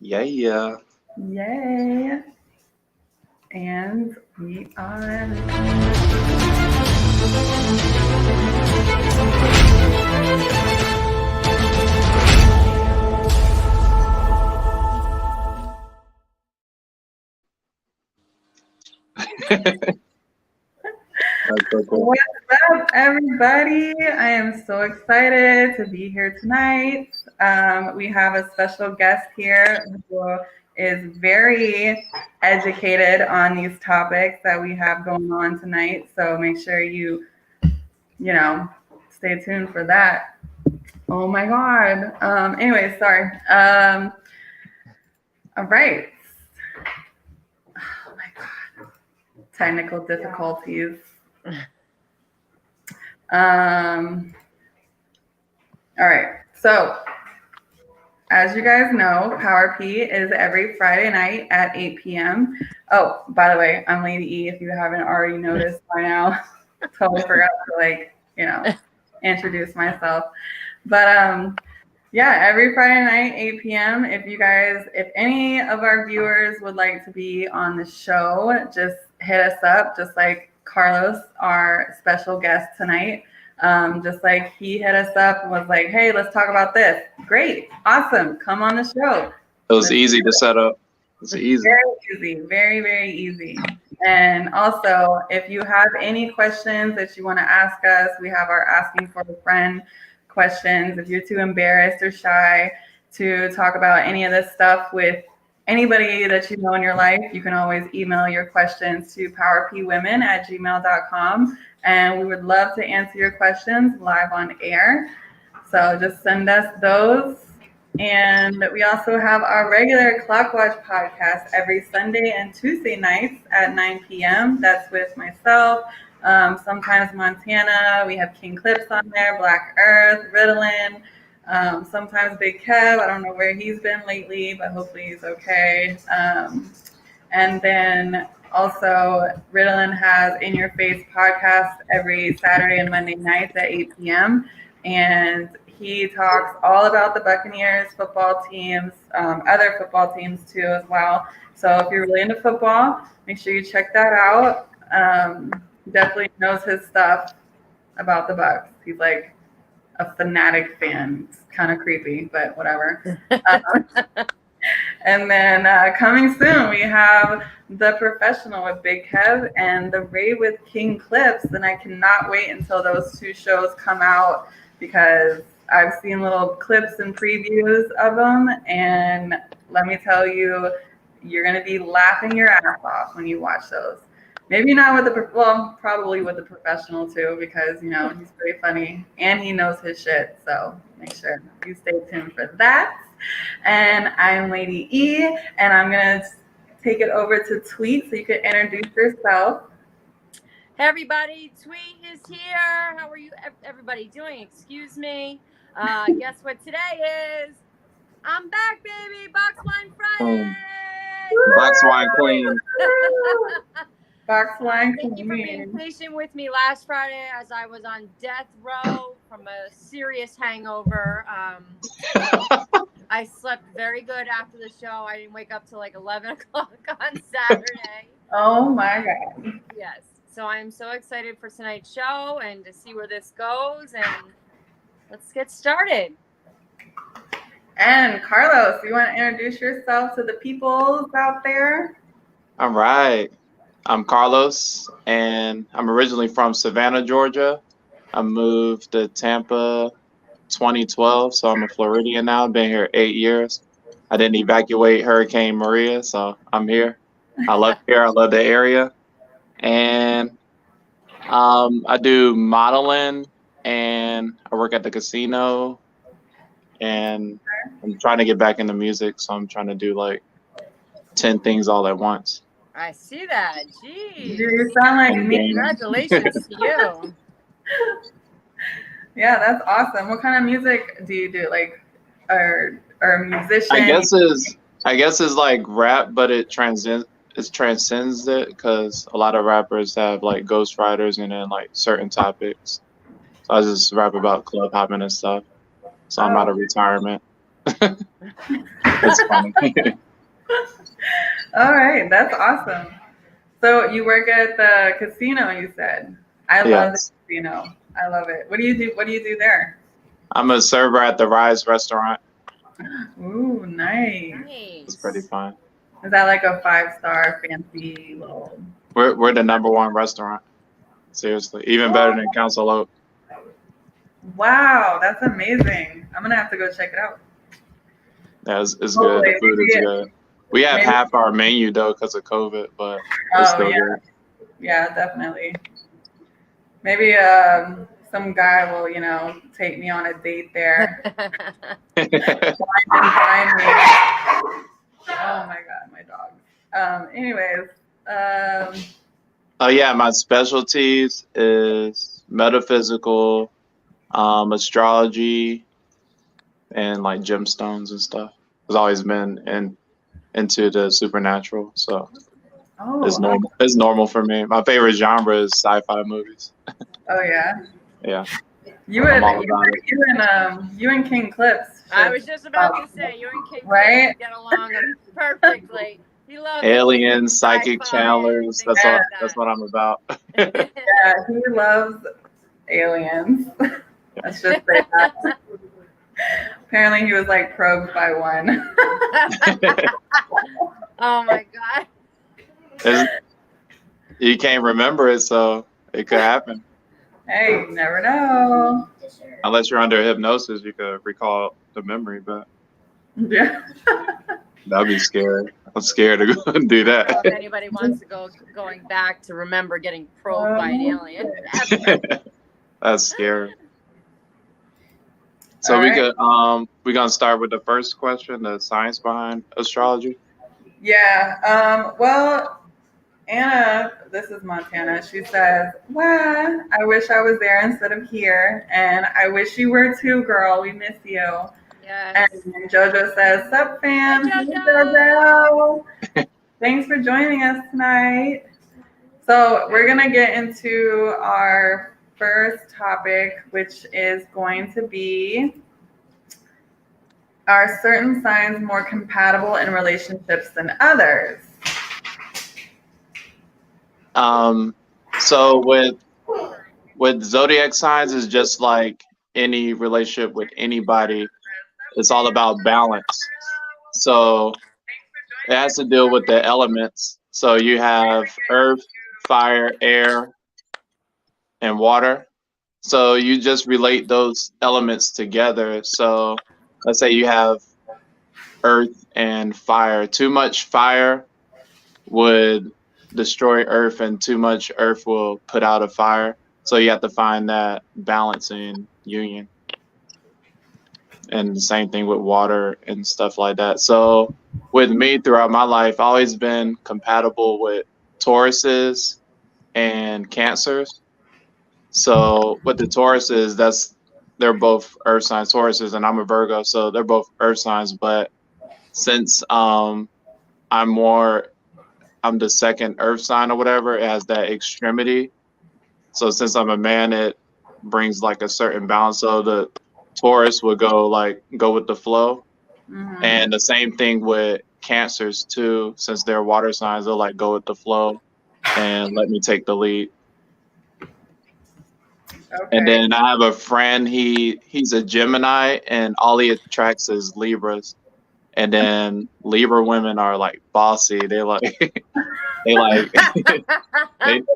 Yeah, yeah. Yay. And we are. That's so cool. What's up, everybody? I am so excited to be here tonight. We have a special guest here who is very educated on these topics that we have going on tonight. So make sure you stay tuned for that. Oh my God. Anyway, sorry. All right. Oh my God. Technical difficulties. All right. So, as you guys know, Power P is every Friday night at 8 p.m. Oh, by the way, I'm Lady E. If you haven't already noticed by now, totally forgot to introduce myself. But yeah, every Friday night, 8 p.m. If any of our viewers would like to be on the show, just hit us up, just like Carlos, our special guest tonight. Just like he hit us up and was like, hey, let's talk about this. Great. Awesome. Come on the show. It was Let's easy to set up. It's easy. Very easy. Very, very easy. And also, if you have any questions that you want to ask us, we have our asking for a friend questions. If you're too embarrassed or shy to talk about any of this stuff with anybody that you know in your life, you can always email your questions to powerpwomen@gmail.com. And we would love to answer your questions live on air. So just send us those. And we also have our regular Clockwatch podcast every Sunday and Tuesday nights at 9 p.m. That's with myself, sometimes Montana. We have King Clips on there, Black Earth, Ritalin, sometimes Big Kev. I don't know where he's been lately, but hopefully he's okay. And then also, Ritalin has In Your Face podcast every Saturday and Monday nights at 8 p.m. And he talks all about the Buccaneers football teams, other football teams too as well. So if you're really into football, make sure you check that out. He definitely knows his stuff about the Bucs. He's like a fanatic fan. It's kind of creepy, but whatever. And then coming soon, we have The Professional with Big Kev and The Ray with King Clips. And I cannot wait until those two shows come out because I've seen little clips and previews of them. And let me tell you, you're going to be laughing your ass off when you watch those. Maybe not with probably with The Professional too, because, he's pretty funny and he knows his shit. So make sure you stay tuned for that. And I'm Lady E, and I'm going to take it over to Tweet so you can introduce yourself. Hey everybody, Tweet is here. How are you everybody doing? Excuse me. Guess what today is? I'm back, baby. Box Wine Friday. Box Wine Queen. Box Wine Queen. Thank you for being patient with me last Friday as I was on death row from a serious hangover. I slept very good after the show. I didn't wake up till like 11 o'clock on Saturday. Oh my God. Yes. So I'm so excited for tonight's show and to see where this goes. And let's get started. And Carlos, you want to introduce yourself to the people out there? All right. I'm Carlos, and I'm originally from Savannah, Georgia. I moved to Tampa 2012, so I'm a Floridian now. I've been here 8 years. I didn't evacuate Hurricane Maria, so I'm here. I love here. I love the area. And I do modeling, and I work at the casino, and I'm trying to get back into music, so I'm trying to do like 10 things all at once. I see that. Geez. You sound like me. Congratulations to you. Yeah, that's awesome. What kind of music do you do? Like, or a musician? I guess it's like rap, but it transcends it because a lot of rappers have like ghostwriters and then like certain topics. So I just rap about club hopping and stuff. So I'm out of retirement. It's funny. All right, that's awesome. So you work at the casino, you said. I love the Yes. casino. I love it. What do you do? What do you do there? I'm a server at the Rise restaurant. Ooh, nice. It's pretty Nice. fun. Is that like a 5-star fancy little? We're the #1 restaurant. Seriously, even better than Council Oak. Wow, that's amazing. I'm gonna have to go check it out. Yeah, it's good. The Hopefully, food is good. We have maybe. half our menu though because of COVID, but it's Oh still yeah, yeah, definitely. Maybe some guy will, take me on a date there. good. Wine and dine me. Oh my god, my dog. Anyways, Oh yeah, my specialties is metaphysical, astrology, and like gemstones and stuff. I've always been into the supernatural, so it's oh, normal. It's normal for me. My favorite genre is sci-fi movies. oh yeah. Yeah, You I'm all and about it. you and King Clips. I should, was just about to say, you and King right? get along perfectly. He loves Aliens, psychic sci-fi and channelers. things Yeah. That's what I'm about. like that. Yeah, he loves aliens. Let's just say that. Apparently, he was like probed by one. Oh my god. You can't remember it, so it could happen. Hey, you never know. Unless you're under hypnosis, you could recall the memory, but Yeah. that'd be scary. I'm scared to go and do If that. anybody wants to going back to remember getting probed by an alien. That's scary. So All we right. could we're gonna start with the first question, the science behind astrology. Yeah. Well, Anna, this is Montana. She says, "Well, I wish I was there instead of here, and I wish you were too, girl. We miss you." Yes. And JoJo says, "Sup, fam? Hi, Hey, JoJo. JoJo. Thanks for joining us tonight." So we're gonna get into our first topic, which is going to be: are certain signs more compatible in relationships than others? So with zodiac signs is just like any relationship with anybody. It's all about balance. So it has to deal with the elements. So you have earth, fire, air, and water. So you just relate those elements together. So let's say you have earth and fire. Too much fire would destroy earth, and too much earth will put out a fire. So you have to find that balancing union. And the same thing with water and stuff like that. So with me throughout my life, I've always been compatible with Tauruses and Cancers. So with the Tauruses, they're both earth signs, Tauruses, and I'm a Virgo, so they're both earth signs. But since I'm the second earth sign or whatever, it has that extremity. So since I'm a man, it brings like a certain balance. So the Taurus would go with the flow. Mm-hmm. And the same thing with Cancers too, since they're water signs, they'll like go with the flow and let me take the lead. Okay. And then I have a friend, he's a Gemini, and all he attracts is Libras. And then Libra women are like bossy. They like they like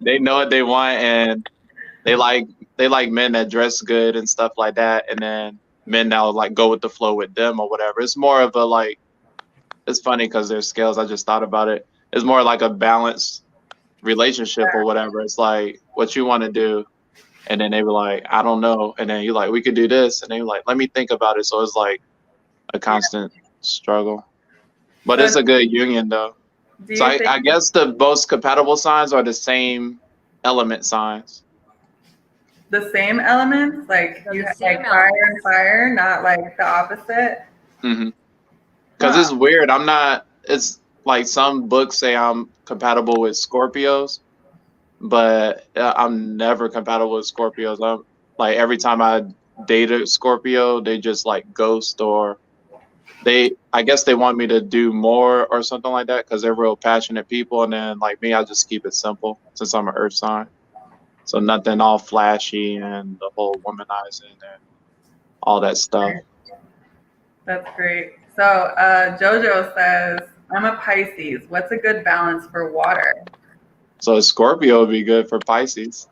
they know what they want, and they like men that dress good and stuff like that. And then men that will like go with the flow with them or whatever. It's more of a like, it's funny because there's scales. I just thought about it. It's more like a balanced relationship or whatever. It's like what you want to do, and then they were like, I don't know, and then you're like, we could do this, and then you're like, let me think about it. So it's like a constant struggle, but it's a good union though. Do So you think I guess the most compatible signs are the same element signs. the same elements, like They're you the have same like fire and elements. fire, not like the opposite? Because it's weird. I'm not. It's like some books say I'm compatible with Scorpios, but I'm never compatible with Scorpios. I'm like every time I date a Scorpio, they just like ghost or I guess they want me to do more or something like that because they're real passionate people. And then like me, I just keep it simple since I'm an earth sign. So nothing all flashy and the whole womanizing and all that stuff. That's great. So Jojo says, I'm a Pisces. What's a good balance for water? So Scorpio would be good for Pisces.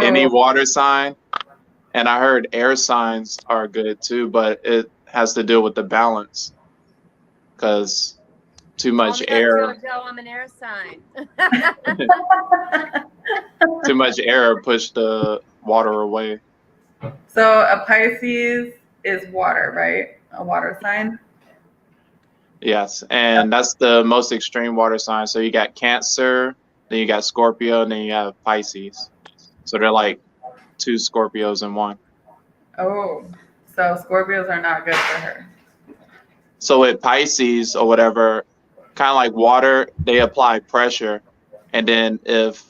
Any Ooh. water sign. And I heard air signs are good too, but it has to do with the balance because too much Oh my air, God, Jojo, I'm an air sign. too much air push the water away. So a Pisces is water, right? A water sign. Yes, and that's the most extreme water sign. So you got Cancer, then you got Scorpio, and then you have Pisces. So they're like two Scorpios in one. Oh, so Scorpios are not good for her. So with Pisces or whatever, kind of like water, they apply pressure, and then if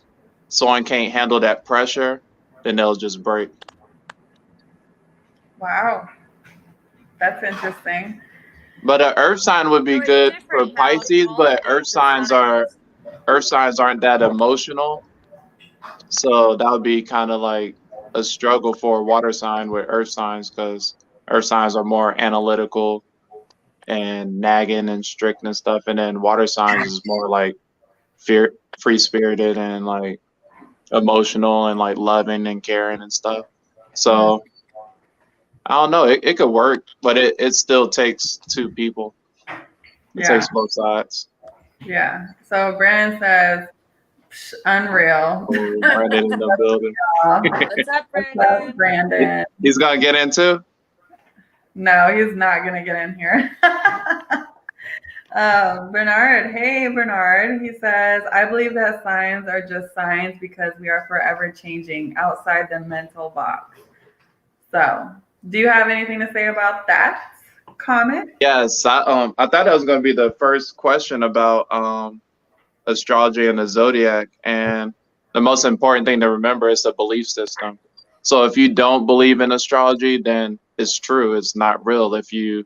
someone can't handle that pressure, then they'll just break. Wow, that's interesting. But an earth sign would be So it's good for different how Pisces, all but the signs. earth signs aren't that emotional. So that would be kind of like a struggle for a water sign with earth signs because earth signs are more analytical and nagging and strict and stuff, and then water signs is more like free spirited and like emotional and like loving and caring and stuff. So I don't know, it could work, but it still takes two people. It Yeah, takes both sides. yeah. So Brandon says, "Psh, unreal." Oh, Brandon in the building. What's up, What's Brandon? up, Brandon? He's gonna get into. No, he's not gonna get in here. Bernard, hey Bernard. He says, I believe that signs are just signs because we are forever changing outside the mental box. So, do you have anything to say about that comment? Yes, I thought that was gonna be the first question about astrology and the zodiac, and the most important thing to remember is the belief system. So if you don't believe in astrology, then it's true, it's not real. If you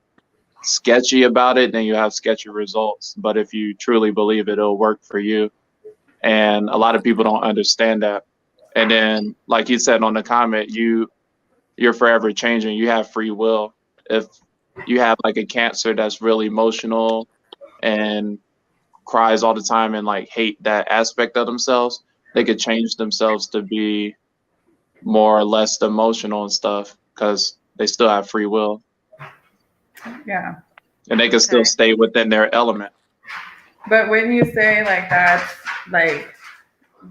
sketchy about it, then you have sketchy results. But if you truly believe it, it'll work for you. And a lot of people don't understand that. And then, like you said on the comment, you're forever changing. You have free will. If you have like a Cancer that's really emotional and cries all the time and like hate that aspect of themselves, they could change themselves to be more or less emotional and stuff because they still have free will Yeah. and they can still stay within their element. But when you say like that's like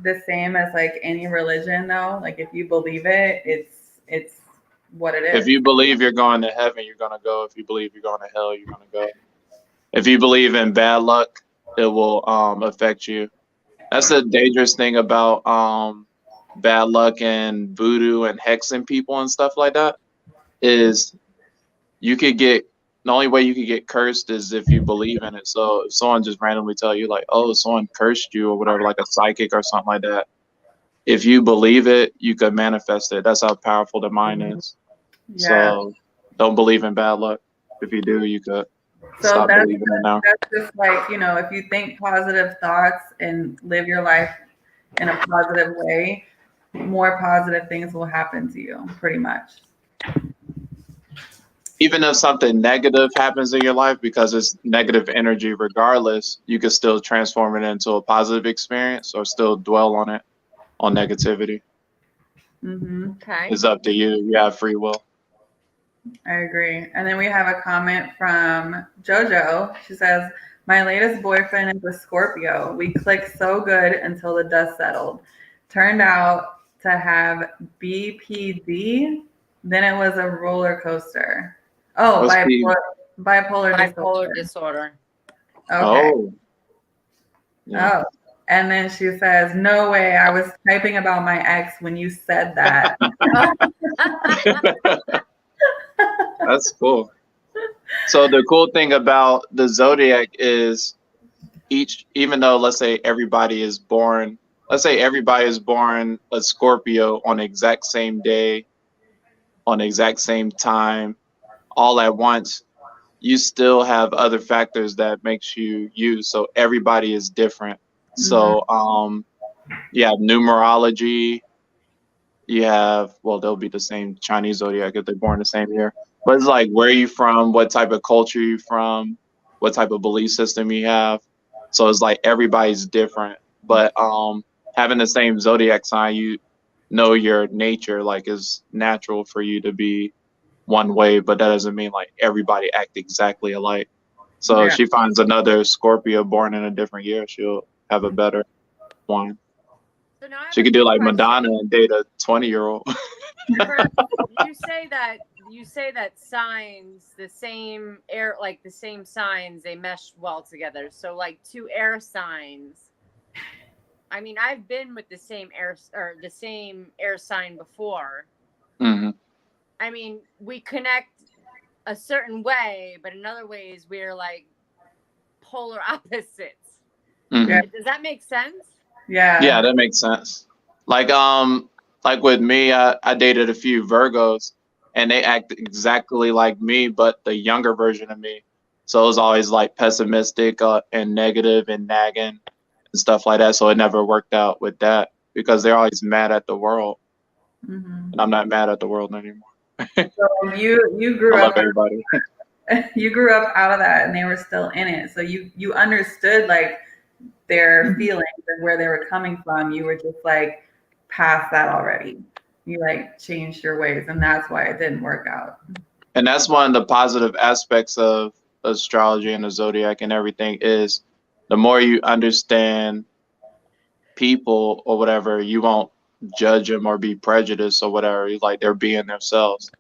the same as like any religion though, like if you believe it, it's what it is. If you believe you're going to heaven, you're going to go. If you believe you're going to hell, you're going to go. If you believe in bad luck, it will affect you. That's the dangerous thing about bad luck and voodoo and hexing people and stuff like that is you could get the only way you could get cursed is if you believe in it. So if someone just randomly tell you like, oh, someone cursed you or whatever, like a psychic or something like that, if you believe it, you could manifest it. That's how powerful the mind is. Yeah. So don't believe in bad luck. If you do, you could So stop that's believing it now. just like, if you think positive thoughts and live your life in a positive way, more positive things will happen to you, pretty much. Even if something negative happens in your life, because it's negative energy regardless, you can still transform it into a positive experience or still dwell on it, on negativity. Mm-hmm. Okay. It's up to you. You have free will. I agree. And then we have a comment from JoJo. She says, my latest boyfriend is a Scorpio. We clicked so good until the dust settled. Turned out to have BPD. Then it was a roller coaster. Oh, bipolar disorder. Okay. Oh. Yeah. Oh. And then she says, no way. I was typing about my ex when you said that. That's cool. So the cool thing about the zodiac is even though let's say everybody is born a Scorpio on the exact same day, on the exact same time, all at once, you still have other factors that makes you you. So everybody is different. So you have numerology, you have, well, they'll be the same Chinese zodiac if they're born the same year. But it's like, where are you from? What type of culture you from? What type of belief system you have? So it's like everybody's different. But having the same zodiac sign, you know your nature, like is natural for you to be one way, but that doesn't mean like everybody act exactly alike. So if Yeah. she finds another Scorpio born in a different year, she'll have a better one. So now I have She a could do quick like question. Madonna and date a 20-year-old. You say that signs, the same air, like the same signs, they mesh well together. So like two air signs. I mean, I've been with the same air sign before. hmm I mean, we connect a certain way, but in other ways we're like polar opposites. Yeah. Does that make sense? Yeah. Yeah, that makes sense. Like with me, I dated a few Virgos, and they act exactly like me, but the younger version of me. So it was always like pessimistic and negative and nagging and stuff like that. So it never worked out with that because they're always mad at the world, Mhm. and I'm not mad at the world anymore. So you I grew love up everybody. you grew up out of that, and they were still in it. So you understood like their feelings and where they were coming from. You were just like past that already. You like changed your ways, and that's why it didn't work out. And that's one of the positive aspects of astrology and the zodiac and everything is the more you understand people or whatever, you won't judge them or be prejudiced or whatever. Like they're being themselves.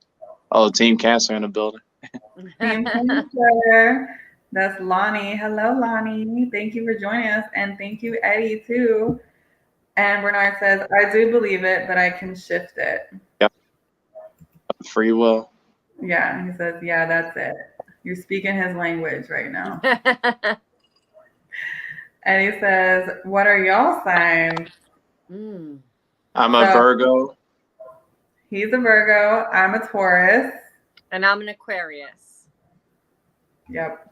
Oh, Team Cancer in the building. Team Cancer. That's Lonnie. Hello, Lonnie. Thank you for joining us, and thank you, Eddie, too. And Bernard says, "I do believe it, but I can shift it." Yep. Free will. Yeah, he says, "Yeah, that's it. You're speaking his language right now." And he says, "What are y'all signs?" I'm a So Virgo. he's a Virgo. I'm a Taurus. And I'm an Aquarius. Yep.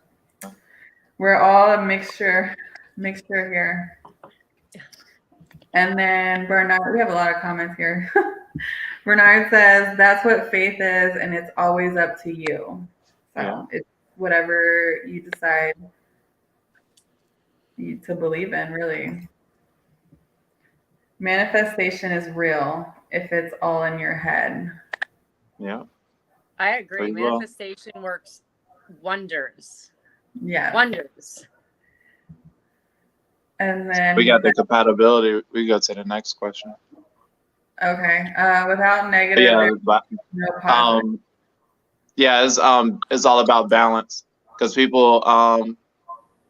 We're all a mixture here. And then Bernard, we have a lot of comments here. Bernard says, "That's what faith is, and it's always up to you." So Yeah. it's whatever you decide to believe in, really. Manifestation is real if it's all in your head. Yeah. I agree. Free will. Manifestation works wonders. Yeah. Wonders. And then We got the compatibility. We go to the next question. okay. Without negative, Yeah, no positive. yeah, it's all about balance because people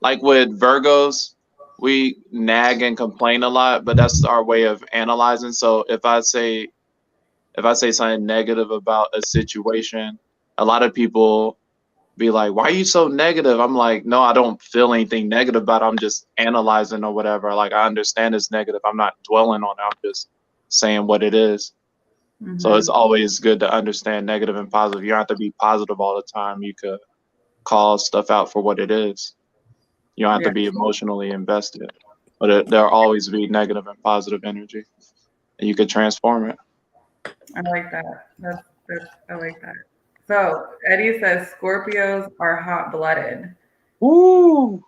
like with Virgos, we nag and complain a lot, but that's our way of analyzing. So if I say something negative about a situation, a lot of people be like, "Why are you so negative?" I'm like, "No, I don't feel anything negative about it. I'm just analyzing or whatever. Like I understand it's negative. I'm not dwelling on it. I'm just saying what it is." So it's always good to understand negative and positive. You don't have to be positive all the time. You could call stuff out for what it is. You don't have to be emotionally invested, but there'll always be negative and positive energy, and you could transform it. I like that. I like that. So Eddie says Scorpios are hot blooded. Woo!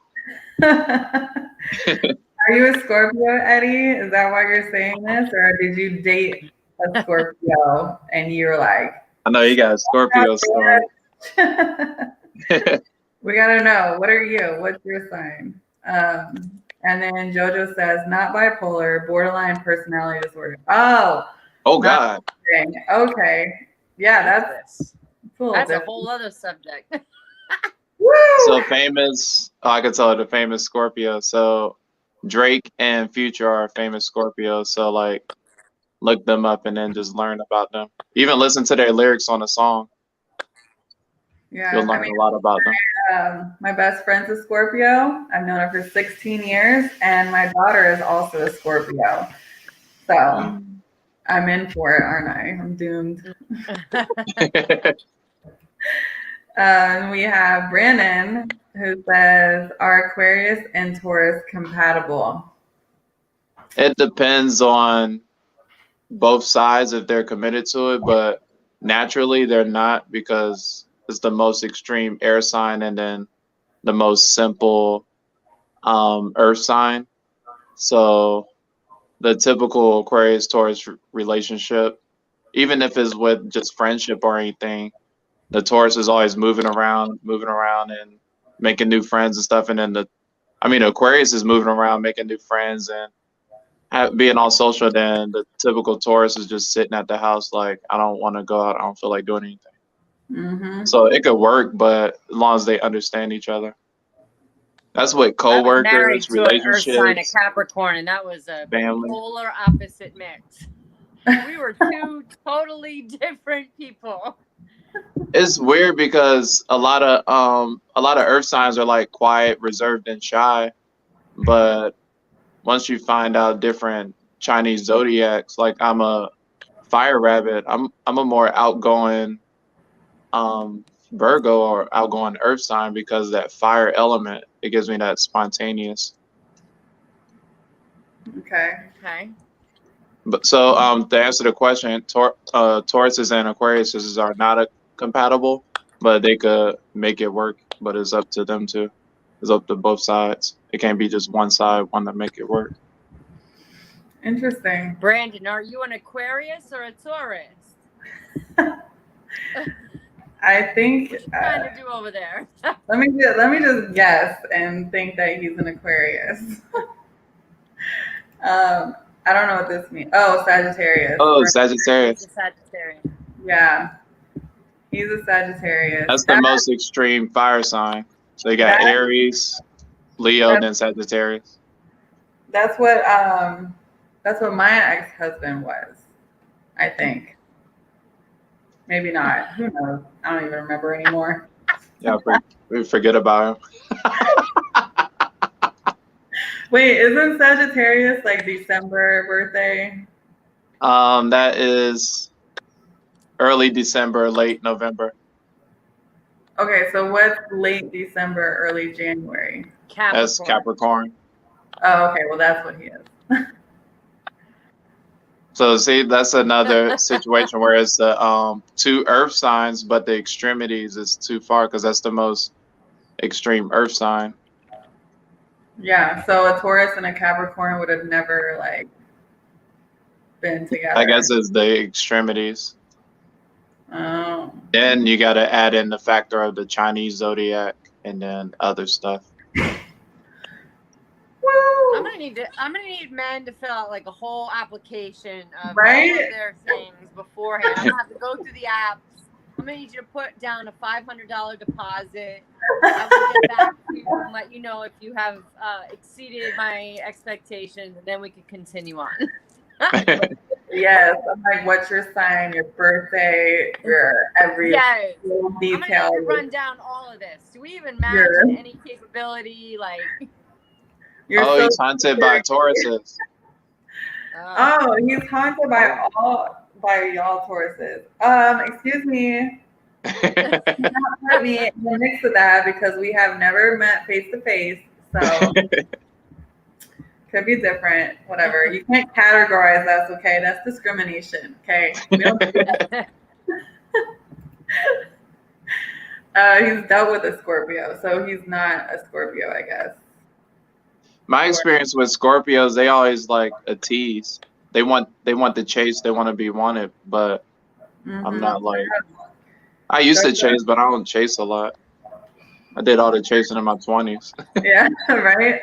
Are you a Scorpio, Eddie? Is that why you're saying this, or did you date a Scorpio and you're like, I know you got a Scorpio story. we gotta know. What are you? What's your sign? And then JoJo says, not bipolar, borderline personality disorder. Oh, Oh God. okay. Yeah, that's a whole other subject. Woo! So famous. Oh, I could tell the famous Scorpio. So Drake and Future are famous Scorpios. So like, look them up and then just learn about them. Even listen to their lyrics on a song. Yeah, You'll learn a lot about them. My best friend's a Scorpio. I've known her for 16 years, and my daughter is also a Scorpio. So I'm in for it, aren't I? I'm doomed. We have Brandon who says, "Are Aquarius and Taurus compatible?" It depends on both sides if they're committed to it, but naturally they're not because it's the most extreme air sign and then the most simple earth sign. So the typical Aquarius Taurus relationship, even if it's with just friendship or anything, the Taurus is always moving around and making new friends and stuff. And then Aquarius is moving around, making new friends and being all social. Then the typical Taurus is just sitting at the house, like, I don't want to go out. I don't feel like doing anything. Mm-hmm. So it could work, but as long as they understand each other. That's what I was married coworkers, to an earth sign, a relationships, Capricorn, and that was a family. polar opposite mix. We were two totally different people. It's weird because a lot of earth signs are like quiet, reserved, and shy. But once you find out different Chinese zodiacs, like I'm a fire rabbit, I'm a more outgoing Virgo or outgoing earth sign because that fire element, it gives me that spontaneous. Okay. But so to answer the question, Tauruses and Aquariuses are not compatible, but they could make it work. But it's up to them too. It's up to both sides. It can't be just one side, one to make it work. Interesting. Brandon, are you an Aquarius or a Taurus? I think. What you trying to do over there? let me just guess and think that he's an Aquarius. I don't know what this means. Oh, Sagittarius. Oh, Sagittarius. Sagittarius. Yeah. He's a Sagittarius. That's the most extreme fire sign. So you got Aries, Leo, then Sagittarius. That's what my ex-husband was, I think. Maybe not. Who knows? I don't even remember anymore. Yeah, we forget about him. Wait, isn't Sagittarius like December birthday? That is early December, late November. Okay, so what's late December, early January? Capricorn. That's Capricorn. Oh, okay. Well, that's what he is. So see, that's another situation where it's the two earth signs, but the extremities is too far because that's the most extreme earth sign. Yeah, so a Taurus and a Capricorn would have never like been together. I guess it's the extremities. Oh. Then you got to add in the factor of the Chinese zodiac and then other stuff. Woo! I'm gonna need men to fill out like a whole application of Right? all of their things beforehand. I'm gonna have to go through the apps. I'm gonna need you to put down a $500 deposit. I will get back to you and let you know if you have exceeded my expectations, and then we can continue on. Yes, I'm like, what's your sign, your birthday, your every little detail. I'm gonna need to run down all of this. Do we even match in any capability? Like, he's haunted by Tauruses. Oh, he's haunted by y'all Tauruses. Excuse me. Not put me in the mix of that because we have never met face to face. So could be different. Whatever. You can't categorize us, okay? That's discrimination. Okay. We don't do that. He's dealt with a Scorpio, so he's not a Scorpio, I guess. My experience with Scorpios, they always like a tease. They want the chase. They want to be wanted, but I'm not like. I used to chase, but I don't chase a lot. I did all the chasing in my 20s. Yeah, right.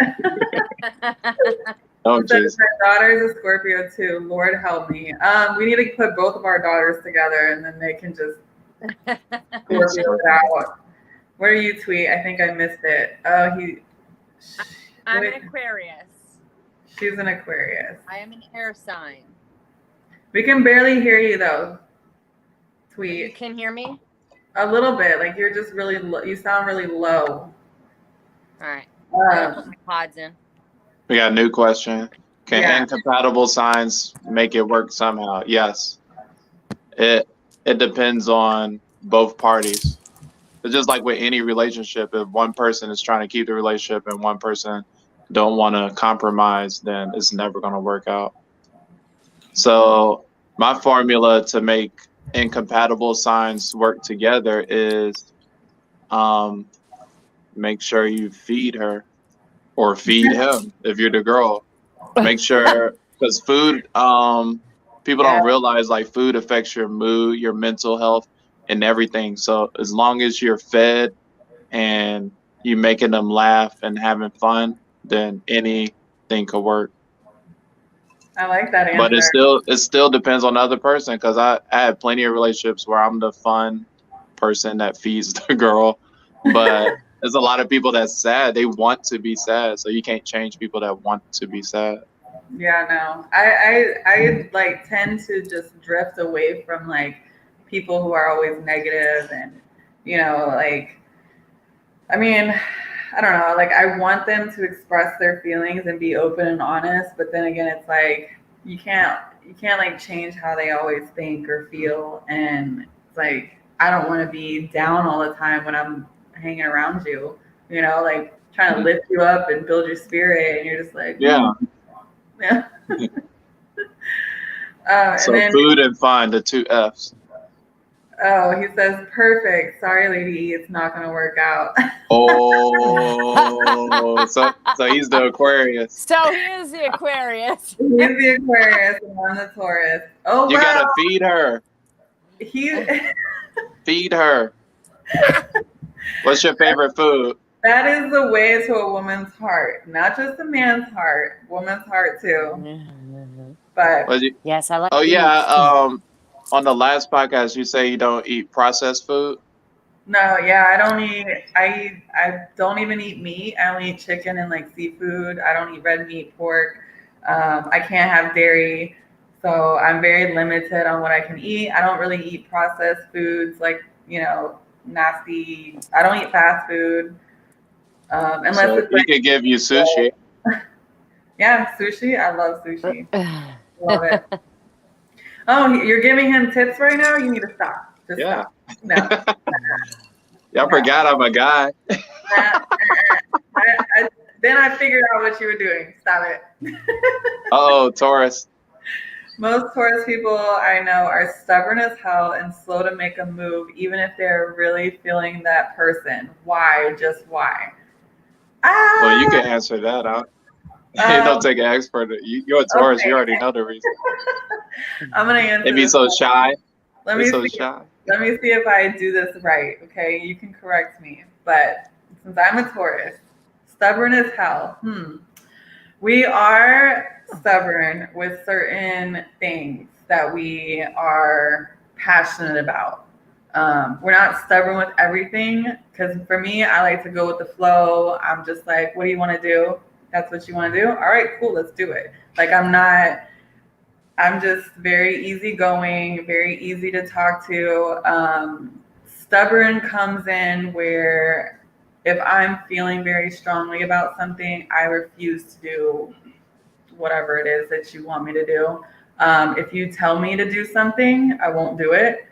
Don't chase. My daughter's a Scorpio too. Lord help me. We need to put both of our daughters together, and then they can just Scorpio it out. Where are you, Tweet? I think I missed it. Oh, I'm an Aquarius. She's an Aquarius. I am an air sign. We can barely hear you though. Tweet. You can hear me? A little bit. Like you're just really you sound really low. All right. I'll put my pods in. We got a new question. Can incompatible signs make it work somehow? Yes. It depends on both parties. It's just like with any relationship, if one person is trying to keep the relationship and one person don't want to compromise, then it's never going to work out. So my formula to make incompatible signs work together is make sure you feed her or feed him if you're the girl. Make sure, because food, people Yeah. don't realize like food affects your mood, your mental health, and everything. So as long as you're fed and you making them laugh and having fun, then anything could work. I like that But answer. it still depends on the other person, because I had plenty of relationships where I'm the fun person that feeds the girl, but there's a lot of people that's sad. They want to be sad, so you can't change people that want to be sad. Yeah, no. I like tend to just drift away from like people who are always negative and like I mean, I don't know, like I want them to express their feelings and be open and honest, but then again it's like you can't like change how they always think or feel, and it's like I don't want to be down all the time when I'm hanging around you, like trying to lift you up and build your spirit and you're just like Yeah. yeah. So And then, food and fun, the two F's. oh, he says, perfect. Sorry, Lady E, it's not going to work out. Oh, so he's the Aquarius. So he is the Aquarius. He's the Aquarius and I'm the Taurus. Oh, You wow. gotta feed her. Feed her. What's your favorite food? That is the way to a woman's heart, not just a man's heart, woman's heart too. But Yes, I like. Oh yeah, on the last podcast you say you don't eat processed food. no, yeah, I don't even eat meat. I only eat chicken and like seafood. I don't eat red meat, pork. I can't have dairy. So I'm very limited on what I can eat. I don't really eat processed foods like, nasty. I don't eat fast food. Unless So it's we like, could give you sushi. yeah, sushi. I love sushi. Love it. Oh, you're giving him tips right now? You need to stop. Just Yeah. stop. No. Y'all forgot I'm a guy. Then I figured out what you were doing. Stop it. Oh, Taurus. Most Taurus people I know are stubborn as hell and slow to make a move, even if they're really feeling that person. Why? Just why? Well, you can answer that, huh? You don't take an expert. You're a Taurus. Okay. You already know the reason. I'm gonna answer. They be this so one. shy. Let They're me so see. shy. Let me see if I do this right. Okay, you can correct me. But since I'm a Taurus, stubborn as hell. We are stubborn with certain things that we are passionate about. We're not stubborn with everything, because for me, I like to go with the flow. I'm just like, what do you want to do? That's what you want to do? All right, cool, let's do it. Like I'm just very easygoing, very easy to talk to. Stubborn comes in where if I'm feeling very strongly about something, I refuse to do whatever it is that you want me to do. If you tell me to do something, I won't do it.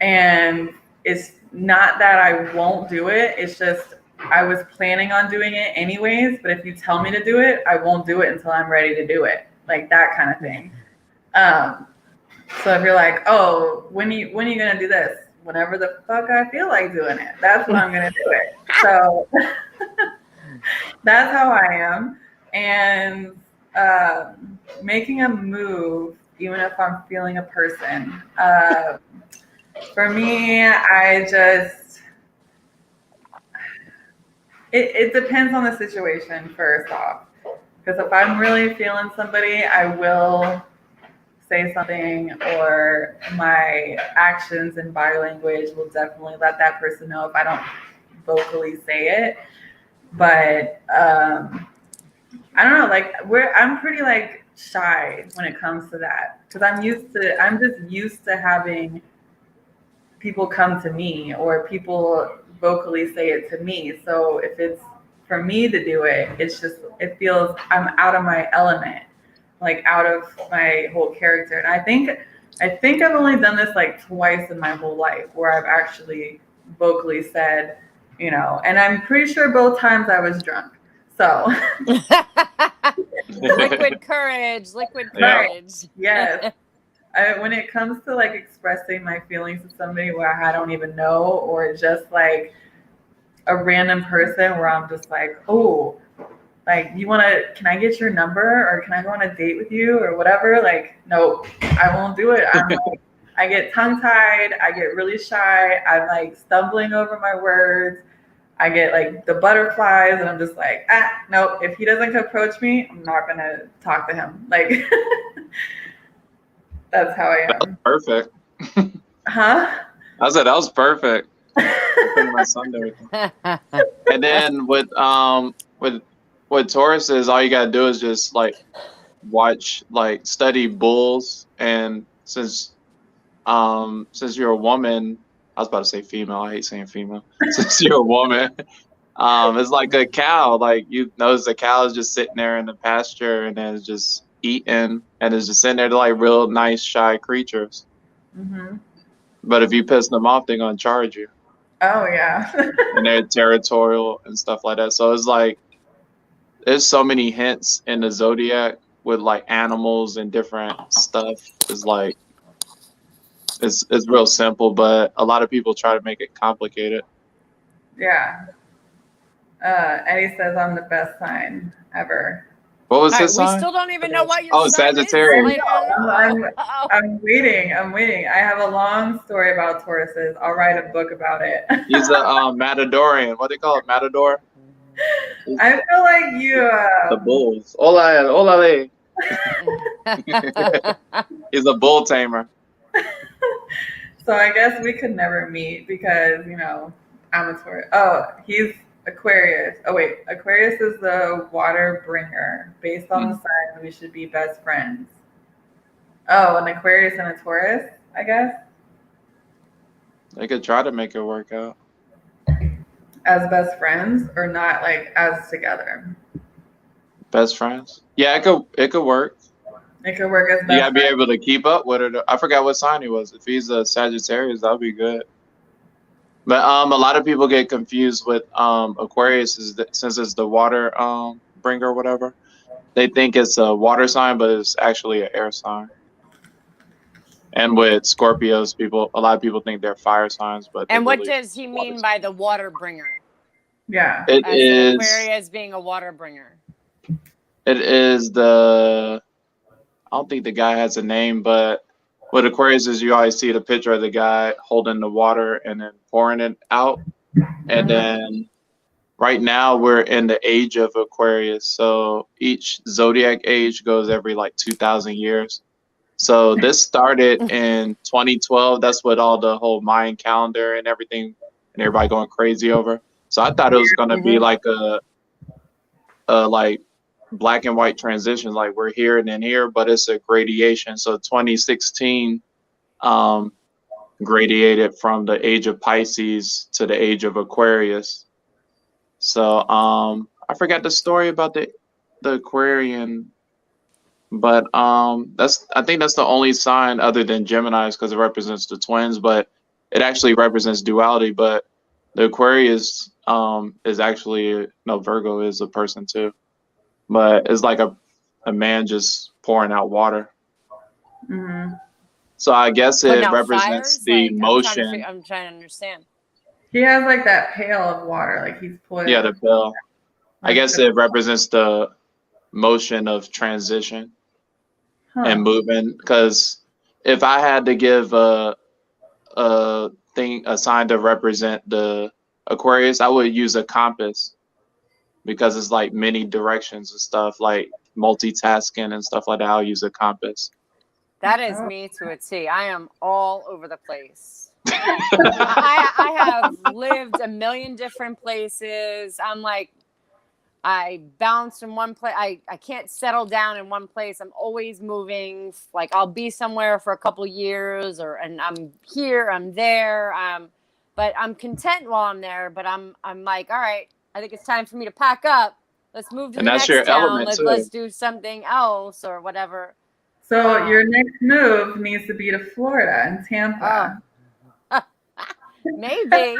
And it's not that I won't do it. It's just I was planning on doing it anyways. But if you tell me to do it, I won't do it until I'm ready to do it. Like that kind of thing. So if you're like, oh, when are you gonna do this? Whenever the fuck I feel like doing it. That's when I'm gonna do it. So that's how I am. And making a move, even if I'm feeling a person. For me, it depends on the situation first off. Because if I'm really feeling somebody, I will say something, or my actions and body language will definitely let that person know if I don't vocally say it. But I don't know, like I'm pretty like shy when it comes to that, because I'm just used to having people come to me or people vocally say it to me. So if it's for me to do it, it feels I'm out of my element, like out of my whole character. And I think I've only done this like twice in my whole life, where I've actually vocally said, you know, and I'm pretty sure both times I was drunk. So Liquid courage, liquid Yeah. courage. yes. When it comes to like expressing my feelings to somebody where I don't even know, or just like a random person where I'm just like, oh, like can I get your number, or can I go on a date with you, or whatever? Like, no, I won't do it. I'm like, I get tongue tied. I get really shy. I'm like stumbling over my words. I get like the butterflies, and I'm just like, no, if he doesn't approach me, I'm not going to talk to him. Like, that's how I am. Perfect. Huh? I said that was perfect. My Sunday. And then with Tauruses, all you gotta do is just like watch, like study bulls, and since you're a woman, I was about to say female. I hate saying female. Since you're a woman, it's like a cow. Like you notice the cow is just sitting there in the pasture and then it's just eating and it's just sitting there. They're like real nice, shy creatures. Mm-hmm. But if you piss them off, they're gonna charge you. Oh yeah. And they're territorial and stuff like that. So it's like there's so many hints in the zodiac with like animals and different stuff. It's like it's real simple, but a lot of people try to make it complicated. Yeah. Eddie says I'm the best sign ever. What was All his right, we sign? still don't even know what your Oh, sign Sagittarius. is. I'm waiting. I have a long story about Tauruses. I'll write a book about it. He's a Matadorian. What do they call it? Matador? I feel like you. The bulls. Hola. He's a bull tamer. So I guess we could never meet because, you know, I'm a Taurus. Oh, he's Aquarius. Oh, wait. Aquarius is the water bringer. Based on the signs, we should be best friends. Oh, an Aquarius and a Taurus, I guess. They could try to make it work out. As best friends, or not like as together? Best friends? Yeah, it could work. It could work as best You gotta be friends. able to keep up with it. I forgot what sign he was. If he's a Sagittarius, that'll be good. But a lot of people get confused with Aquarius since it's the water bringer or whatever. They think it's a water sign, but it's actually an air sign. And with Scorpios, a lot of people think they're fire signs, but And what does he mean by the water bringer? Yeah. It As is an Aquarius being a water bringer. It is I don't think the guy has a name, but with Aquarius is you always see the picture of the guy holding the water and then pouring it out. And then right now we're in the age of Aquarius. So each zodiac age goes every like 2,000 years. So this started in 2012. That's what all the whole Mayan calendar and everything and everybody going crazy over. So I thought it was going to be like a like black and white transition, like we're here and then here, but it's a gradation. So 2016 gradiated from the age of Pisces to the age of Aquarius. So I forgot the story about the Aquarian, but I think that's the only sign other than Gemini's because it represents the twins, but it actually represents duality. But the Aquarius is actually Virgo is a person too. But it's like a man just pouring out water. Mm-hmm. So I guess Putting it out represents fires? the Like, motion. I'm trying to understand. He has like that pail of water, like he's pulling. Yeah, the pill. I guess it represents the motion of transition and movement. Because if I had to give a sign to represent the Aquarius, I would use a compass. Because it's like many directions and stuff, like multitasking and stuff like that. I'll use a compass. That is me to a T. I am all over the place. I have lived a million different places. I'm like, I bounce from one place. I can't settle down in one place. I'm always moving. Like I'll be somewhere for a couple years and I'm here, I'm there. But I'm content while I'm there. But I'm like, all right, I think it's time for me to pack up. Let's move to the next town. Let's do something else or whatever. So your next move needs to be to Florida and Tampa. Maybe.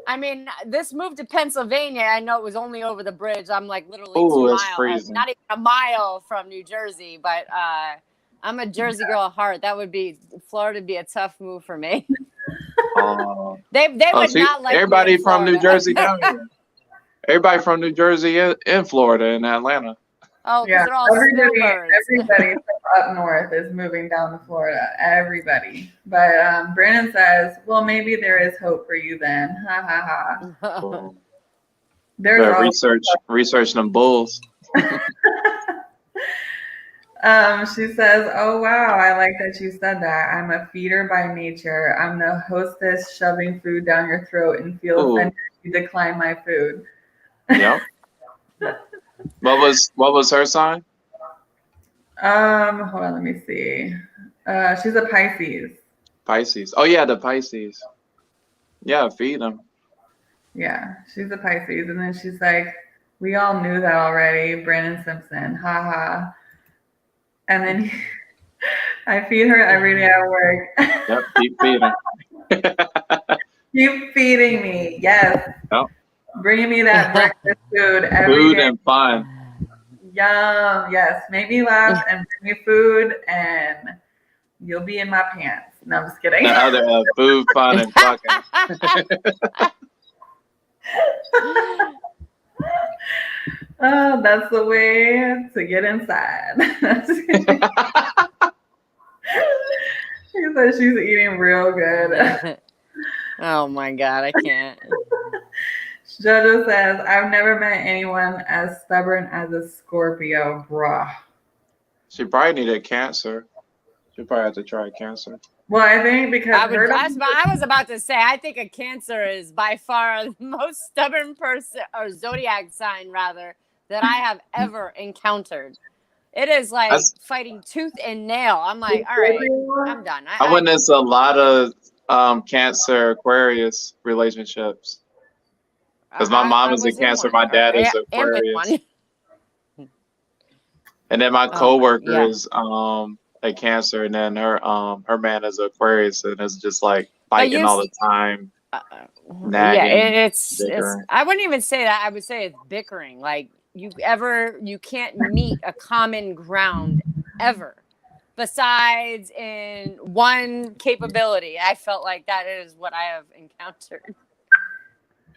I mean, this move to Pennsylvania, I know it was only over the bridge. I'm like literally Ooh, 2 it's miles, freezing. not even a mile from New Jersey. But I'm a Jersey girl at heart. Florida would be a tough move for me. They would see, not like everybody me in from New Florida. Jersey down here. Everybody from New Jersey in Florida and Atlanta. Oh, because they're all snowbirds. Everybody from up north is moving down to Florida. Everybody. But Brandon says, well, maybe there is hope for you then. Ha ha ha. Cool. There's Better always research them bulls. She says, oh, wow, I like that you said that. I'm a feeder by nature. I'm the hostess shoving food down your throat and feel offended if you decline my food. Yep. What was her sign? Hold on, let me see. She's a Pisces. Pisces. Oh yeah, the Pisces. Yeah, feed them. Yeah, she's a Pisces. And then she's like, we all knew that already. Brandon Simpson. Ha ha. And then I feed her every day at work. Yep, keep feeding. Keep feeding me. Yes. Yep. Bringing me that breakfast food every day. And fun. Yum. Yes. Make me laugh and bring me food, and you'll be in my pants. No, I'm just kidding. The other food, fun, and fucking. Oh, that's the way to get inside. She says she's eating real good. Oh my God, I can't. Jojo says, I've never met anyone as stubborn as a Scorpio, bruh. She probably needed Cancer. She probably had to try Cancer. Well, I think because I was about to say, I think a Cancer is by far the most stubborn person, or zodiac sign rather, that I have ever encountered. It is like fighting tooth and nail. I'm like, all right, I'm done. I witnessed a lot of Cancer Aquarius relationships. Because my mom is a Cancer, my dad is Aquarius. And then my coworker is a Cancer, and then her man is Aquarius, and it's just like fighting all the time. Nagging, it's I wouldn't even say that. I would say it's bickering. Like you can't meet a common ground ever. Besides in one capability, I felt like that is what I have encountered.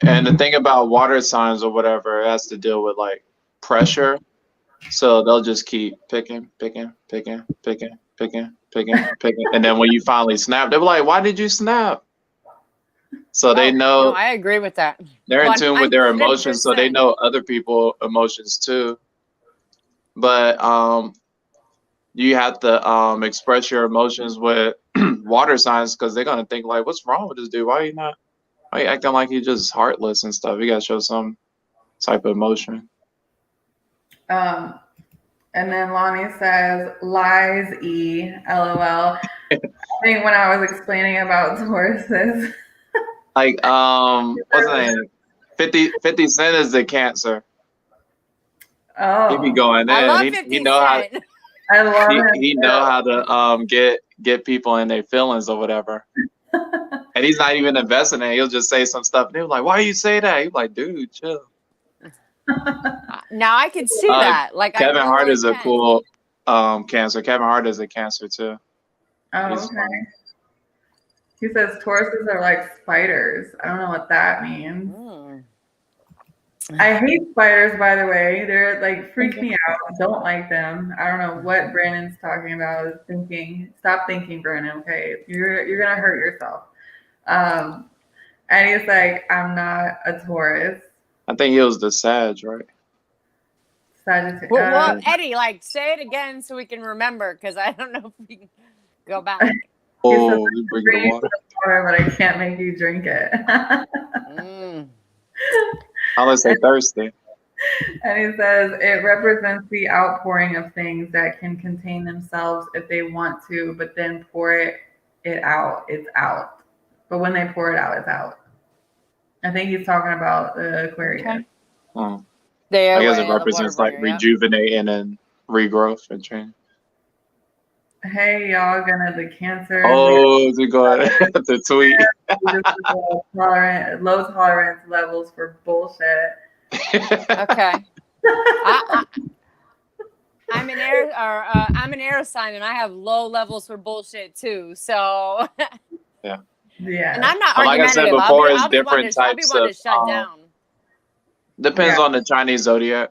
And the thing about water signs or whatever, it has to deal with like pressure. So they'll just keep picking. And then when you finally snap, they're like, why did you snap? So they know. No, I agree with that. They're in tune with their emotions, so they know other people's emotions too. But you have to express your emotions with water signs, because they're going to think like, what's wrong with this dude? Why you acting like he's just heartless and stuff? You got to show some type of emotion. And then Lonnie says, lies, E, LOL. I think when I was explaining about Tauruses. Like, what's his name? 50 Cent is the Cancer. Oh. He be going in. I love 50 he know Cent. I love him. He know how to get people in their feelings or whatever. And he's not even investing in it. He'll just say some stuff. And they're like, why you say that? He's like, dude, chill. Now I can see that. Like Kevin Hart is a cool Cancer. Kevin Hart is a Cancer too. Oh, okay. He says Tauruses are like spiders. I don't know what that means. I hate spiders, by the way. They're like freak me out. Don't like them. I don't know what Brandon's talking about. Thinking. Stop thinking, Brandon. Okay, you're gonna hurt yourself. And he's like, I'm not a Taurus. I think he was the Sag, right? Sagittarius. Well, Eddie, like, say it again so we can remember, because I don't know if we can go back. Oh, you bring the water. But I can't make you drink it. Unless they're thirsty. And he says, it represents the outpouring of things that can contain themselves if they want to, but then pour it out. It's out. But when they pour it out, it's out. I think he's talking about the Aquarius. Okay. I guess it represents like rejuvenating and regrowth and change. Hey, y'all, gonna the Cancer. Oh, to go the tweet. Low tolerance levels for bullshit. Okay. I'm an air sign, and I have low levels for bullshit too. So Yeah. And I'm not But like I argumentative. said before, it's I'll be one different to, I'll be types one of. to shut down. Depends on the Chinese zodiac,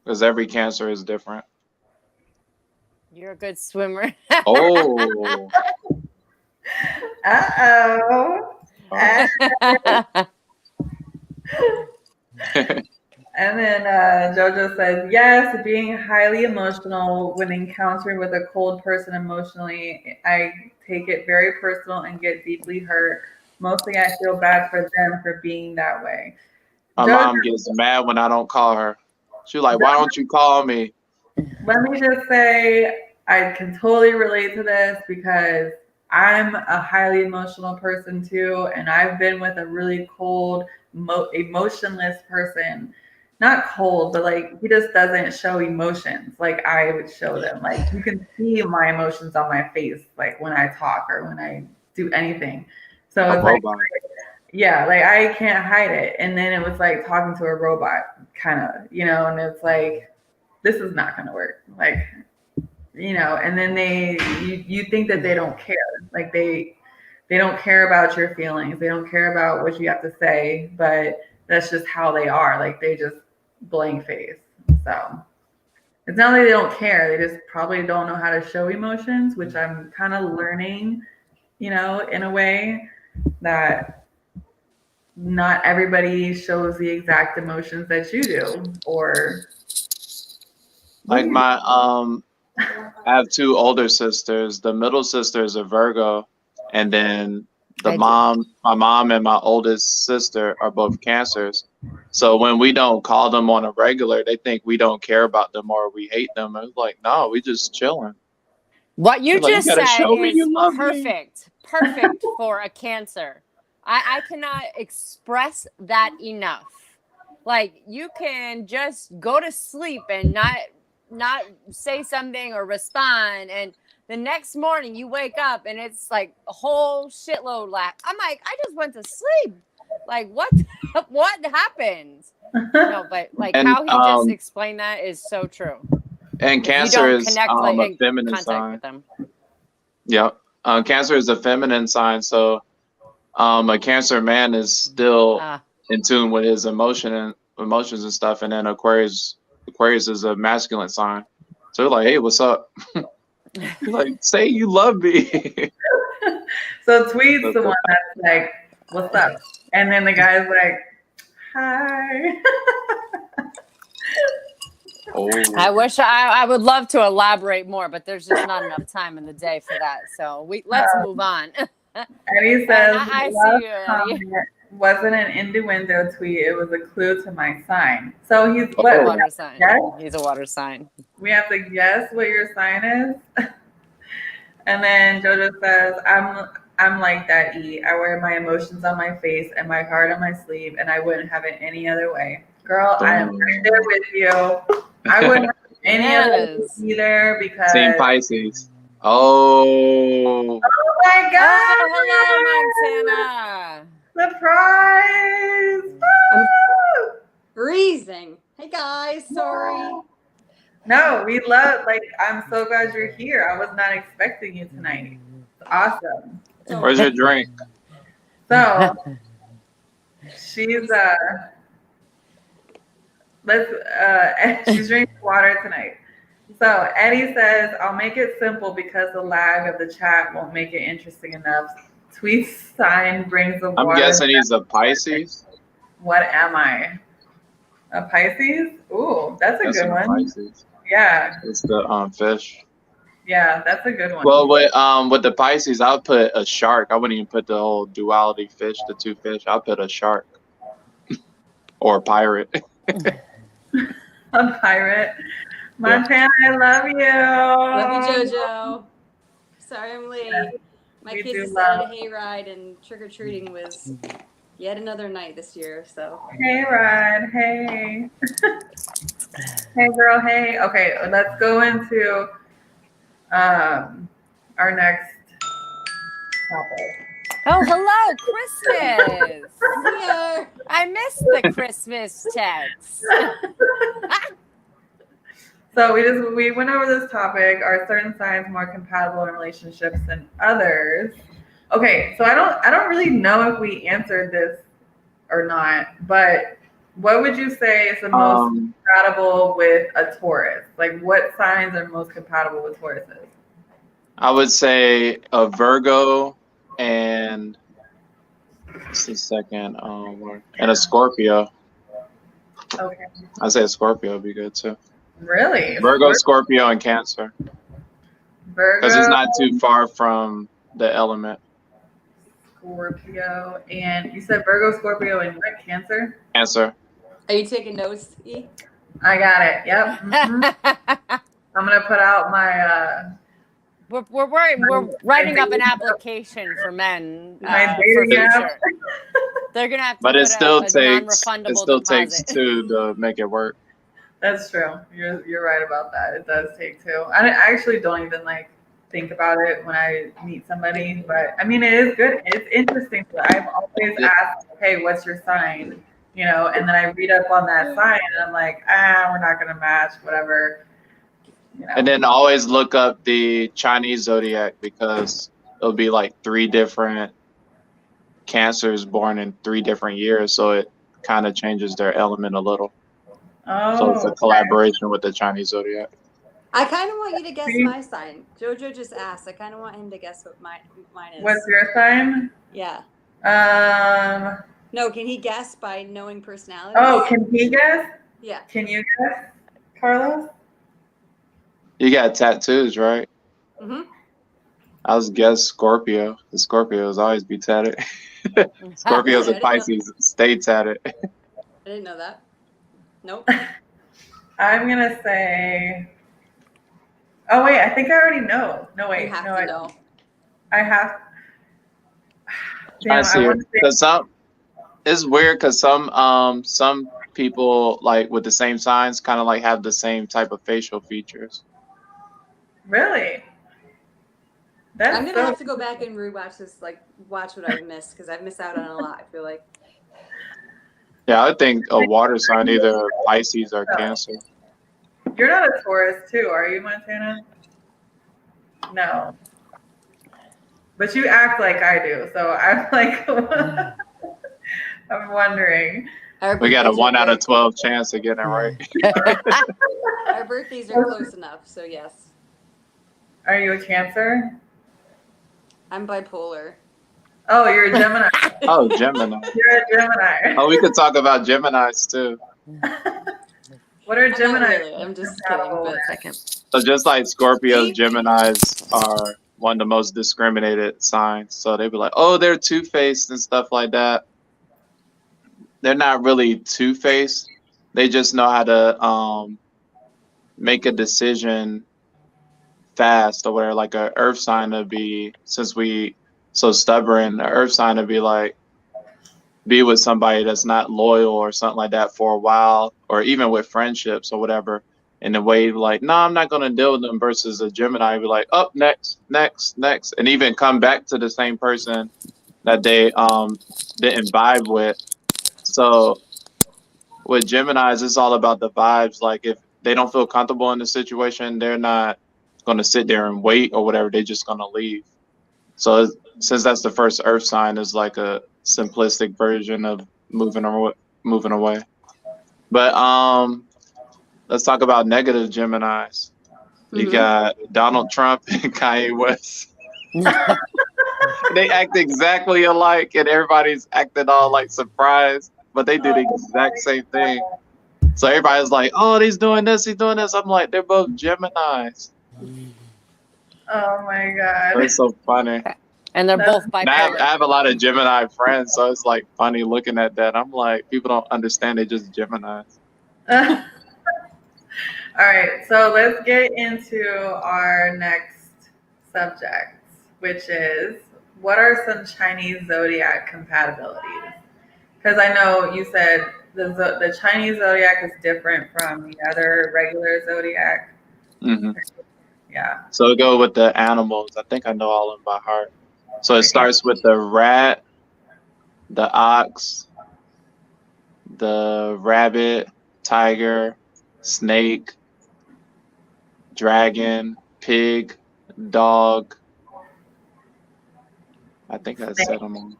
because every Cancer is different. You're a good swimmer. Oh. Uh-oh. And then Jojo says, yes, being highly emotional when encountering with a cold person emotionally, I take it very personal and get deeply hurt. Mostly I feel bad for them for being that way. My Jojo, mom gets mad when I don't call her. She's like, why don't you call me? let me just say, I can totally relate to this because I'm a highly emotional person too, and I've been with a really cold, emotionless person. Not cold, but like he just doesn't show emotions like I would show them. Like you can see my emotions on my face, like when I talk or when I do anything. So A it's like, robot. yeah, like I can't hide it. And then it was like talking to a robot, kind of, and it's like, this is not going to work. Like, and then you think that they don't care. Like they don't care about your feelings. They don't care about what you have to say, but that's just how they are. Like they just blank face. So it's not like they don't care. They just probably don't know how to show emotions, which I'm kind of learning, in a way that not everybody shows the exact emotions that you do, or Like I have two older sisters. The middle sister is a Virgo, and then my mom and my oldest sister are both Cancers. So when we don't call them on a regular, they think we don't care about them or we hate them. It's like, no, we just chilling. What you Like, just you gotta said show me is you love me. perfect for a Cancer. I cannot express that enough. Like you can just go to sleep and not say something or respond, and the next morning you wake up and it's like a whole shitload left. I'm like, I just went to sleep. Like what happened? No, but like And, how he just explained that is so true. And If you Cancer don't is connect a feminine contact sign. with them. Yep. Cancer is a feminine sign, so a Cancer man is still in tune with his emotions and stuff, and then Aquarius is a masculine sign. So like, hey, what's up? Like, say you love me. So Tweet's the one that's like, what's up? And then the guy's like, hi. Oh. I wish I would love to elaborate more, but there's just not enough time in the day for that. So let's move on. Eddie says, I see you, Eddie. Wasn't an innuendo tweet. It was a clue to my sign. So he's a water sign. Yes? He's a water sign. We have to guess what your sign is. And then Jojo says, I'm like that, E. I wear my emotions on my face and my heart on my sleeve, and I wouldn't have it any other way. Girl, I am right there with you. I wouldn't have it any other way either because... Team Pisces. Oh. Oh my God. Oh, hello, Montana. Surprise. I'm freezing. Hey guys, sorry. No, I'm so glad you're here. I was not expecting you tonight. It's awesome. Where's your drink? So she's she's drinking water tonight. So Eddie says, I'll make it simple because the lag of the chat won't make it interesting enough. Tweet's sign brings the water. I'm guessing he's a Pisces. What am I? A Pisces? Ooh, that's a good one. Pisces. Yeah. It's the fish. Yeah, that's a good one. Well, with the Pisces, I'll put a shark. I wouldn't even put the whole duality fish, the two fish. I'll put a shark or a pirate. A pirate. Montana, I love you. Love you, Jojo. Sorry I'm late. My kids decided a hayride, and trick-or-treating was yet another night this year, so. Hayride, hey. Hey, girl, hey. Okay, let's go into Our next topic. Oh, hello, Christmas. Here. I missed the Christmas text. So we went over this topic. Are certain signs more compatible in relationships than others? Okay, so I don't really know if we answered this or not, but what would you say is the most compatible with a Taurus? Like, what signs are most compatible with Tauruses? I would say a Virgo and what's the second one? And a Scorpio. Okay. I'd say a Scorpio would be good too. Really? Virgo, Scorpio, and Cancer. Virgo, Because it's not too far from the element. Scorpio, and you said Virgo, Scorpio, and what? Cancer? Cancer. Are you taking notes, E? I got it. Yep. I'm gonna put out my. We're writing up an application for men My for dating app. future. They're gonna have to But put it still a takes non-refundable deposit. two to make it work. That's true. You're right about that. It does take two. I actually don't even think about it when I meet somebody, but I mean, it is good. It's interesting. I've always asked, "Hey, what's your sign?" And then I read up on that sign, and I'm like, we're not gonna match, whatever. And then always look up the Chinese zodiac because it'll be like 3 different Cancers born in 3 different years, so it kind of changes their element a little. Oh, So it's a collaboration with the Chinese zodiac. I kind of want you to guess my sign. Jojo just asked. I kind of want him to guess what mine is. What's your sign? Yeah. No, can he guess by knowing personality? Oh, can he guess? Yeah. Can you guess, Carlos? You got tattoos, right? Mm-hmm. I was guess Scorpio. The Scorpios always be tatted. Scorpios and Pisces stay tatted. I didn't know that. Nope. I'm gonna say. Oh wait, I think I already know. No wait, You have no, to I know. I have. I Damn, see. I want to Because it's weird because some people like with the same signs kind of like have the same type of facial features. really. That's I'm gonna have to go back and rewatch this, watch what I've missed because I've missed out on a lot. I feel like. Yeah, I think a water sign, either Pisces or Cancer. You're not a Taurus too, are you, Montana? No. But you act like I do, so I'm like, I'm wondering. We got a 1 out of 12 chance of getting it right. Our birthdays are close enough, so yes. Are you a Cancer? I'm bipolar. Oh, you're a Gemini. Oh, Gemini. You're a Gemini. Oh, we could talk about Geminis too. What are Gemini? Really. I'm just kidding. But second. So just like Scorpios, Geminis are one of the most discriminated signs. So they'd be like, oh, they're two-faced and stuff like that. They're not really two-faced. They just know how to make a decision fast, or where like a earth sign would be, since we so stubborn, the earth sign would be like, be with somebody that's not loyal or something like that for a while, or even with friendships or whatever. And the way like, no, I'm not going to deal with them, versus a Gemini be like, up, next, and even come back to the same person that they didn't vibe with. So with Geminis, it's all about the vibes. Like if they don't feel comfortable in the situation, they're not going to sit there and wait or whatever. They're just going to leave. So since that's the first earth sign, is like a simplistic version of moving away. But let's talk about negative Geminis. You got Donald Trump and Kanye West. They act exactly alike, and everybody's acting all like surprised, but they do the exact same thing. So everybody's like, oh, he's doing this, he's doing this. I'm like, they're both Geminis. Oh my God. It's so funny. And they're both bipolar. I have a lot of Gemini friends, so it's like funny looking at that. I'm like, people don't understand, they're just Geminis. All right, so let's get into our next subject, which is, what are some Chinese zodiac compatibilities? Because I know you said the Chinese zodiac is different from the other regular zodiac. Mm-hmm. Yeah. So go with the animals. I think I know all of them by heart. So it starts with the rat, the ox, the rabbit, tiger, snake, dragon, pig, dog. I think I said them all.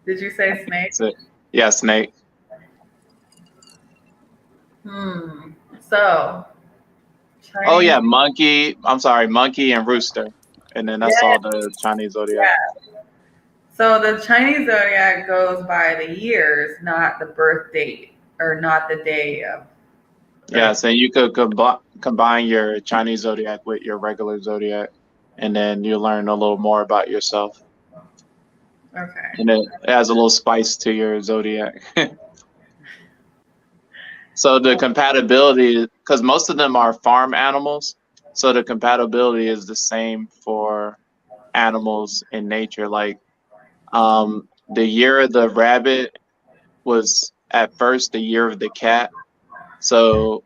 Did you say snake? That's it. Yeah, snake. So, Oh Chinese. yeah, monkey. I'm sorry, monkey and rooster. And then that's all the Chinese zodiac. Yeah. So the Chinese zodiac goes by the years, not the birth date or not the day of. Yes, and you could combine your Chinese zodiac with your regular zodiac, and then you learn a little more about yourself. Okay. And it adds a little spice to your zodiac. So the compatibility, because most of them are farm animals, so the compatibility is the same for animals in nature. Like the year of the rabbit was at first the year of the cat. So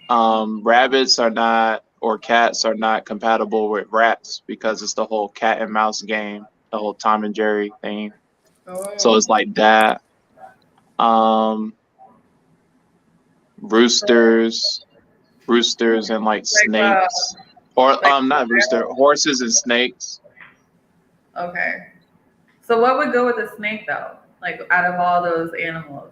rabbits are not, or cats are not compatible with rats because it's the whole cat and mouse game, the whole Tom and Jerry thing. So it's like that. Roosters and like snakes, or not rooster, horses and snakes. Okay. So what would go with a snake though? Like out of all those animals?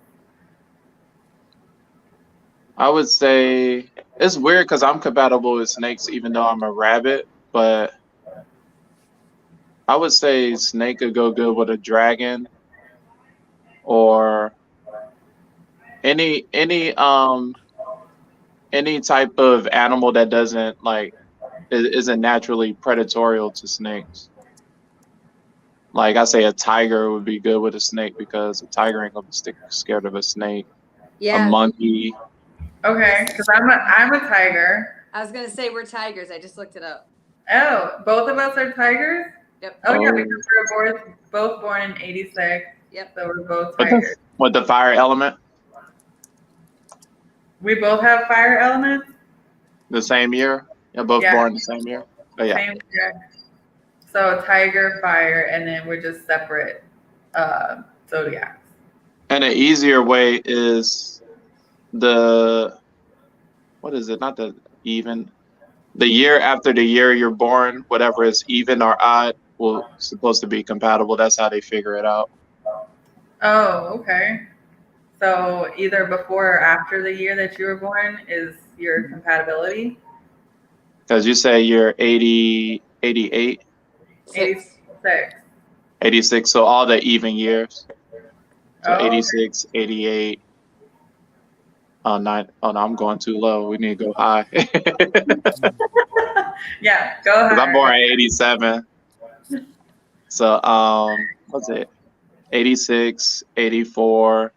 I would say it's weird because I'm compatible with snakes even though I'm a rabbit, but I would say snake could go good with a dragon or any type of animal that doesn't like isn't naturally predatorial to snakes. Like I say, a tiger would be good with a snake because a tiger ain't gonna be scared of a snake. Yeah. A monkey. Okay, because I'm a tiger. I was gonna say we're tigers. I just looked it up. Oh, both of us are tigers? Yep. Oh yeah, because we're both born in '86. Yep. So we're both tigers. With the fire element? We both have fire elements? The same year? You're both born the same year? Oh, yeah. Same year. So tiger, fire, and then we're just separate zodiacs. And an easier way is the, what is it? Not the even. The year after the year you're born, whatever is even or odd, will supposed to be compatible. That's how they figure it out. Oh, okay. So either before or after the year that you were born is your compatibility? Because you say you're 80, 88? 86. 86, so all the even years. So Oh, 86, 88. Oh, no, I'm going too low. We need to go high. Yeah, go ahead. I'm born in 87. So, what's it? 86, 84,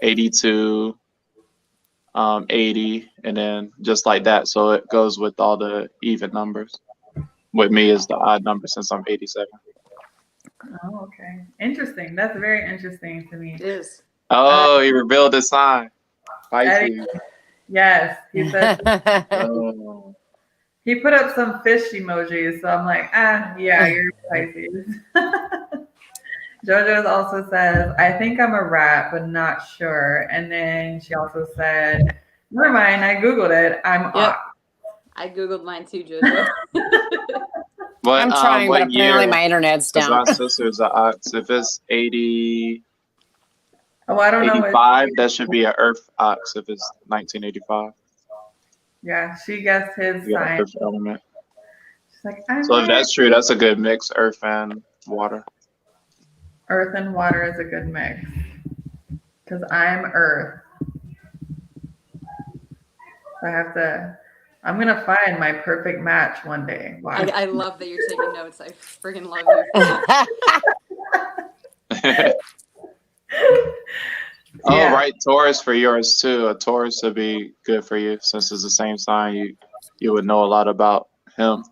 82, 80, and then just like that. So it goes with all the even numbers. With me is the odd number since I'm 87. Oh, okay. Interesting. That's very interesting to me. It is. Oh, he revealed the sign. Pisces. Yes, he said Oh. he put up some fish emojis, so I'm like, yeah, you're Pisces. JoJo's also says, I think I'm a rat, but not sure. And then she also said, never mind, I Googled it. I'm off. I Googled mine too, JoJo. I'm trying, but apparently my internet's down. My sister's an ox. If it's 80, I don't 85, that should be an Earth ox if it's 1985. Yeah, she guessed his sign. Earth element. She's like, so if that's true, that's a good mix, Earth and water. Earth and water is a good mix. Because I'm Earth. So I'm going to find my perfect match one day. Wow. I love that you're taking notes. I freaking love you. Oh, right. Taurus for yours too. A Taurus would be good for you since it's the same sign. You would know a lot about him.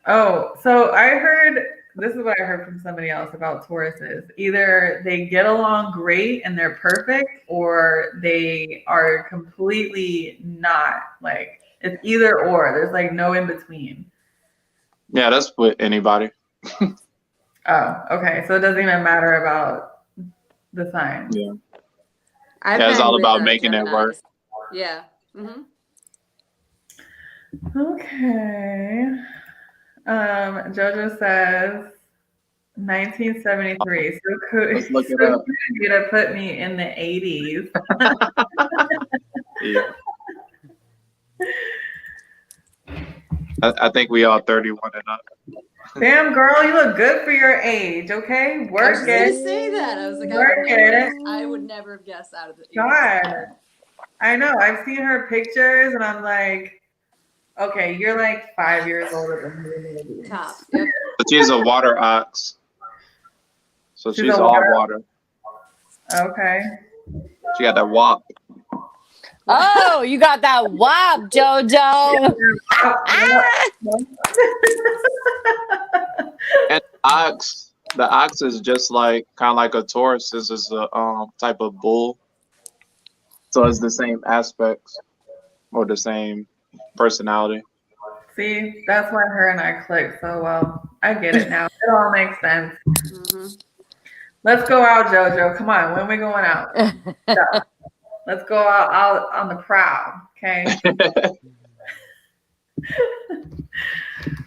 Oh, so I heard, this is what I heard from somebody else about Tauruses. Either they get along great and they're perfect, or they are completely not. Like, It's either or. There's like no in between. Yeah, that's with anybody. Oh, okay. So it doesn't even matter about the signs. Yeah. I've Yeah, it's been all with about making it Geminis. work. Yeah. Mm-hmm. Okay. Jojo says 1973. So cool. Let's look So it cool up. of you to put me in the 80s. Yeah. I think we all 31 and up. Damn, girl, you look good for your age. Okay, I was work just gonna it. say that. I was like, Work it. I would never have guessed out of the 80s. God, I know. I've seen her pictures, and I'm like, okay, you're like 5 years older than me, maybe. Top. Yep. But she's a water ox. So she's a all water- water. Okay. She got that wop. Oh, you got that wop, JoJo. And the ox is just like kind of like a Taurus. This is a type of bull. So it's the same aspects or the same personality. See, that's why her and I click so well. I get it now. It all makes sense. Mm-hmm. Let's go out, JoJo. Come on. When are we going out? Yeah. Let's go out on the prowl. Okay.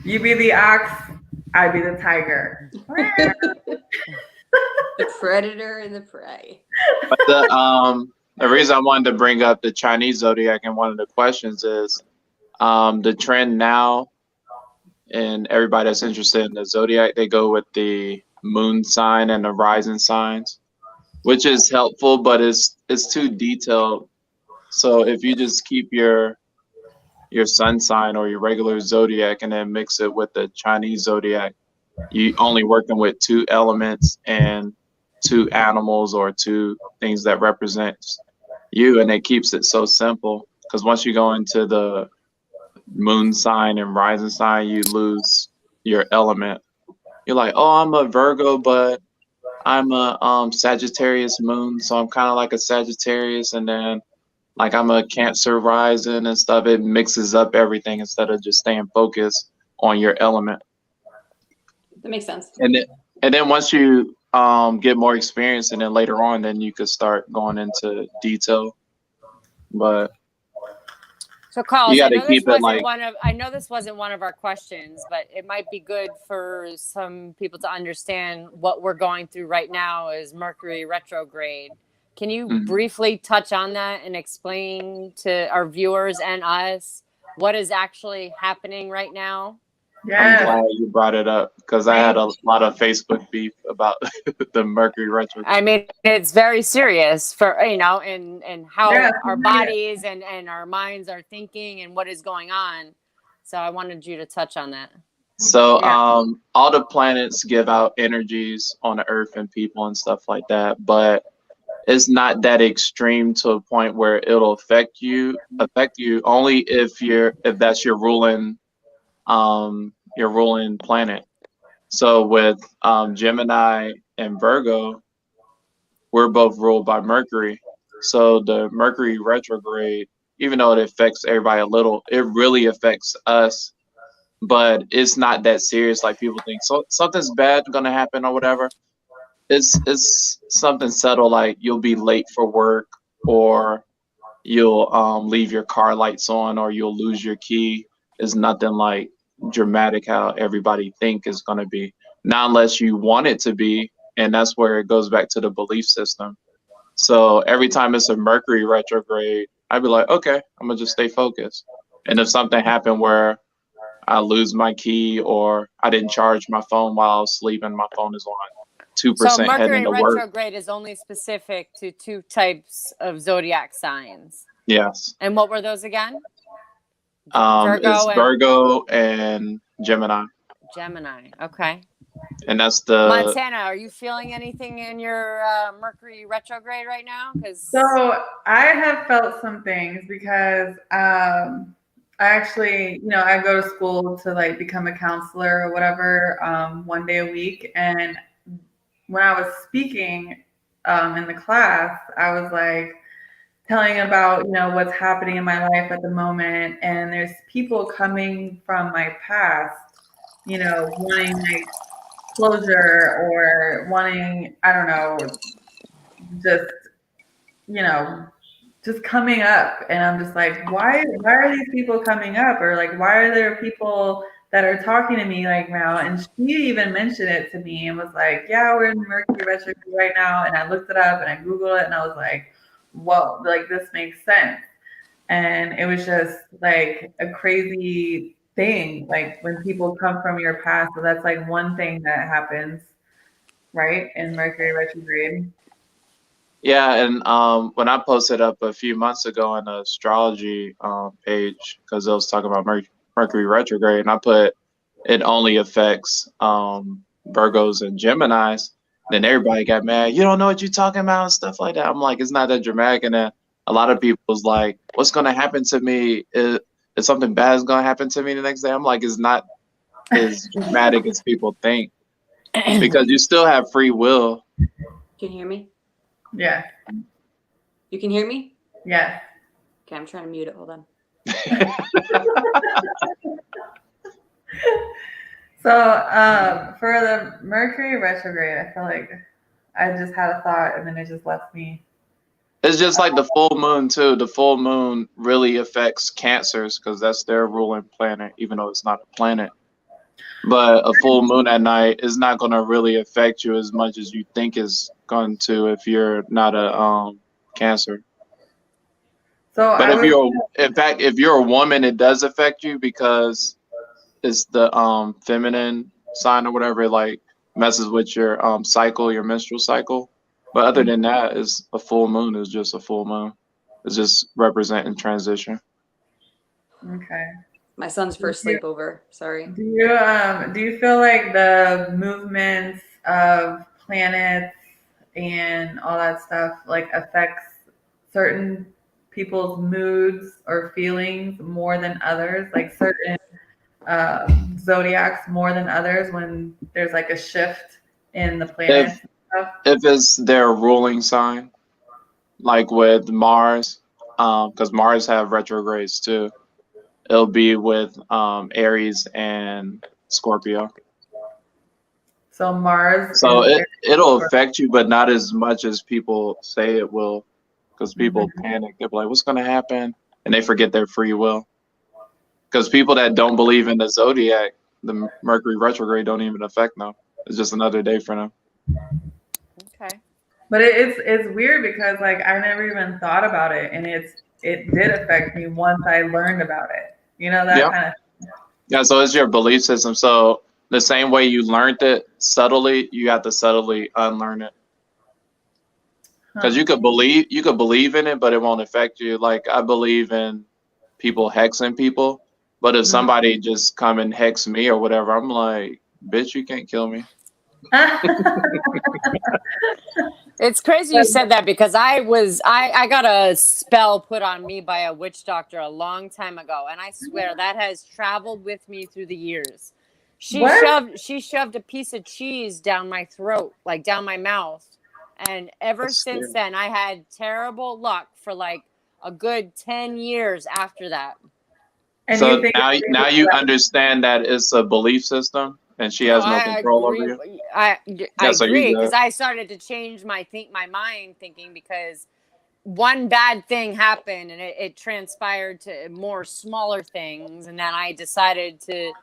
You be the ox. I be the tiger. The predator and the prey. But the reason I wanted to bring up the Chinese zodiac in one of the questions is the trend now, and everybody that's interested in the zodiac, they go with the moon sign and the rising signs, which is helpful, but it's too detailed. So if you just keep your sun sign or your regular zodiac and then mix it with the Chinese zodiac, you only working with 2 elements and 2 animals or 2 things that represents you, and it keeps it so simple. Because once you go into the moon sign and rising sign, you lose your element. You're like, oh, I'm a Virgo, but I'm a Sagittarius moon, so I'm kind of like a Sagittarius, and then like I'm a Cancer rising and stuff. It mixes up everything instead of just staying focused on your element. That makes sense. And then once you get more experience, and then later on, then you could start going into detail. But So, Carl, you I got to know keep it like. I know this wasn't one of our questions, but it might be good for some people to understand what we're going through right now is Mercury retrograde. Can you briefly touch on that and explain to our viewers and us what is actually happening right now? Yes. I'm glad you brought it up because I had a lot of Facebook beef about the Mercury retrograde. I mean, it's very serious for, and how our bodies and our minds are thinking and what is going on. So I wanted you to touch on that. So all the planets give out energies on the earth and people and stuff like that, but it's not that extreme to a point where it'll affect you only if that's your ruling planet. So with Gemini and Virgo, we're both ruled by Mercury. So the Mercury retrograde, even though it affects everybody a little, it really affects us. But it's not that serious like people think. So something's bad gonna happen or whatever. It's something subtle, like you'll be late for work, or you'll leave your car lights on, or you'll lose your key. It's nothing like dramatic how everybody think is gonna be. Not unless you want it to be, and that's where it goes back to the belief system. So every time it's a Mercury retrograde, I'd be like, okay, I'm gonna just stay focused. And if something happened where I lose my key or I didn't charge my phone while I was sleeping, my phone is on 2% So heading Mercury to work. retrograde is only specific to 2 types of zodiac signs. Yes. And what were those again? It's Virgo and Gemini. Gemini. Okay. And that's the Montana. Are you feeling anything in your Mercury retrograde right now? So I have felt some things because I actually, I go to school to like become a counselor or whatever, 1 day a week. And when I was speaking in the class, I was like, telling about, what's happening in my life at the moment, and there's people coming from my past, wanting like closure or wanting, I don't know, just, you know, just coming up, and I'm just like, why are these people coming up, or like why are there people that are talking to me like now? And she even mentioned it to me and was like, yeah, we're in Mercury retrograde right now. And I looked it up and I Googled it and I was like, whoa, like this makes sense. And it was just like a crazy thing, like when people come from your past. So that's like one thing that happens, right, in Mercury retrograde. Yeah, and when I posted up a few months ago on the astrology page, because I was talking about Mercury retrograde, and I put it only affects Virgos and Geminis. Then everybody got mad. You don't know what you're talking about and stuff like that. I'm like, it's not that dramatic. And then a lot of people's like, what's gonna happen to me? Is something bad is gonna happen to me the next day? I'm like, it's not as dramatic as people think, because you still have free will. Can you hear me? Yeah. You can hear me? Yeah. Okay, I'm trying to mute it. Hold on. So for the Mercury retrograde, I feel like I just had a thought and then it just left me. It's just like the full moon too. The full moon really affects Cancers because that's their ruling planet, even though it's not a planet. But a full moon at night is not going to really affect you as much as you think it's going to if you're not a Cancer. So But I was, if you're a woman, it does affect you because it's the feminine sign or whatever. It like messes with your cycle, your menstrual cycle. But other than that, is a full moon is just a full moon. It's just representing transition. okay. My son's first sleepover. Sorry. Do you feel like the movements of planets and all that stuff like affects certain people's moods or feelings more than others? Like certain zodiacs more than others when there's like a shift in the planets and stuff? If it's their ruling sign, like with Mars, because Mars have retrogrades too. It'll be with Aries and Scorpio. So Mars So is it'll affect you, but not as much as people say it will, because people panic. They're like, "What's going to happen?" And they forget their free will. Because people that don't believe in the zodiac, the Mercury retrograde don't even affect them. It's just another day for them. Okay. But it's weird because like I never even thought about it, and it did affect me once I learned about it. That Yeah. kind of. Yeah, so it's your belief system. So the same way you learned it subtly, you have to subtly unlearn it. Because you could believe in it, but it won't affect you. Like I believe in people hexing people, but if somebody just come and hex me or whatever, I'm like, bitch, you can't kill me. It's crazy you said that because I got a spell put on me by a witch doctor a long time ago, and I swear that has traveled with me through the years. She shoved a piece of cheese down my throat, like down my mouth, and ever since then I had terrible luck for like a good 10 years after that. And so now you understand that it's a belief system and she has no control over you. I agree because I started to change my mind thinking because one bad thing happened and it transpired to more smaller things, and then I decided to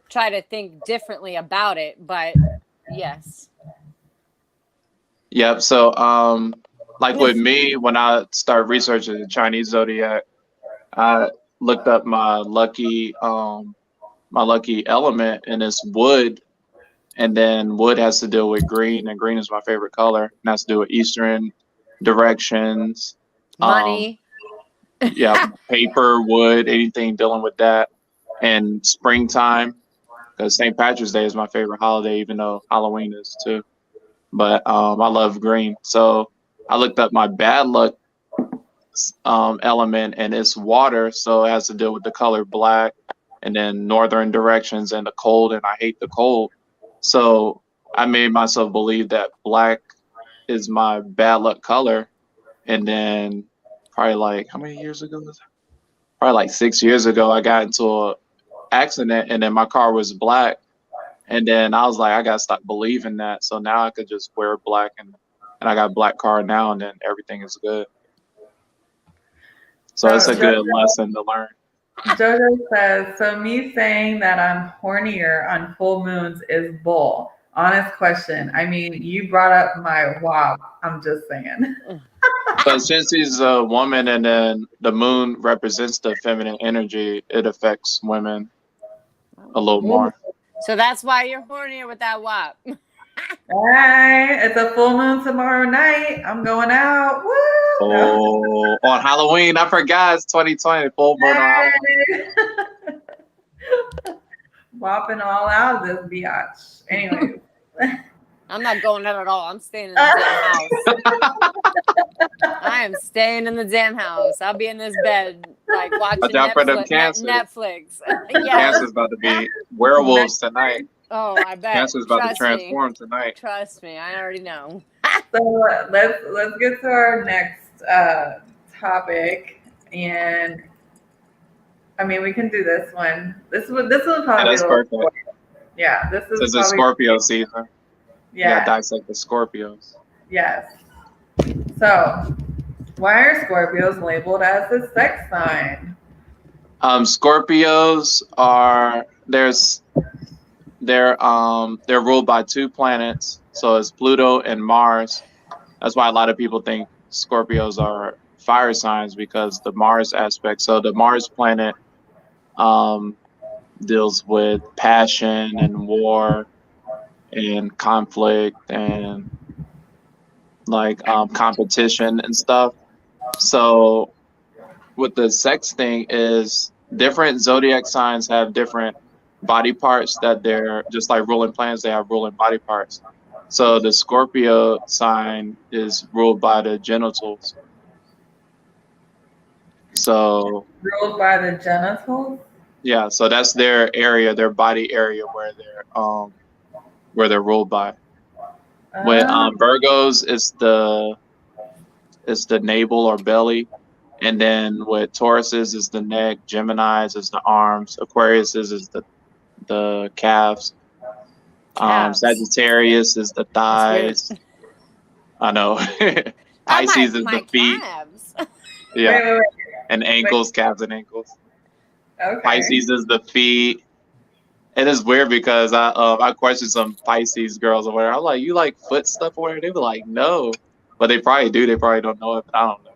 try to think differently about it. But yes. Yep. So like with me, when I started researching the Chinese zodiac, I looked up my lucky element, and it's wood. And then wood has to deal with green, and green is my favorite color. And has to do with Eastern directions. Money. Yeah, paper, wood, anything dealing with that. And springtime, because St. Patrick's Day is my favorite holiday, even though Halloween is too. But I love green. So I looked up my bad luck element, and it's water. So it has to deal with the color black, and then northern directions and the cold, and I hate the cold. So I made myself believe that black is my bad luck color, and then probably like, how many years ago was that? Probably like 6 years ago, I got into a accident and then my car was black. And then I was like, I gotta stop believing that. So now I could just wear black and I got a black car now and then everything is good. So it's a good lesson to learn. Jojo says, so me saying that I'm hornier on full moons is bull. Honest question. I mean, you brought up my WAP. I'm just saying. But since he's a woman and then the moon represents the feminine energy, it affects women a little more. So that's why you're hornier with that WAP. Hey, it's a full moon tomorrow night. I'm going out. Woo! Oh, on Halloween. I forgot it's 2020. Full moon on Halloween. Whopping all out this biatch. Anyway. I'm not going out at all. I'm staying in the damn house. I am staying in the damn house. I'll be in this bed, like watching Netflix. Cancer's about to be werewolves tonight. Oh, I bet. Cancer's about to transform tonight. Trust me, I already know. So let's get to our next topic, and I mean we can do this one. This will probably be perfect. Yeah, this is a Scorpio season. Yeah, dissect the Scorpios. Yes. So, why are Scorpios labeled as a sex sign? Scorpios are they're ruled by two planets, so it's Pluto and Mars. That's why a lot of people think Scorpios are fire signs because the Mars aspect. So the Mars planet deals with passion and war and conflict and like competition and stuff. So with the sex thing is different zodiac signs have different body parts that they're just like ruling planets, they have ruling body parts. So the Scorpio sign is ruled by the genitals. So ruled by the genitals? Yeah, so that's their area, their body area where they're ruled by. With Virgos, it's the navel or belly, and then with Tauruses is the neck, Gemini's is the arms, Aquarius is the calves. Sagittarius is the thighs. I know. Pisces is the feet. Calves. Yeah, wait. And ankles, calves, and ankles. Okay. Pisces is the feet. It is weird because I questioned some Pisces girls or whatever. I'm like, you like foot stuff or whatever? They were like, no. But they probably do. They probably don't know it, but I don't know.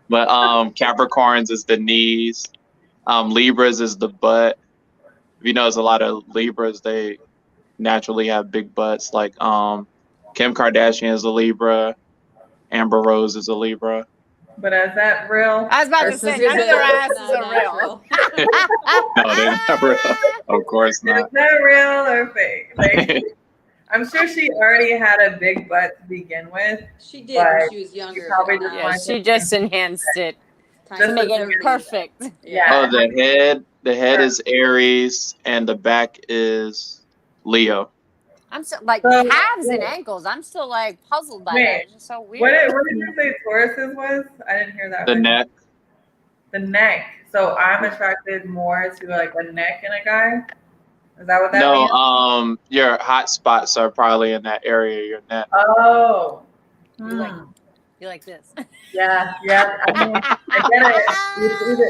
But Capricorns is the knees. Libras is the butt. If you notice, a lot of Libras, they naturally have big butts. Like Kim Kardashian is a Libra. Amber Rose is a Libra. But is that real? I was about to say, none of their asses are real. No, they're not real. Of course not. Is that real or fake? Like, I'm sure she already had a big butt to begin with. She did when she was younger. She just enhanced it to make it perfect. Yeah. Oh, the head is Aries and the back is Leo. I'm still like calves and ankles. I'm still like puzzled by that. It's just so weird. What did you say Tauruses was? I didn't hear that. The neck. The neck. So I'm attracted more to like a neck in a guy. Is that what that means? No, your hot spots are probably in that area, your neck. Oh. You like this? Yeah. I mean, I get it.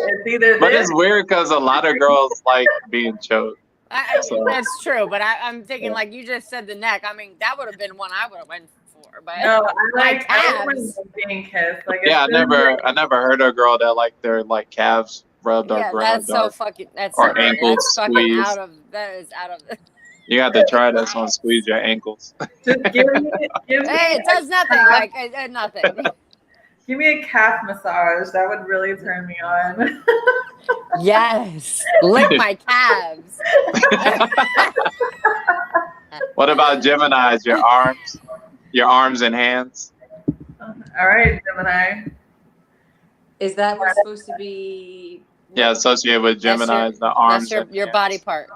It's either but it's weird because a lot of girls like being choked. That's true, but I'm thinking like you just said the neck. I mean, that would have been one I would have went for. But no, I like being kissed. Like I never heard a girl that like their like calves rubbed or grabbed. Or ankles squeezed. That is out of. You have to try this one. Squeeze your ankles. Just give me. Hey, it does nothing. Like nothing. Give me a calf massage. That would really turn me on. Yes. Lick my calves. What about Gemini's? Your arms and hands? All right, Gemini. Is that what's supposed to be? Yeah, associated with Gemini's, the arms. That's your body part.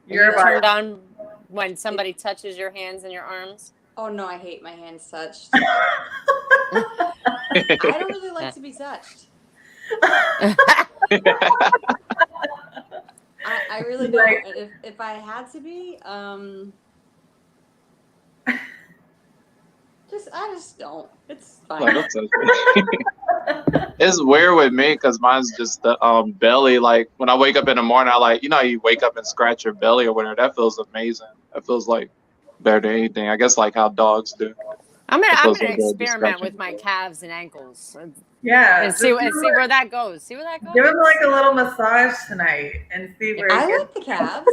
You're turned on when somebody touches your hands and your arms. Oh no, I hate my hands touched. I don't really like to be touched. I really don't. If I had to be, I just don't. It's fine. Like, don't touch me. It's weird with me because mine's just the belly. Like when I wake up in the morning, I like, how you wake up and scratch your belly or whatever. That feels amazing. That feels like better than anything. I guess like how dogs do. I'm It gonna feels like they're just experiment with scratching. my calves and ankles Yeah. and see where that goes. See where that goes. Give him like a little massage tonight and see where I it like the calves.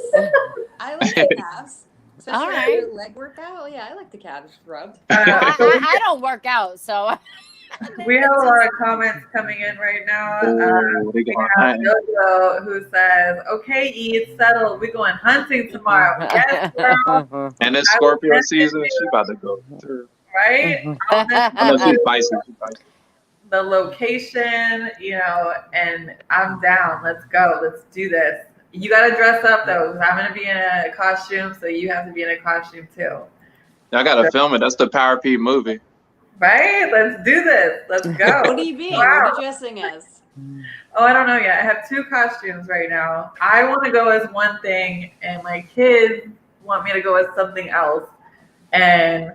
I like the calves. Especially All after right. a leg workout. Yeah, I like the calves rubbed. gets. I don't work out, so We have a lot of comments coming in right now. Oh, they We going have hunting. Jojo who says, "Okay, E, it's settled. We're going hunting tomorrow." Yes, girl. And it's I will Scorpio message season. you, She about to go through. right? I'll I know message she's you spicy. She's spicy. the location, and I'm down. Let's go. Let's do this. You got to dress up though, 'cause I'm gonna be in a costume, so you have to be in a costume too. I gotta film it. That's the Power P movie. Right? Let's do this. Let's go. What are you being? Wow. What are you dressing as? Oh, I don't know yet. I have 2 costumes right now. I want to go as one thing, and my kids want me to go as something else. And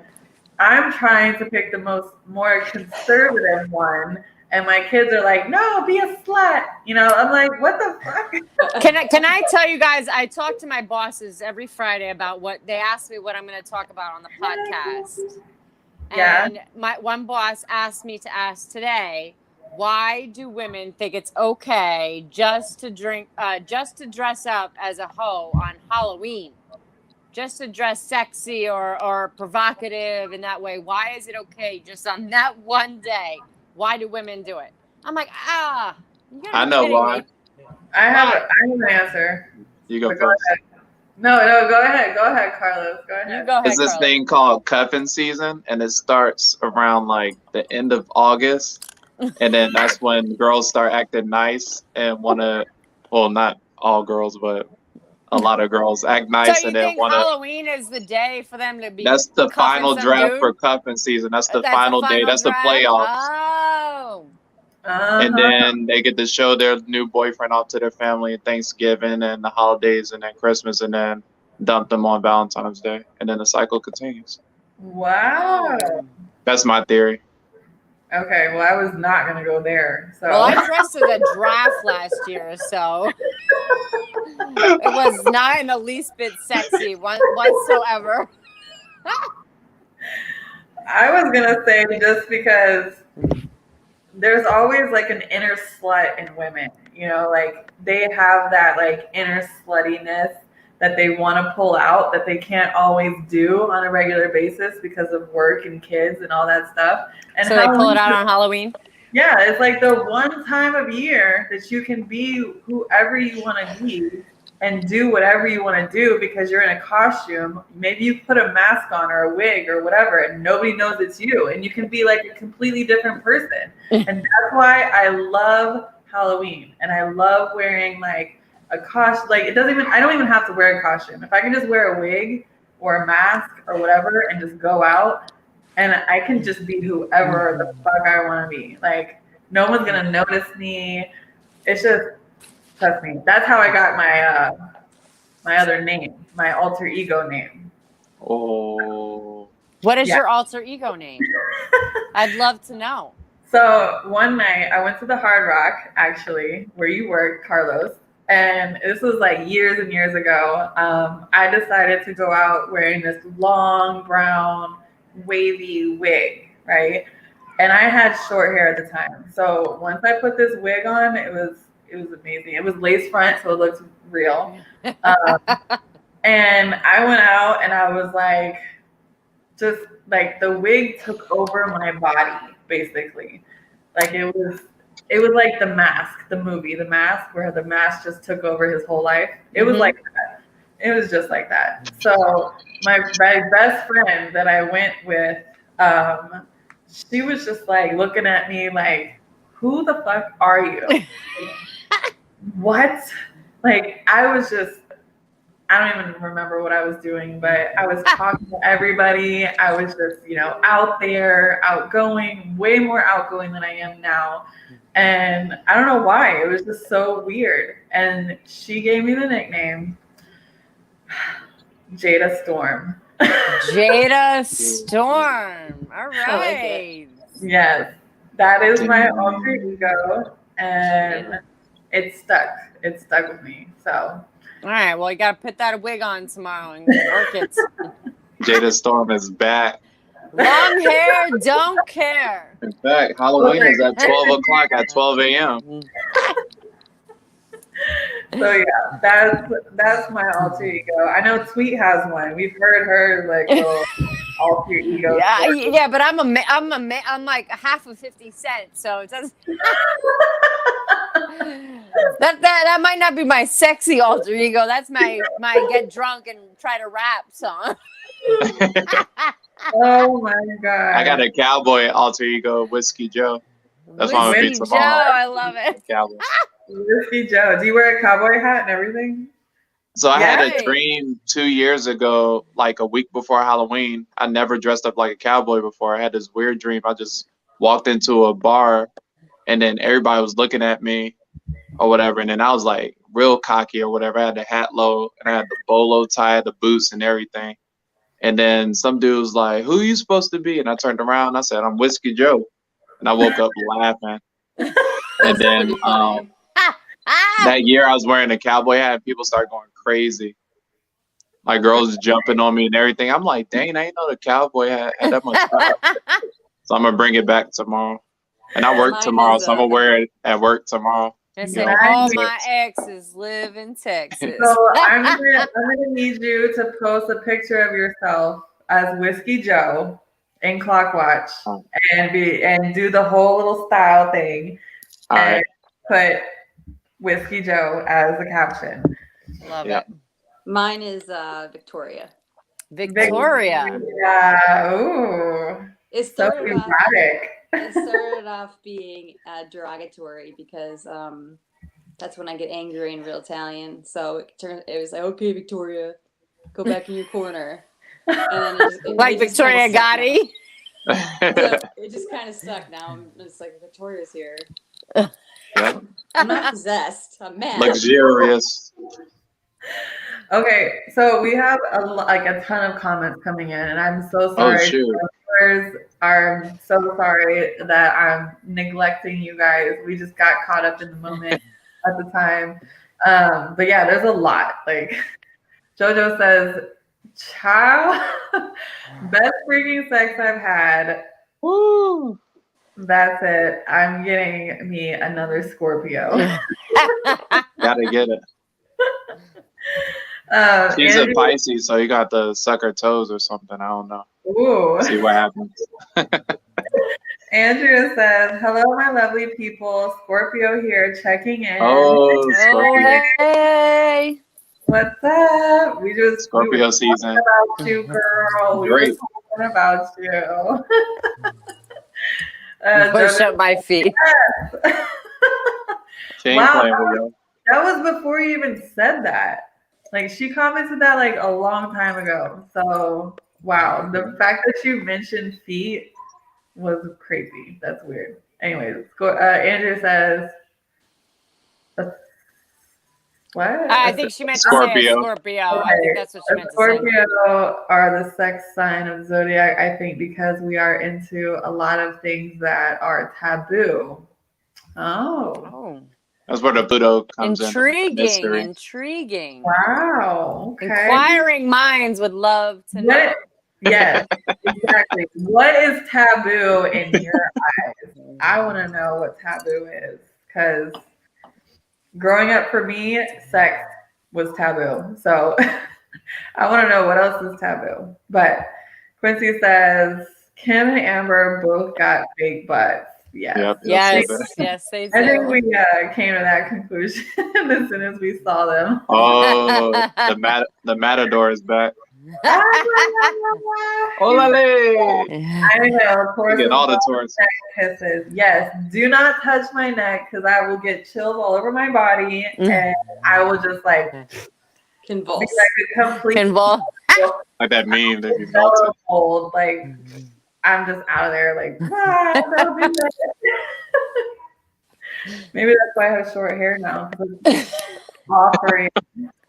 I'm trying to pick the more conservative one. And my kids are like, no, be a slut. I'm like, what the fuck? Can I tell you guys? I talk to my bosses every Friday about what they ask me what I'm going to talk about on the podcast. Yeah. And my one boss asked me to ask today, why do women think it's okay just to dress up as a hoe on Halloween? Just to dress sexy or provocative in that way. Why is it okay just on that one day? Why do women do it? I'm like, you gotta I be know kidding why. me. I have an answer. You go But first. ahead. No, go ahead. Go ahead, Carlos. Go ahead. You go ahead, It's this Carlos. thing called cuffing season, and it starts around like the end of August, and then that's when girls start acting nice and not all girls, but a lot of girls act nice So you and then think Halloween is the day for them to be That's the cuffing final some draft dude? for cuffing season. That's the That's final day. That's the draft? playoffs. Oh. And then they get to show their new boyfriend off to their family at Thanksgiving and the holidays and then Christmas and then dump them on Valentine's Day. And then the cycle continues. Wow. That's my theory. Okay, well, I was not going to go there. So. Well, I dressed as a giraffe last year, so it was not in the least bit sexy whatsoever. I was going to say just because there's always like an inner slut in women, like they have that like inner sluttiness that they want to pull out that they can't always do on a regular basis because of work and kids and all that stuff. And so they pull it out on Halloween? Yeah, it's like the one time of year that you can be whoever you want to be and do whatever you want to do because you're in a costume. Maybe you put a mask on or a wig or whatever and nobody knows it's you and you can be like a completely different person. And that's why I love Halloween and I love wearing like a costume. Like I don't even have to wear a costume. If I can just wear a wig or a mask or whatever and just go out and I can just be whoever the fuck I want to be. Like no one's going to notice me. It's just, trust me. That's how I got my other name, my alter ego name. Oh. What is your alter ego name? I'd love to know. So one night I went to the Hard Rock, actually, where you work, Carlos. And this was like years and years ago. I decided to go out wearing this long brown wavy wig, right? And I had short hair at the time. So once I put this wig on, it was amazing. It was lace front, so it looked real. And I went out and I was like, just like the wig took over my body, basically. Like it was like The Mask, the movie, The Mask, where the mask just took over his whole life. It was like that. It was just like that. So my best friend that I went with, she was just like looking at me like, who the fuck are you? What? Like I don't even remember what I was doing, but I was talking to everybody. I was just, out there, outgoing, way more outgoing than I am now. And I don't know why. It was just so weird. And she gave me the nickname Jada Storm. Jada Storm. All I like it. right. Yes, that is my alter ego, and Jada. it's stuck. It's stuck with me. So All right. Well, you got to put that wig on tomorrow and work it. Jada Storm is back. Long hair, don't care. In fact, Halloween is at 12 o'clock at 12 a.m. so yeah, that's my alter ego. I know Tweet has one. We've heard her like little alter ego. Yeah, but I'm like half of 50 Cent, so it doesn't. that might not be my sexy alter ego. That's my get drunk and try to rap song. Oh my god! I got a cowboy alter ego, Whiskey Joe. That's why I'm gonna be Whiskey Joe, tomorrow. I love it. Cowboy. Whiskey Joe. Do you wear a cowboy hat and everything? So I had a Yay. dream 2 years ago, like a week before Halloween. I never dressed up like a cowboy before. I had this weird dream. I just walked into a bar, and then everybody was looking at me or whatever. And then I was like real cocky or whatever. I had the hat low, and I had the bolo tie, the boots, and everything. And then some dude was like, "Who you supposed to be?" And I turned around and I said, "I'm Whiskey Joe." And I woke up laughing. And then Pretty funny. that year I was wearing a cowboy hat and people started going crazy. My girls jumping on me and everything. I'm like, dang, I didn't know the cowboy hat had that much style. So I'm gonna bring it back tomorrow. And I work Mine tomorrow, is, so I'm gonna wear it at work tomorrow. They say Nice. all my exes live in Texas. So I'm gonna need you to post a picture of yourself as Whiskey Joe in Clockwatch and do the whole little style thing All and right. put Whiskey Joe as the caption. Love Yeah. it. Mine is Victoria. Victoria. Yeah. Ooh. It So started off. dramatic. It started off being derogatory because that's when I get angry in real Italian. So it was like, okay, Victoria, go back in your corner. And then Like Victoria Gotti. It just kind of stuck. Now I'm just like, Victoria's here. Yep. I'm not possessed. I'm mad. Luxurious. Okay, so we have a ton of comments coming in, and I'm so Oh sorry. shoot. I'm so sorry that I'm neglecting you guys. We just got caught up in the moment at the time. But yeah, there's a lot. Like JoJo says, "Child, best freaking sex I've had." Woo. That's it. I'm getting me another Scorpio. Gotta get it. She's a Pisces, so you got to suck her toes or something. I don't know. Ooh. See what happens. Andrea says, "Hello, my lovely people. Scorpio here, checking in. Oh, Scorpio. Hey. What's up? We were Scorpio season. talking about you, girl. We were Great. talking about you." Push up my feet. She ain't Wow. playing with you. That was before you even said that. Like she commented that like a long time ago. So wow, the fact that you mentioned feet was crazy. That's weird. Anyways, Andrea says, what? I think she meant to say Scorpio. a Scorpio. I think that's what she meant to say. Scorpio are the sex sign of zodiac, I think, because we are into a lot of things that are taboo. Oh. That's where the Pluto comes in. Intriguing. Wow. Okay. Inquiring minds would love to know. Yes, exactly. What is taboo in your eyes? I want to know what taboo is because growing up for me, sex was taboo. So I want to know what else is taboo. But Quincy says Kim and Amber both got fake butts. Yes. Yep, Yes, they I think do. we came to that conclusion as soon as we saw them. Oh, the Matador is back. Olale! I know, of course. You get all the tourists. Kisses. Yes, do not touch my neck because I will get chills all over my body and I will just like Convulse. be like a complete Like that meme that you melted. cold. Like I'm just out of there like that'll be Maybe that's why I have short hair now. 'Cause it's offering.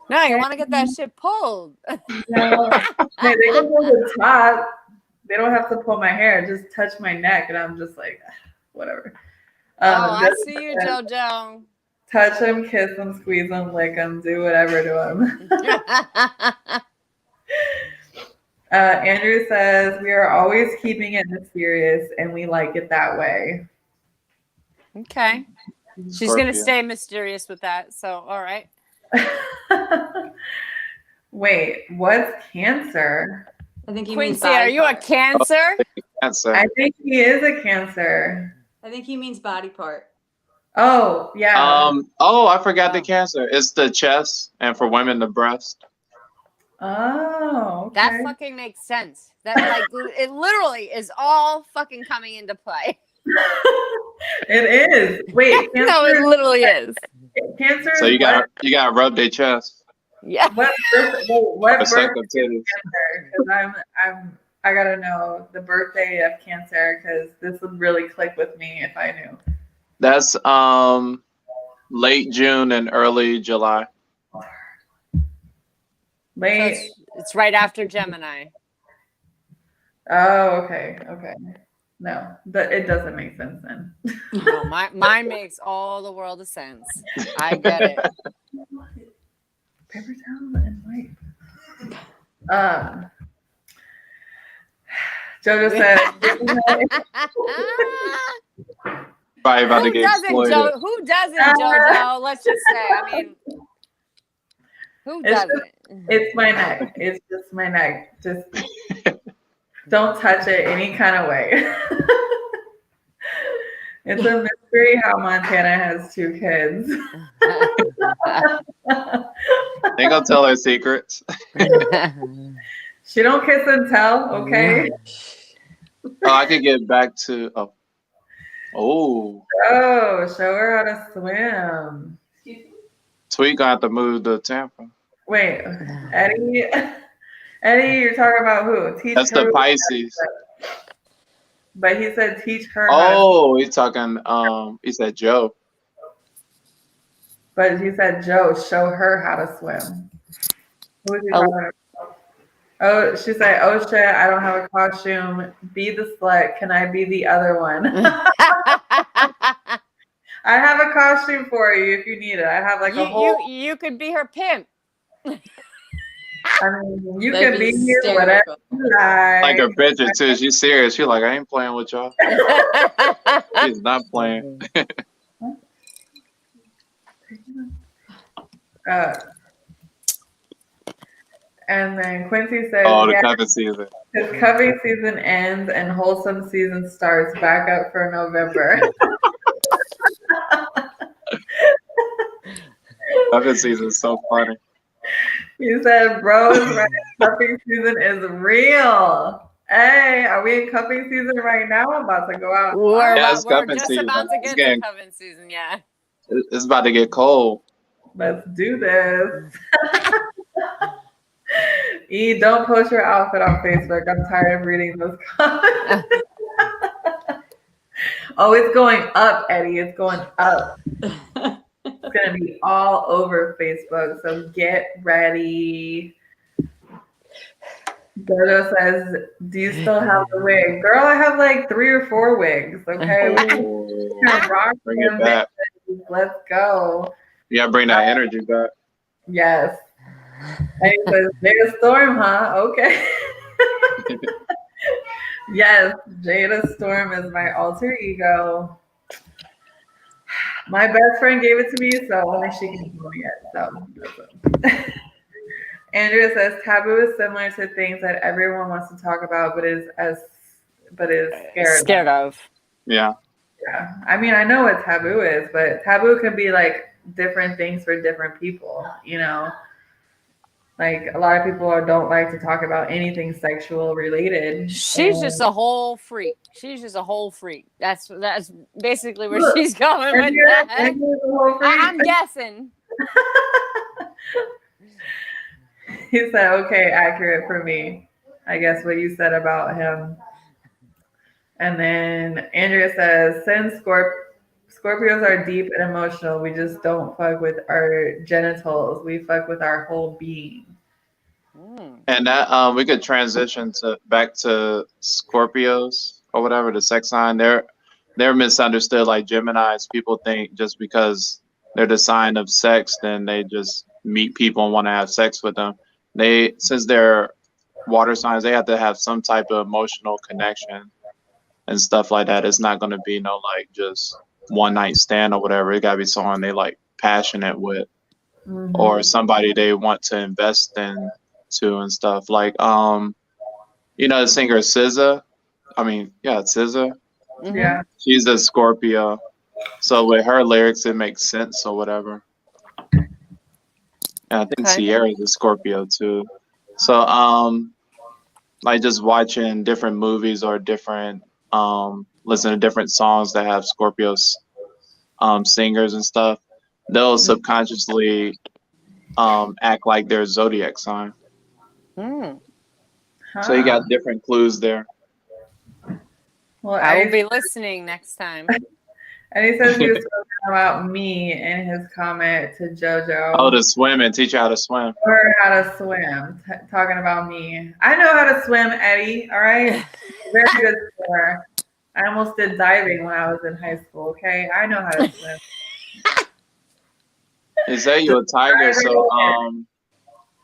No, you want to get that shit pulled. No. Hey, they can pull the top. They don't have to pull my hair. Just touch my neck, and I'm just like, whatever. Oh, I Just see you, JoJo. touch him, kiss him, squeeze him, lick him, do whatever to him. Andrew says, we are always keeping it mysterious, and we like it that way. Okay. She's going to stay mysterious with that. So, all right. Wait, what's Cancer? I think he Quincy, means body are you a part. Cancer? Cancer. I think he is a Cancer. I think he means body part. Oh, yeah. I forgot the Cancer. It's the chest, and for women, the breast. Oh, okay. That fucking makes sense. That it literally is all fucking coming into play. It is. Wait, Cancer. No, it literally is. Cancer. So you got to rub their chest. Yeah. What birthday Of is Cancer? Because I gotta know the birthday of Cancer because this would really click with me if I knew. That's late June and early July. Late. So it's right after Gemini. Oh, okay. No, it doesn't make sense then. No, mine makes all the world of sense. I get it. Paper towel and wipe. JoJo said, Probably about to get exploited. Who doesn't, JoJo? Let's just say. I mean, who doesn't? It's my neck. It's just my neck. Just don't touch it any kind of way. It's a mystery how Montana has 2 kids. They gonna tell her secrets. She don't kiss and tell, okay? I could get back to Oh, show her how to swim. Tweet gonna have to move to Tampa. Wait, Eddie, you're talking about who? That's the Pisces. But he said teach her. Oh, he's talking. He said Joe. But he said Joe, show her how to swim. Who was he talking about? Oh, she said, oh shit, I don't have a costume. Be the slut. Can I be the other one? I have a costume for you if you need it. I have like a whole. You could be her pimp. I mean, you can be here whatever you like a bitch too. She's serious. She's like, I ain't playing with y'all. She's not playing. And then Quincy says, the cuffing season. His cuffing season ends and wholesome season starts back up for November. Cuffing season is so funny. He said, bro is right. Cuffing season is real. Hey, are we in cuffing season right now? I'm about to go out. We're it's just cuffing about season. to get to cuffing season, yeah. It's about to get cold. Let's do this. E, don't post your outfit on Facebook. I'm tired of reading those comments. Oh, it's going up, Eddie. It's going up. It's going to be all over Facebook. So get ready. Dodo says, do you still have the wig? Girl, I have like 3 or 4 wigs. Okay. Bring it back. Let's go. Yeah, bring that energy back. Yes. And he says, Jada Storm, huh? Okay. Yes, Jada Storm is my alter ego. My best friend gave it to me, so only she can tell me it. So. Andrea says, taboo is similar to things that everyone wants to talk about, but is scared of. Yeah. Yeah. I mean, I know what taboo is, but taboo can be like different things for different people, you know? Like a lot of people don't like to talk about anything sexual related. She's just a whole freak. That's basically where she's going with that. I'm guessing. He said, okay, accurate for me. I guess what you said about him. And then Andrea says, send Scorpio Scorpios are deep and emotional. We just don't fuck with our genitals. We fuck with our whole being. And that we could transition to back to Scorpios or whatever the sex sign. They're misunderstood like Geminis. People think just because they're the sign of sex, then they just meet people and want to have sex with them. Since they're water signs, they have to have some type of emotional connection and stuff like that. It's not going to be no like just one night stand or whatever. It got to be someone they like passionate with, or somebody they want to invest in to and stuff. Like you know the singer SZA. I mean, yeah, SZA. Yeah. She's a Scorpio, so with her lyrics it makes sense or whatever. And I think Sierra's a Scorpio too. So like just watching different movies or different listen to different songs that have Scorpios singers and stuff, they'll subconsciously act like their zodiac sign. So you got different clues there. Well, I will be listening next time. And he says he was talking about me in his comment to JoJo. Oh, to swim and teach you how to swim. Or how to swim. Talking about me. I know how to swim, Eddie. All right. Very good swimmer. I almost did diving when I was in high school. Okay, I know how to swim. They say you're a tiger, so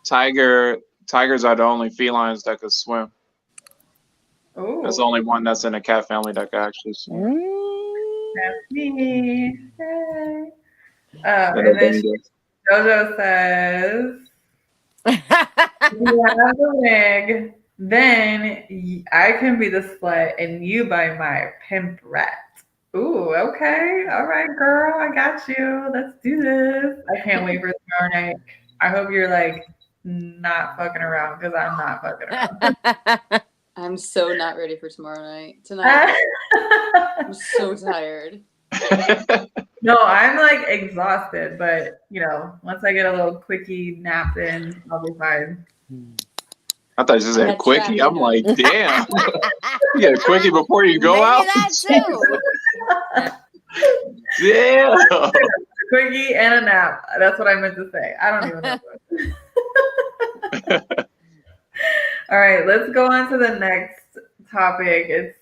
tigers are the only felines that could swim. Ooh. There's only one that's in the cat family that can actually swim. That's me. Hey. And then JoJo says, if you have the wig, then I can be the slut and you buy my pimp rat. Ooh, okay. All right, girl. I got you. Let's do this. I can't wait for tomorrow night. I hope you're like not fucking around because I'm not fucking around. I'm so not ready for tomorrow night. Tonight, I'm so tired. No, I'm like exhausted, but you know, once I get a little quickie nap in, I'll be fine. I thought you said quickie. I'm like, damn. You get a quickie before you go out? That too. Damn. A quickie and a nap. That's what I meant to say. I don't even know. All right, let's go on to the next topic. It's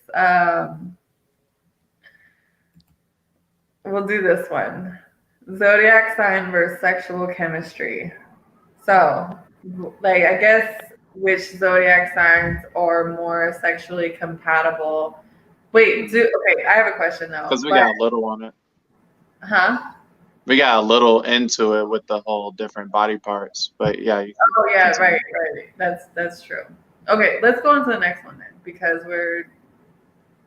we'll do this one. Zodiac sign versus sexual chemistry. So, like, I guess which zodiac signs are more sexually compatible? Wait, okay, I have a question though. Because we got a little on it. Huh? We got a little into it with the whole different body parts, but yeah. Oh yeah, right. That's true. Okay, let's go on to the next one then, because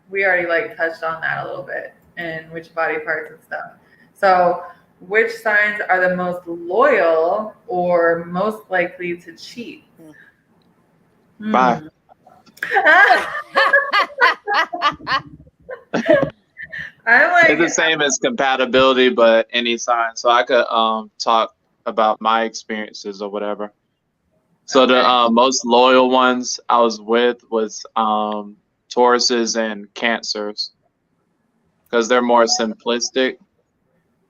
we already like touched on that a little bit and which body parts and stuff. So, which signs are the most loyal or most likely to cheat? Bye. I'm like, it's the same as compatibility, but any sign. So I could talk about my experiences or whatever. So the most loyal ones I was with was Tauruses and Cancers, because they're more simplistic,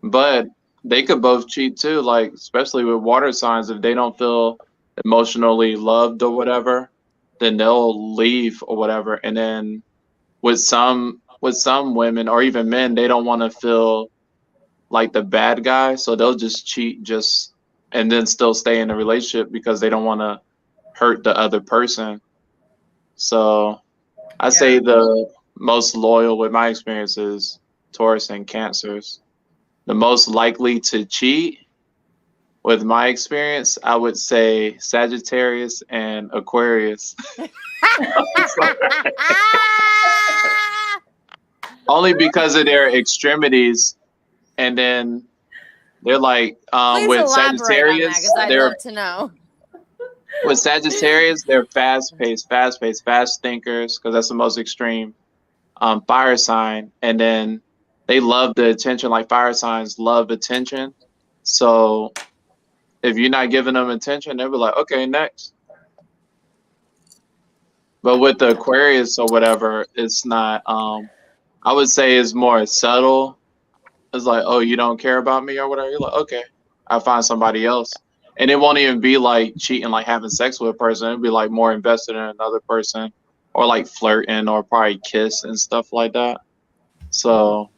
but they could both cheat too. Like especially with water signs, if they don't feel emotionally loved or whatever, then they'll leave or whatever. And then with some women or even men, they don't want to feel like the bad guy, so they'll just cheat and then still stay in a relationship because they don't want to hurt the other person. So I say the most loyal with my experience is Taurus and Cancers. The most likely to cheat with my experience, I would say Sagittarius and Aquarius. Only because of their extremities, and then they're like with Sagittarius, I'd love to know. With Sagittarius, they're fast-paced, fast thinkers, because that's the most extreme fire sign, and then they love the attention. Like fire signs love attention, so if you're not giving them attention, they'll be like, okay, next. But with the Aquarius or whatever, it's not. I would say it's more subtle it's like, oh, you don't care about me or whatever. You're like, okay, I'll find somebody else. And it won't even be like cheating, like having sex with a person. It'll be like more invested in another person, or like flirting, or probably kiss and stuff like that. So,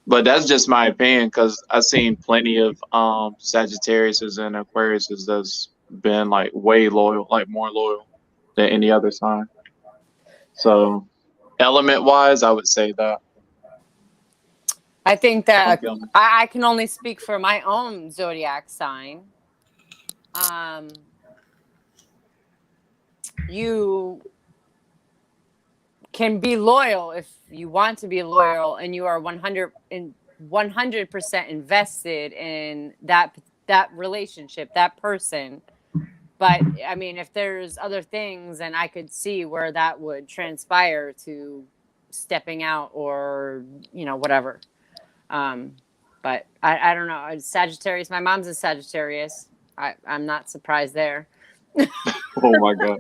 but that's just my opinion because I've seen plenty of Sagittariuses and Aquariuses that's been like way loyal, like more loyal than any other sign. So, element wise, I would say that. I think that Okay. I can only speak for my own zodiac sign. You can be loyal if you want to be loyal, and you are 100% invested in that relationship, that person. But I mean, if there's other things, and I could see where that would transpire to stepping out, or whatever. But I don't know. Sagittarius. My mom's a Sagittarius. I'm not surprised there. Oh my god!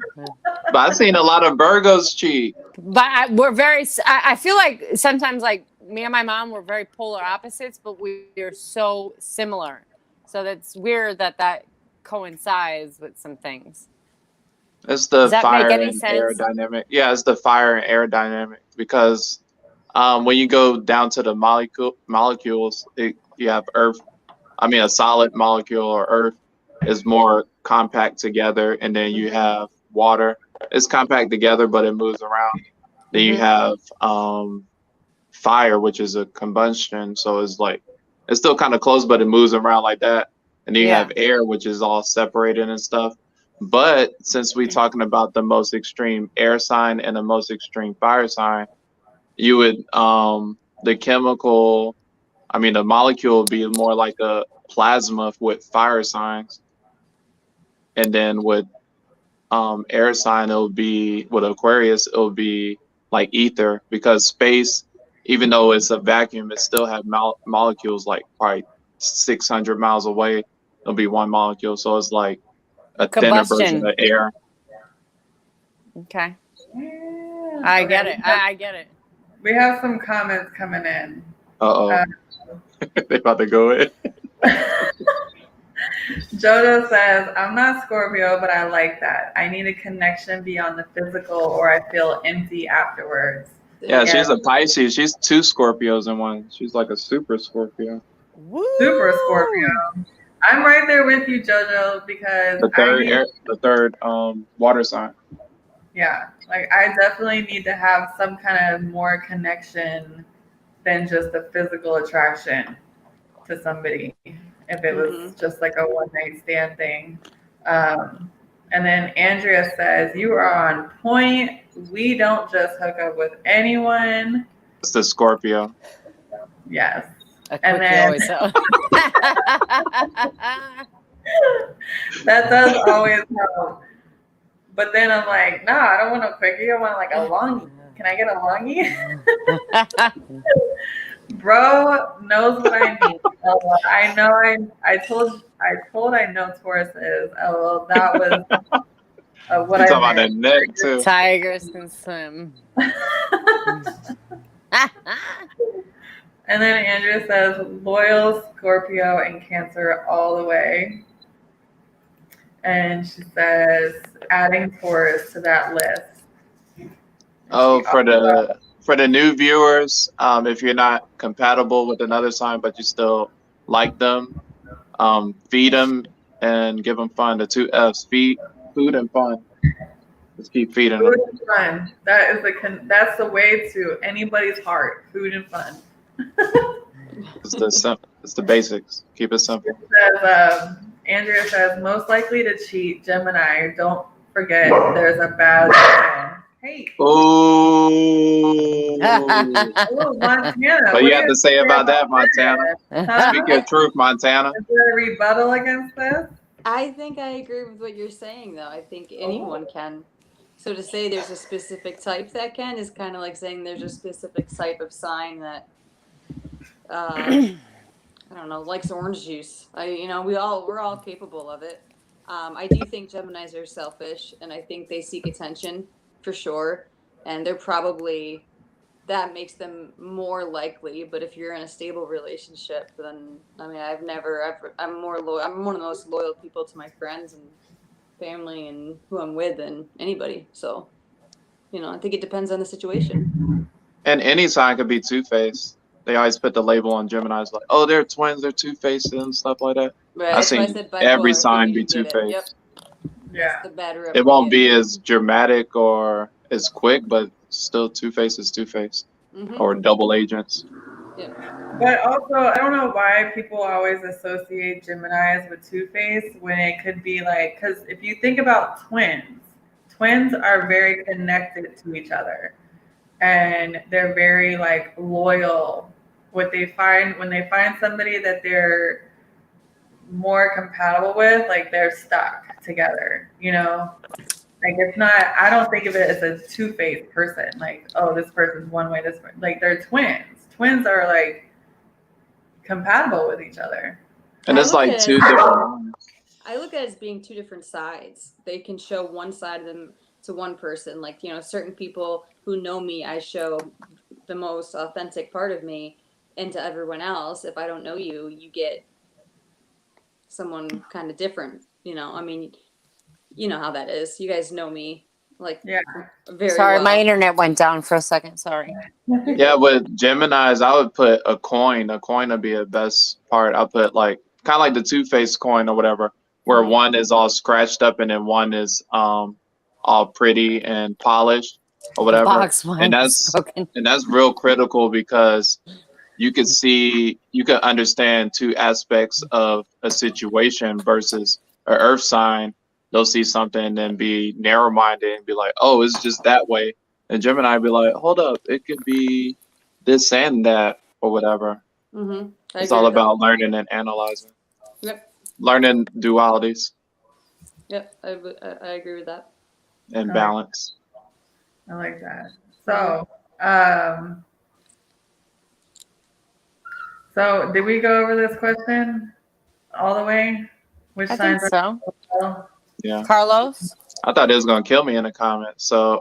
But I've seen a lot of Virgos cheat. But we're very. I feel like sometimes, like me and my mom, we're very polar opposites, but we are so similar. So that's weird that coincides with some things. It's the Does that fire make any and sense? air dynamic. Yeah, it's the fire and air dynamic because when you go down to the molecules, you have Earth. I mean, a solid molecule or Earth is more compact together, and then you have water. It's compact together, but it moves around. Then you have fire, which is a combustion, so it's like it's still kind of close, but it moves around like that. And then you have air, which is all separated and stuff. But since we're talking about the most extreme air sign and the most extreme fire sign, you would the chemical, I mean the molecule would be more like a plasma with fire signs, and then with air sign it'll be with Aquarius it'll be like ether because space, even though it's a vacuum, it still have molecules like probably 600 miles away. It'll be one molecule, so it's like a thinner version of air. Okay. Yeah. I get it. I get it. We have some comments coming in. They about to go in. Jodo says, I'm not Scorpio, but I like that. I need a connection beyond the physical or I feel empty afterwards. Yeah, she's a Pisces. She's two Scorpios in one. She's like a super Scorpio. Woo! Super Scorpio. I'm right there with you, Jojo, because the third water sign. Yeah, like I definitely need to have some kind of more connection than just a physical attraction to somebody. If it was just like a one night stand thing. And then Andrea says, you are on point. We don't just hook up with anyone. It's the Scorpio. Yes. And then that does always help. But then I'm like, no, I don't want a quickie. I want like a longie. Can I get a longie? Bro knows what I mean. I know. I told I know Taurus is. Oh, that was what I talking about the neck too. Tigers can swim. And then Andrea says, loyal Scorpio and Cancer all the way. And she says, adding Taurus to that list. Oh, for the new viewers, if you're not compatible with another sign but you still like them, feed them and give them fun. The 2 F's: feed, food, and fun. Just keep feeding them. Food and fun. That's the way to anybody's heart. Food and fun. It's the basics. Keep it simple. It says, Andrea says, most likely to cheat, Gemini. Don't forget, there's a bad sign. Hey. Oh. Montana. What do you have to say about that, Montana? Speak your truth, Montana. Is there a rebuttal against this? I think I agree with what you're saying, though. I think anyone can. So to say there's a specific type that can is kind of like saying there's a specific type of sign that, I don't know, likes orange juice. We're all capable of it. I do think Geminis are selfish, and I think they seek attention for sure. And they're probably that makes them more likely. But if you're in a stable relationship, then I mean, I'm more loyal. I'm one of the most loyal people to my friends and family and who I'm with than anybody. So, I think it depends on the situation. And any sign could be two-faced. They always put the label on Gemini's like, oh, they're twins, they're two-faced and stuff like that. Right. I've That's why I seen said every bipolar. I sign figured be you get it. Yep. two-faced. That's Yeah. the bad rep. It we won't get. be as dramatic or as quick, but still two-faced is two-faced. Mhm. Or double agents. Yeah. But also, I don't know why people always associate Geminis with Two-Face when it could be like, because if you think about twins are very connected to each other, and they're very like loyal. When they find somebody that they're more compatible with, like they're stuck together, Like it's not, I don't think of it as a two-faced person. Like, oh, this person's one way, this person. Like they're twins. Twins are like compatible with each other. And it's like two different. I look at it as being two different sides. They can show one side of them to one person. Like, certain people who know me, I show the most authentic part of me. And to everyone else, if I don't know you, you get someone kind of different. I mean, you know how that is. You guys know me like very Sorry, well. my internet went down for a second. Sorry. Yeah, with Geminis, I would put a coin. A coin would be the best part. I'll put like kind of like the two-faced coin or whatever, where one is all scratched up and then one is all pretty and polished or whatever. Box And that's spoken. and that's real critical because you can understand two aspects of a situation versus an earth sign. They'll see something and then be narrow-minded and be like, oh, it's just that way. And Gemini be like, hold up, it could be this and that or whatever. Mm-hmm. It's all about learning and analyzing. Yep. Learning dualities. Yep, I agree with that. And balance. I like that. So did we go over this question all the way? Which I think signs so. Yeah. Carlos? I thought it was going to kill me in the comments. So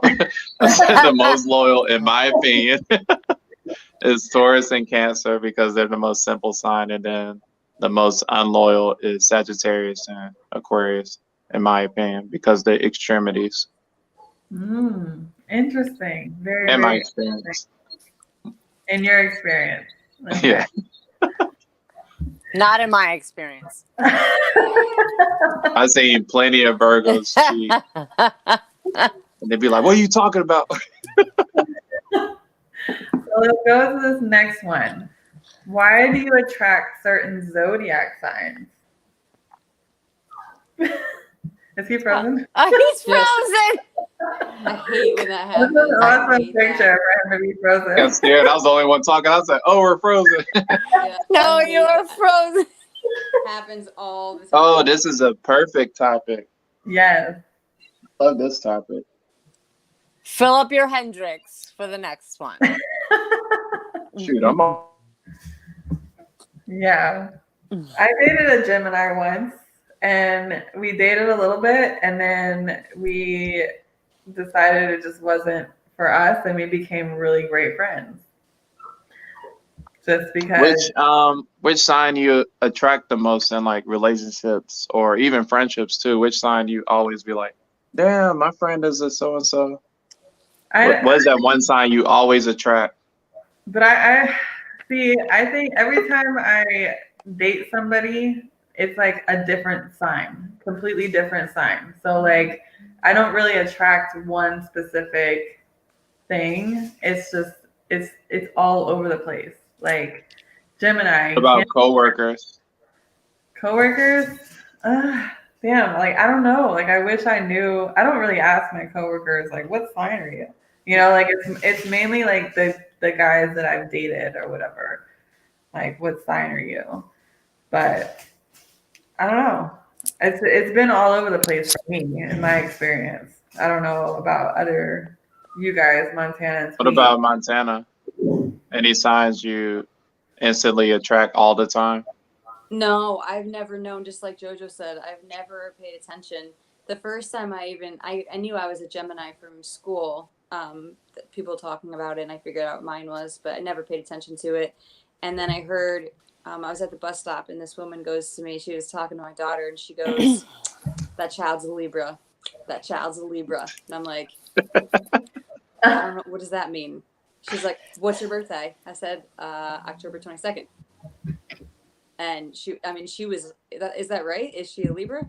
I said the most loyal, in my opinion, is Taurus and Cancer because they're the most simple sign. And then the most unloyal is Sagittarius and Aquarius, in my opinion, because they're extremities. Interesting. Very, in very my experience. In your experience. Okay. Yeah. Not in my experience. I've seen plenty of Virgos cheat. And they'd be like, what are you talking about? So let's go to this next one. Why do you attract certain zodiac signs? Is he frozen? He's frozen. I hate when that This happens. is an awesome picture for him to be frozen. I got scared. I was the only one talking. I was like, oh, we're frozen. Yeah, No, you are frozen. Happens all the time. Oh, this is a perfect topic. Yes. Love this topic. Fill up your Hendrix for the next one. Shoot, I'm on. Yeah. I dated a Gemini once, and we dated a little bit, and then we decided it just wasn't for us, and we became really great friends. Just because. Which sign you attract the most in like relationships or even friendships too? Which sign you always be like, damn, my friend is a so and so. What is that one sign you always attract? But I see. I think every time I date somebody, it's like a different sign, completely different sign. So like, I don't really attract one specific thing. It's just it's all over the place. Like Gemini. What about coworkers? Coworkers? Damn, like I don't know. Like I wish I knew. I don't really ask my coworkers like what sign are you? Like it's mainly like the guys that I've dated or whatever. Like what sign are you? But I don't know. It's been all over the place for me in my experience. I don't know about other you guys, Montana. And What about Montana? Any signs you instantly attract all the time? No, I've never known, just like JoJo said, I've never paid attention. The first time I knew I was a Gemini from school, people talking about it, and I figured out what mine was, but I never paid attention to it. And then I heard, I was at the bus stop, and this woman goes to me. She was talking to my daughter, and she goes, "That child's a Libra. That child's a Libra." And I'm like, I don't know, what does that mean? She's like, "What's your birthday?" I said, October 22nd. And she was, is that right? Is she a Libra?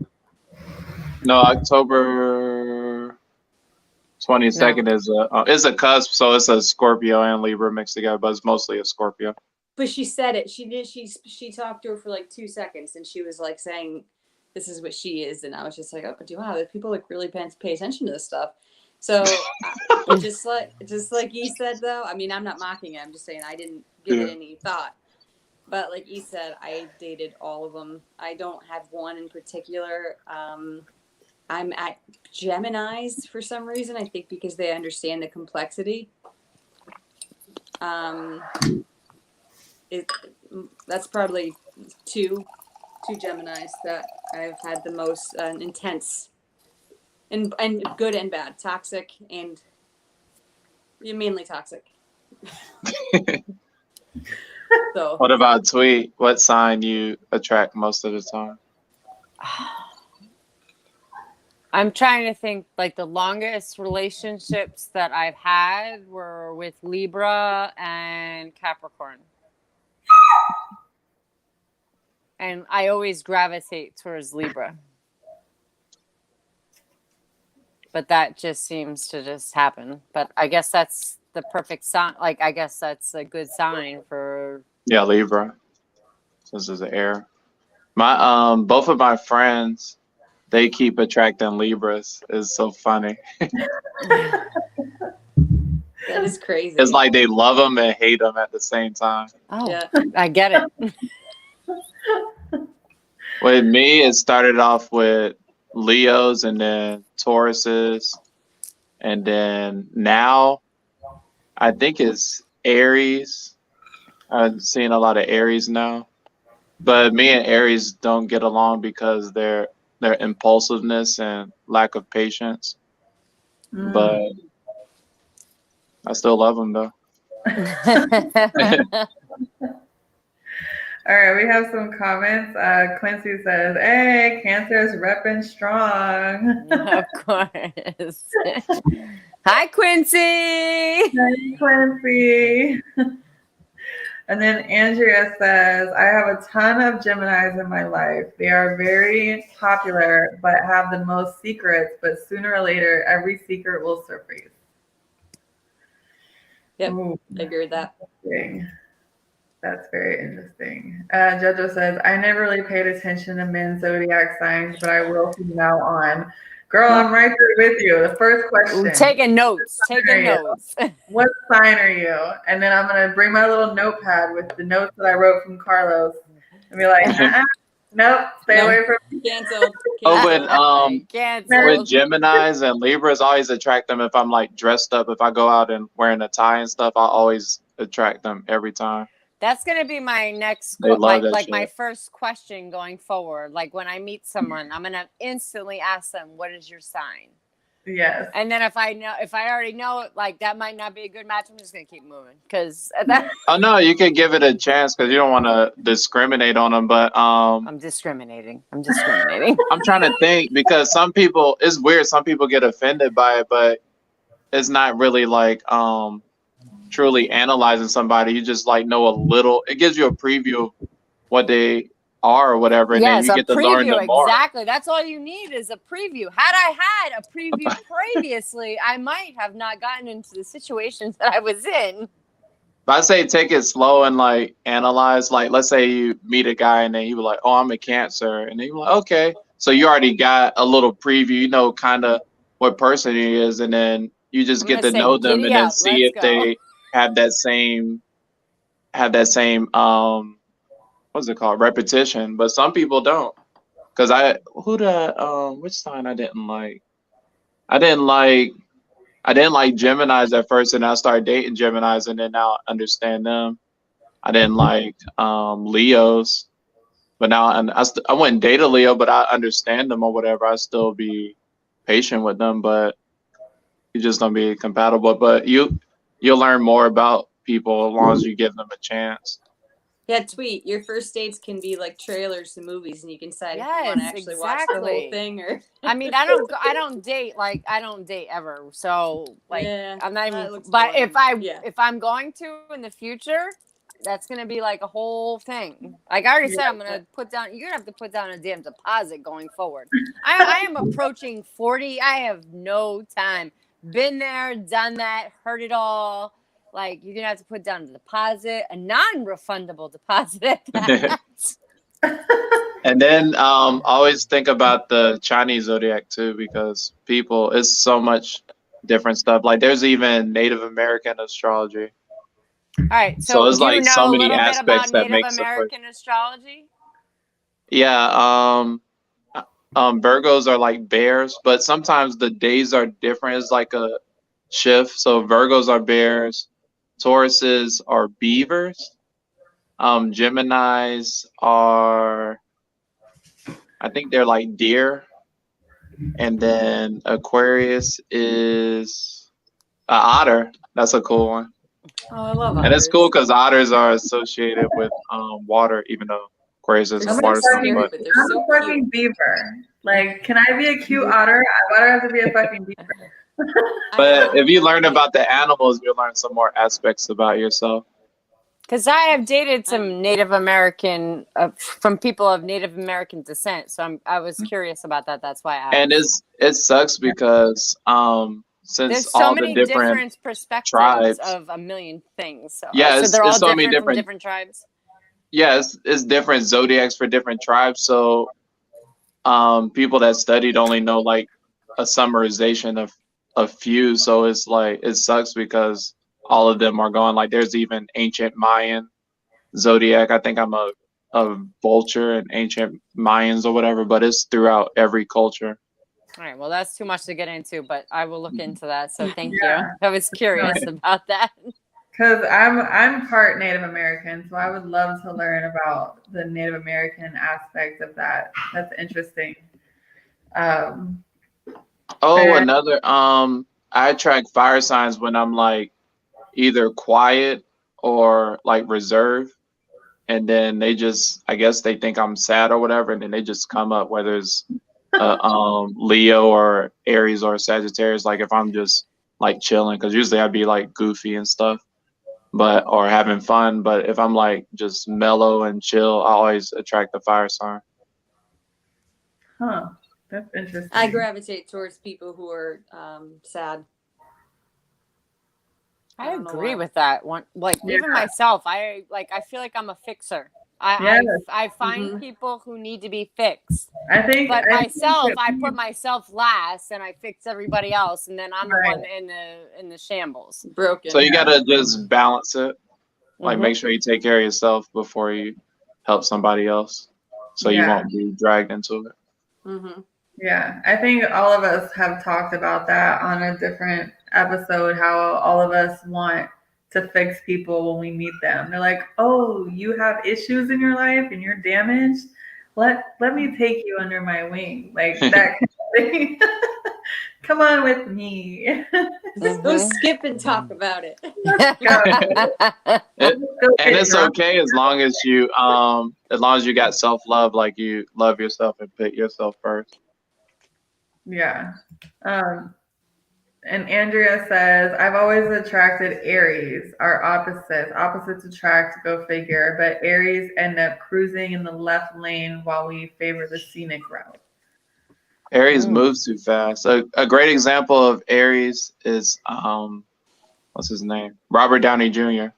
No, October 22nd is a cusp, so it's a Scorpio and Libra mixed together, but it's mostly a Scorpio. But she said it. She talked to her for like 2 seconds, and she was like saying, "This is what she is," and I was just like, "Oh, wow, people like really pay attention to this stuff." So just like you said, though, I mean, I'm not mocking it. I'm just saying I didn't give it any thought. But like you said, I dated all of them. I don't have one in particular. I'm at Geminis for some reason. I think because they understand the complexity. That's probably two Geminis that I've had the most intense and good and bad, toxic and mainly toxic. So what about Tweet? What sign you attract most of the time? I'm trying to think, like the longest relationships that I've had were with Libra and Capricorn. And I always gravitate towards Libra. But that just seems to just happen. But I guess that's the perfect sign. Like, I guess that's a good sign for... Yeah, Libra. This is the air. My both of my friends, they keep attracting Libras. It's so funny. that is crazy. It's like they love them and hate them at the same time. Oh, yeah. I get it. With me, it started off with Leos and then Tauruses. And then now, I think it's Aries. I'm seeing a lot of Aries now. But me and Aries don't get along because their impulsiveness and lack of patience. But I still love them though. All right, we have some comments. Quincy says, "Hey, Cancer's repping strong." Of course. Hi, Quincy. Hi, Quincy. And then Andrea says, "I have a ton of Geminis in my life. They are very popular, but have the most secrets. But sooner or later, every secret will surface." Yep, Ooh, I agree with that. That's very interesting. Jojo says, "I never really paid attention to men's zodiac signs, but I will from now on." Girl, I'm right there with you. The first question. Taking notes. What sign are you? And then I'm going to bring my little notepad with the notes that I wrote from Carlos and be like, nope, stay away from me. Canceled. Oh, with Canceled. Geminis and Libras, I always attract them if I'm like dressed up. If I go out and wearing a tie and stuff, I always attract them every time. That's going to be my next, my first question going forward. Like when I meet someone, I'm going to instantly ask them, "What is your sign?" Yes. And then if I already know, like that might not be a good match, I'm just going to keep moving. Because oh no, you can give it a chance because you don't want to discriminate on them. But I'm discriminating. I'm trying to think because some people, it's weird. Some people get offended by it, but it's not really like truly analyzing somebody. You just like know a little. It gives you a preview of what they are or whatever, and then you get to learn them more. Exactly. That's all you need is a preview. Had I had a preview previously, I might have not gotten into the situations that I was in. But I say take it slow and like analyze. Like let's say you meet a guy and then he was like, "Oh, I'm a Cancer," and then you're like, "Okay," so you already got a little preview. You know, kind of what person he is, and then you just get to know them and then see if they have that same what's it called, repetition. But some people don't, because which sign I didn't like Geminis at first, and I started dating Geminis, and then now I understand them. I didn't like Leos, but now I wouldn't date a Leo, but I understand them or whatever. I still be patient with them, but you just don't be compatible. But you'll learn more about people as long as you give them a chance. Yeah, tweet. Your first dates can be like trailers to movies, and you can decide if you want to Yes, actually watch the whole exactly. thing or. I mean, I don't date ever. So like, Yeah, I'm not that even. looks But boring. Yeah. if I'm going to in the future, that's gonna be like a whole thing. Like I already said, I'm gonna put down. You're gonna have to put down a damn deposit going forward. I am approaching 40. I have no time. Been there, done that, heard it all. Like you're gonna have to put down a deposit, a non-refundable deposit at that. And then always think about the Chinese zodiac too, because it's so much different stuff. Like there's even Native American astrology. All right. So So it's do you like so know a many little bit about aspects that Native makes a person. American astrology? Yeah, Virgos are like bears, but sometimes the days are different. It's like a shift. So Virgos are bears, Tauruses are beavers, Geminis are, I think they're like deer, and then Aquarius is a otter. That's a cool one, Oh, I love and it's otters. cool because otters are associated with water, even though Aquarius They're isn't a so water sign. scary, But but they're I'm so a fucking cute. beaver. Like, can I be a cute otter? Why do I have to be a fucking beaver? But if you learn about the animals, you'll learn some more aspects about yourself. Because I have dated some Native American from people of Native American descent, so I was curious about that. That's why I asked. And it sucks because since There's so all the many different different perspectives tribes, of a million things. So, yeah, so they're all it's so many different from different. different tribes. Yeah, it's different zodiacs for different tribes. So people that studied only know like a summarization of a few. So it's like it sucks because all of them are gone. Like there's even ancient Mayan zodiac. I think I'm a vulture in ancient Mayans or whatever, but it's throughout every culture. All right. Well, that's too much to get into, but I will look into that. So thank Yeah. you. I was curious about that. Because I'm part Native American, so I would love to learn about the Native American aspect of that. That's interesting. Another I attract fire signs when I'm like either quiet or like reserved, and then they just I guess they think I'm sad or whatever, and then they just come up, whether it's Leo or Aries or Sagittarius. Like if I'm just like chilling, because usually I'd be like goofy and stuff, or having fun. But if I'm like just mellow and chill, I always attract the fire sign. Huh. That's interesting. I gravitate towards people who are sad. I don't know agree why. with that one. Like even myself, I feel like I'm a fixer. I find people who need to be fixed. But myself, I put myself last, and I fix everybody else, and then I'm the one in the shambles. Broken. So you gotta just balance it. Like make sure you take care of yourself before you help somebody else, so you won't be dragged into it. Mm-hmm. Yeah, I think all of us have talked about that on a different episode, how all of us want to fix people when we meet them. They're like, oh, you have issues in your life and you're damaged? Let me take you under my wing. Like that kind of thing. Come on with me. Go skip and talk about it. And it's okay as long as you got self-love, like you love yourself and put yourself first. Yeah. And Andrea says, I've always attracted Aries, our opposites. Opposites attract, go figure. But Aries end up cruising in the left lane while we favor the scenic route. Aries moves too fast. A great example of Aries is what's his name? Robert Downey Jr.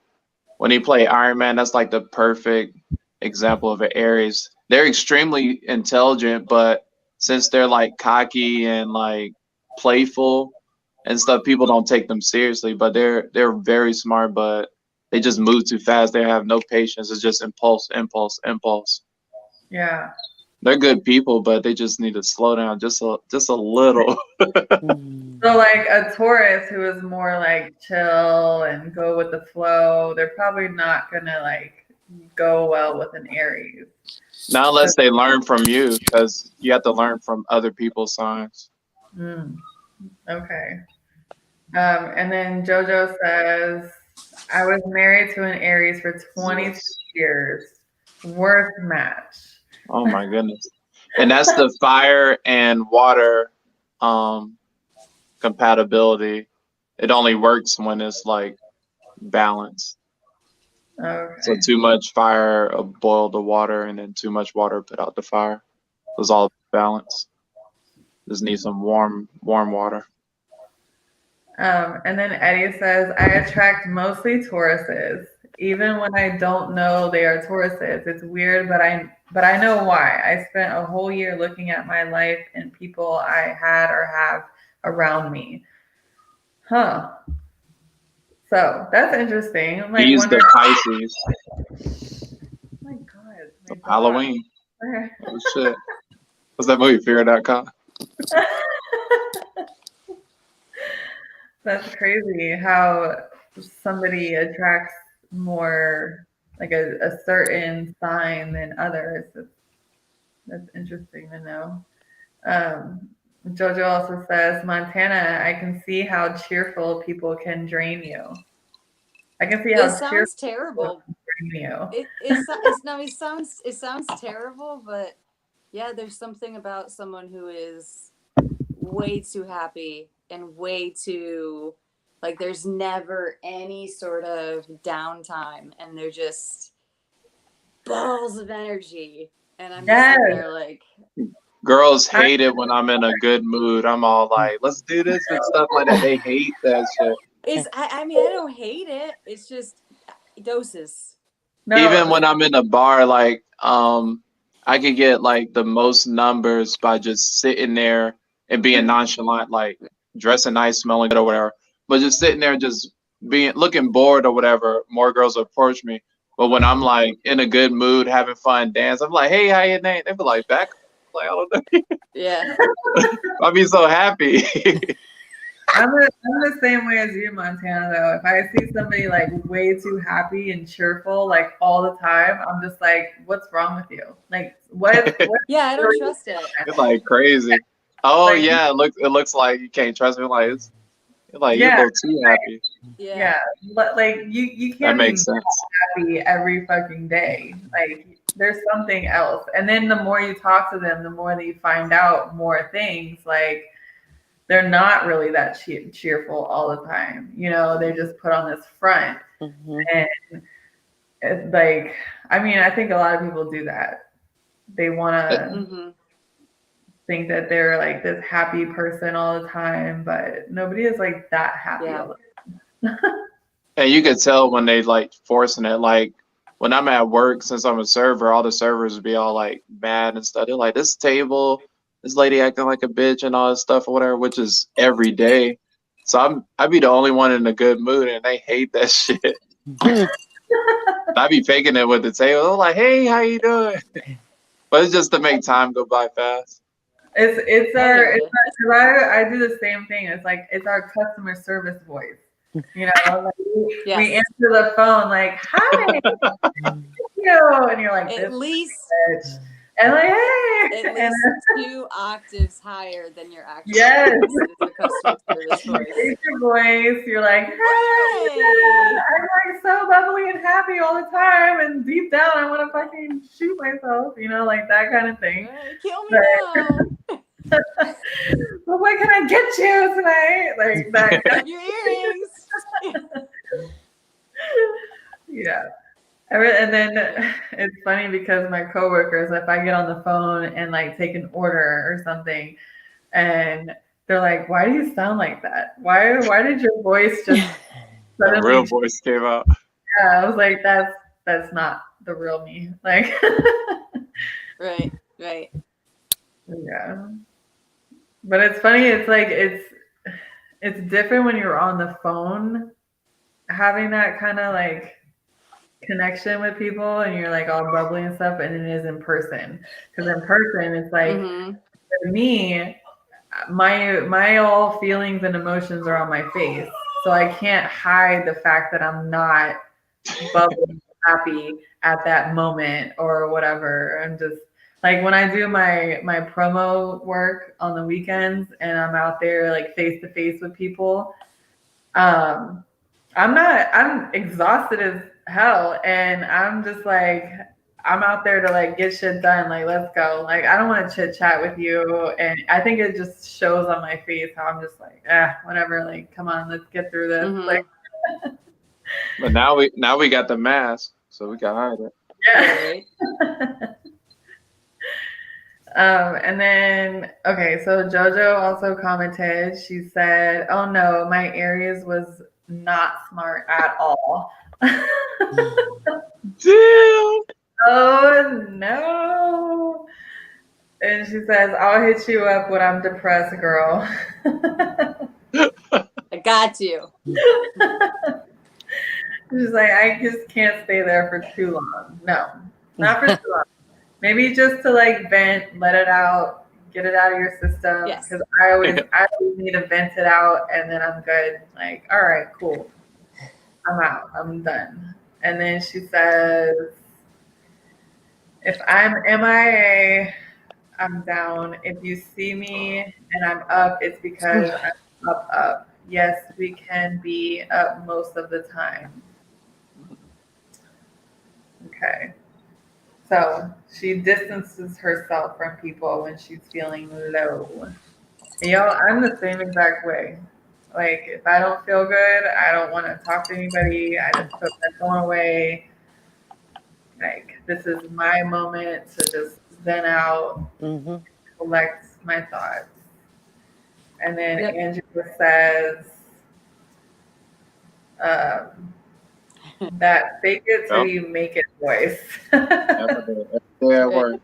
When he played Iron Man, that's like the perfect example of an Aries. They're extremely intelligent, but since they're like cocky and like playful and stuff, people don't take them seriously. But they're very smart, but they just move too fast. They have no patience. It's just impulse, impulse, impulse. Yeah. They're good people, but they just need to slow down just a little. So like a Taurus who is more like chill and go with the flow, they're probably not gonna like go well with an Aries. Not unless they learn from you, because you have to learn from other people's signs. Okay. And then JoJo says, I was married to an Aries for 22 years. Worst match. Oh my goodness. And that's the fire and water compatibility. It only works when it's like balanced. Okay. So too much fire boil the water, and then too much water put out the fire. It's all balanced. Just need some warm water. And then Eddie says, I attract mostly Tauruses, even when I don't know they are Tauruses. It's weird, but I know why. I spent a whole year looking at my life and people I had or have around me. Huh. So that's interesting. I'm like, He's the Pisces. Oh my God. My dog. Halloween. Okay. Oh shit. What's that movie? Fear.com. That's crazy how somebody attracts more like a certain sign than others. That's interesting to know. Jojo also says, Montana, I can see how cheerful people can drain you. I can see how It sounds terrible. can drain you. It sounds terrible, but yeah, there's something about someone who is way too happy and way too like there's never any sort of downtime and they're just balls of energy. And I'm just sitting there like Girls hate it when I'm in a good mood. I'm all like, let's do this and stuff like that. They hate that shit. I mean, I don't hate it. It's just doses. No. Even when I'm in a bar, like, I could get like the most numbers by just sitting there and being nonchalant, like dressing nice, smelling good or whatever. But just sitting there, just being looking bored or whatever, more girls approach me. But when I'm like in a good mood, having fun, dance, I'm like, hey, how you name? They be like, back. Like, I don't know. Yeah. I'll be so happy. I'm the same way as you, Montana, though. If I see somebody like way too happy and cheerful like all the time, I'm just like, what's wrong with you? Like, what Yeah, I don't trust it. It's like crazy. Oh Like- yeah, it looks like you can't trust me. Like it's like you're Yeah. a little too happy. Yeah. But like you That can't be makes sense. happy every fucking day. Like there's something else. And then the more you talk to them, the more that you find out more things. Like they're not really that cheerful all the time. You know, they just put on this front. Mm-hmm. And it's like, I mean, I think a lot of people do that. They want to think that they're like this happy person all the time, but nobody is like that happy all the time. And you could tell when they like forcing it. Like when I'm at work, since I'm a server, all the servers would be all like mad and stuff. They're like, this table, this lady acting like a bitch and all this stuff or whatever, which is every day. So I'd be the only one in a good mood, and they hate that shit. I be faking it with the table. They're like, hey, how you doing? But it's just to make time go by fast. It's our I do the same thing. It's our customer service voice. You know, like we answer the phone like, hi, thank you, and you're like, at least bitch. And like, hey, at least 2 octaves higher than your actual yes, voice is the customer service voice. it's your voice. You're like, hey, I'm like so bubbly and happy all the time, and deep down I want to fucking shoot myself. You know, like that kind of thing. Kill me now. Well, what can I get you tonight? Like that. Have your earrings. Yeah. And then it's funny because my coworkers, if I get on the phone and like take an order or something, and they're like, "Why do you sound like that? Why did your voice just The real voice came out." Yeah, I was like, that's not the real me. Like, right. Yeah. But it's funny. It's like it's different when you're on the phone, having that kind of like connection with people, and you're like all bubbly and stuff, and it is in person. Because in person, it's like for me, my all feelings and emotions are on my face, so I can't hide the fact that I'm not bubbly happy at that moment or whatever. I'm just like when I do my promo work on the weekends and I'm out there like face to face with people, I'm exhausted as hell, and I'm just like, I'm out there to like get shit done. Like, let's go. Like, I don't want to chit chat with you, and I think it just shows on my face how I'm just like, whatever. Like, come on, let's get through this. Mhm. Like, But now we got the mask, so we can hide it. yeah. Right. And then, okay, so JoJo also commented. She said, "Oh no, my Aries was not smart at all." Damn. Oh no. And she says, "I'll hit you up when I'm depressed, girl." I got you. She's like, "I just can't stay there for too long. No, not for too long. Maybe just to like vent, let it out, get it out of your system. Yes. Because I always need to vent it out, and then I'm good. Like, all right, cool. I'm out. I'm done." And then she says, "If I'm MIA, I'm down. If you see me and I'm up, it's because I'm up. Yes, we can be up most of the time." Okay. So she distances herself from people when she's feeling low. Yo, I'm the same exact way. Like, if I don't feel good, I don't want to talk to anybody. I just put my phone away. Like, this is my moment to just zen out, collect my thoughts. And then Yep. Angela says that fake it till you make it voice. Yeah, work.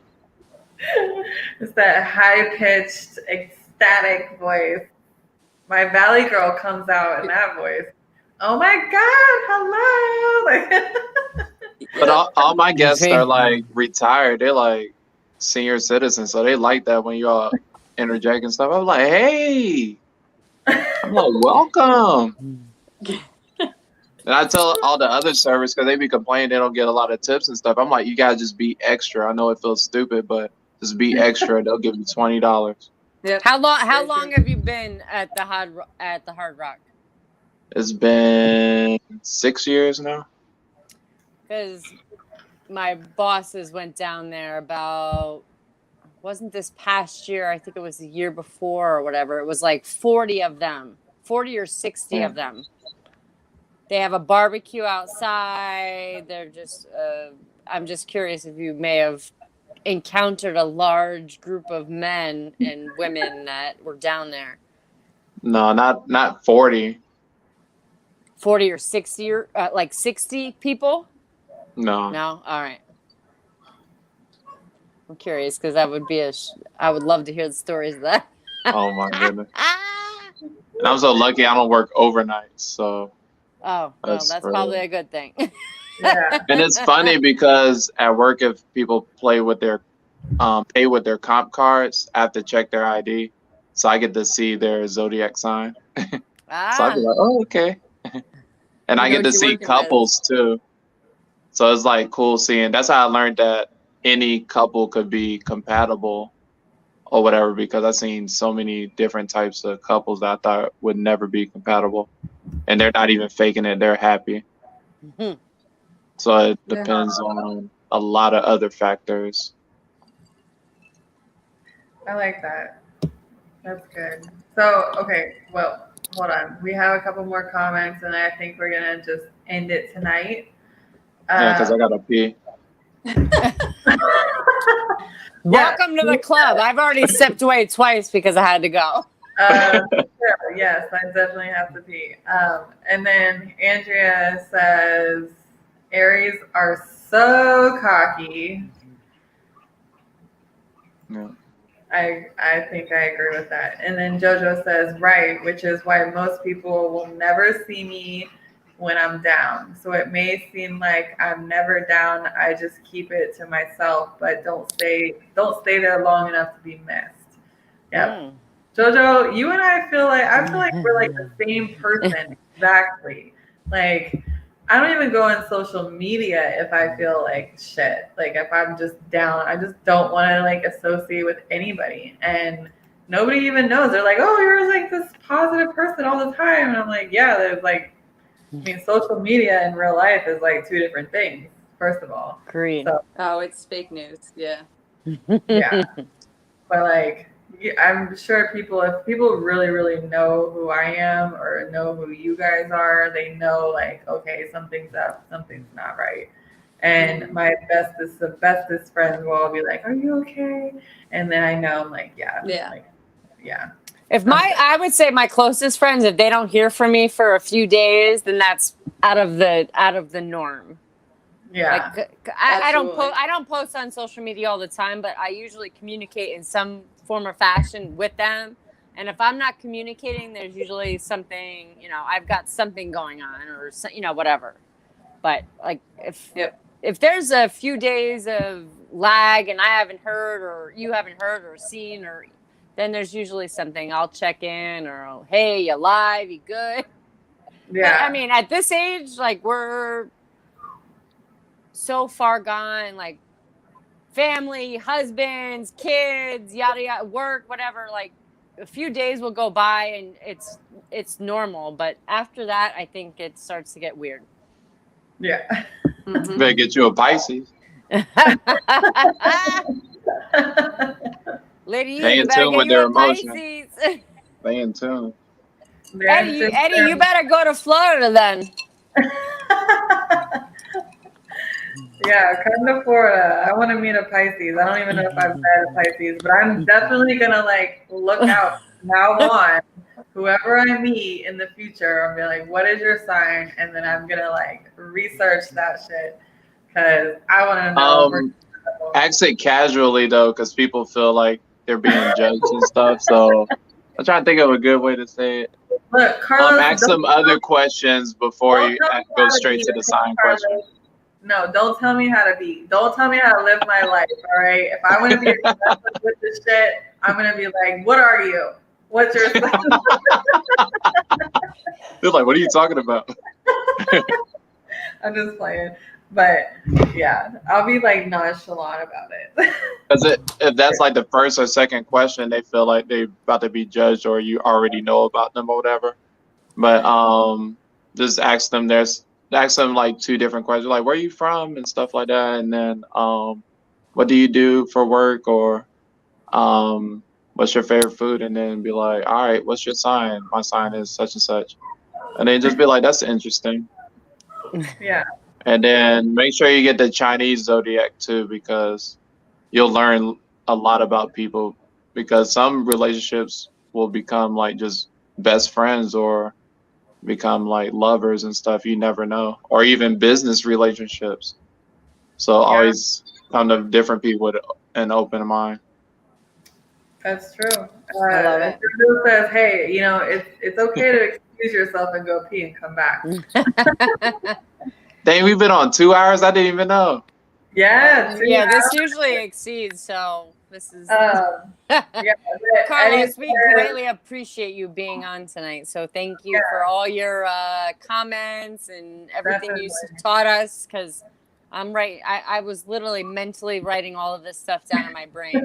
It's that high pitched, ecstatic voice. My Valley girl comes out in that voice. Oh my God, hello. Like, But all my guests are like retired. They're like senior citizens, so they like that when y'all interject and stuff. I'm like, hey, I'm like, welcome. And I tell all the other servers because they be complaining they don't get a lot of tips and stuff. I'm like, you gotta just be extra. I know it feels stupid, but just be extra. They'll give you $20. Yep. How long have you been at the Hard Rock? It's been 6 years now. Because my bosses went down there wasn't this past year, I think it was the year before or whatever. It was like 40 of them, 40 or 60 of them. They have a barbecue outside. They're just, I'm just curious if you may have encountered a large group of men and women that were down there. No, not 40. 40 or 60, or like 60 people? No. No? All right. I'm curious because that would be I would love to hear the stories of that. Oh my goodness. And I'm so lucky I don't work overnight, so. Oh, well, that's probably a good thing. yeah. And it's funny because at work, if people pay with their comp cards, I have to check their ID, so I get to see their zodiac sign. So I'd be like, oh, okay. And I get to see couples too. So it's like cool seeing. That's how I learned that any couple could be compatible or whatever, because I've seen so many different types of couples that I thought would never be compatible. And they're not even faking it. They're happy. Mm-hmm. So it depends on a lot of other factors. I like that. That's good. So, okay, well, hold on. We have a couple more comments, and I think we're going to just end it tonight. Yeah, because I got to pee. Welcome to the club. I've already stepped away twice because I had to go. Yes, I definitely have to pee. And then Andrea says, Aries are so cocky. Yeah. I think I agree with that. And then JoJo says, right, which is why most people will never see me when I'm down. So it may seem like I'm never down. I just keep it to myself, but don't stay there long enough to be missed. Yep. JoJo, you and I feel like we're like the same person. Exactly. Like, I don't even go on social media if I feel like shit. Like, if I'm just down, I just don't want to like associate with anybody. And nobody even knows. They're like, oh, you're like this positive person all the time. And I'm like, yeah, there's like, I mean, social media in real life is like two different things, first of all. Agreed. So, Oh, it's fake news. Yeah. yeah. But like, I'm sure if people really, really know who I am or know who you guys are, they know like, okay, something's up, something's not right. And my bestest friends will all be like, are you okay? And then I know I'm like, yeah. Yeah. Like, yeah. I would say my closest friends, if they don't hear from me for a few days, then that's out of the norm. Yeah. Like, I don't post on social media all the time, but I usually communicate in some form or fashion with them. And if I'm not communicating, there's usually something, I've got something going on or whatever. But like if there's a few days of lag and I haven't heard or you haven't heard or seen, or then there's usually something. I'll check in or, hey, you alive? You good? Yeah. But I mean, at this age, like we're so far gone, like family, husbands, kids, yada yada, work, whatever. Like a few days will go by and it's normal, but after that, I think it starts to get weird. Yeah. Mhm. Better get you a Pisces. Lady, They you in better tune get with you their a emotion. Pisces. They in tune. Eddie, you better go to Florida then. Yeah, come to Florida. I want to meet a Pisces. I don't even know if I've met a Pisces, but I'm definitely gonna like look out from now on. Whoever I meet in the future, I'm gonna be like, what is your sign? And then I'm gonna like research that shit because I want to know. If we're Ask it casually though, because people feel like they're being judged and stuff. So I'm trying to think of a good way to say it. Look, Carlos, Ask some other questions before you go straight to the sign question. No, don't tell me how to be. Don't tell me how to live my life. All right. If I want to be aggressive with this shit, I'm gonna be like, what are you? What's your sign? They're like, what are you talking about? I'm just playing. But yeah, I'll be like nonchalant about it. Because if that's like the first or second question, they feel like they're about to be judged or you already know about them or whatever. But just ask them. Ask them like two different questions, like where are you from and stuff like that, and then what do you do for work, or what's your favorite food, and then be like, all right, what's your sign? My sign is such and such, and then just be like, that's interesting. Yeah. And then make sure you get the Chinese zodiac too, because you'll learn a lot about people, because some relationships will become like just best friends or become like lovers and stuff. You never know. Or even business relationships. So always come to different people with an open mind. That's true. I love it. Drew says, hey, it's okay to excuse yourself and go pee and come back. Dang, we've been on 2 hours. I didn't even know. Yeah. Yeah, this usually exceeds, so this is Carlos, we greatly appreciate you being on tonight. So thank you for all your comments and everything you taught us, because I'm right. I was literally mentally writing all of this stuff down in my brain.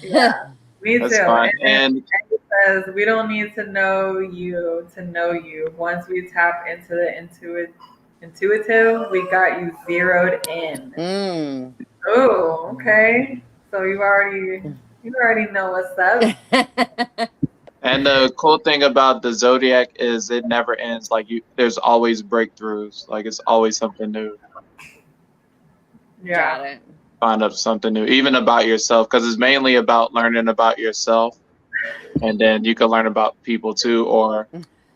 Yeah, me That's too. fine. And he says we don't need to know you to know you. Once we tap into the intuitive, we got you zeroed in. Oh, okay. So you already know what's up. And the cool thing about the zodiac is it never ends. Like there's always breakthroughs. Like it's always something new. Yeah. Got it. Find out something new, even about yourself, because it's mainly about learning about yourself, and then you can learn about people too, or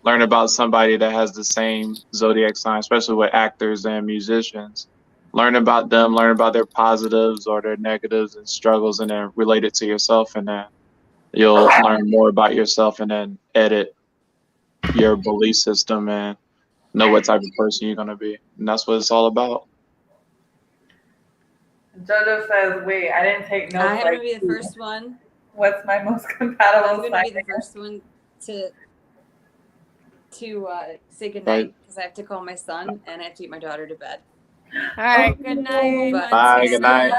learn about somebody that has the same zodiac sign, especially with actors and musicians. Learn about them, learn about their positives or their negatives and struggles, and then relate it to yourself, and then you'll learn more about yourself, and then edit your belief system and know what type of person you're gonna be, and that's what it's all about. Jojo says, wait, I didn't take notes. I'm gonna be the first one. What's my most compatible I'm gonna be the first one to say goodnight, because I have to call my son and I have to get my daughter to bed. All right, good night. But Bye, good night.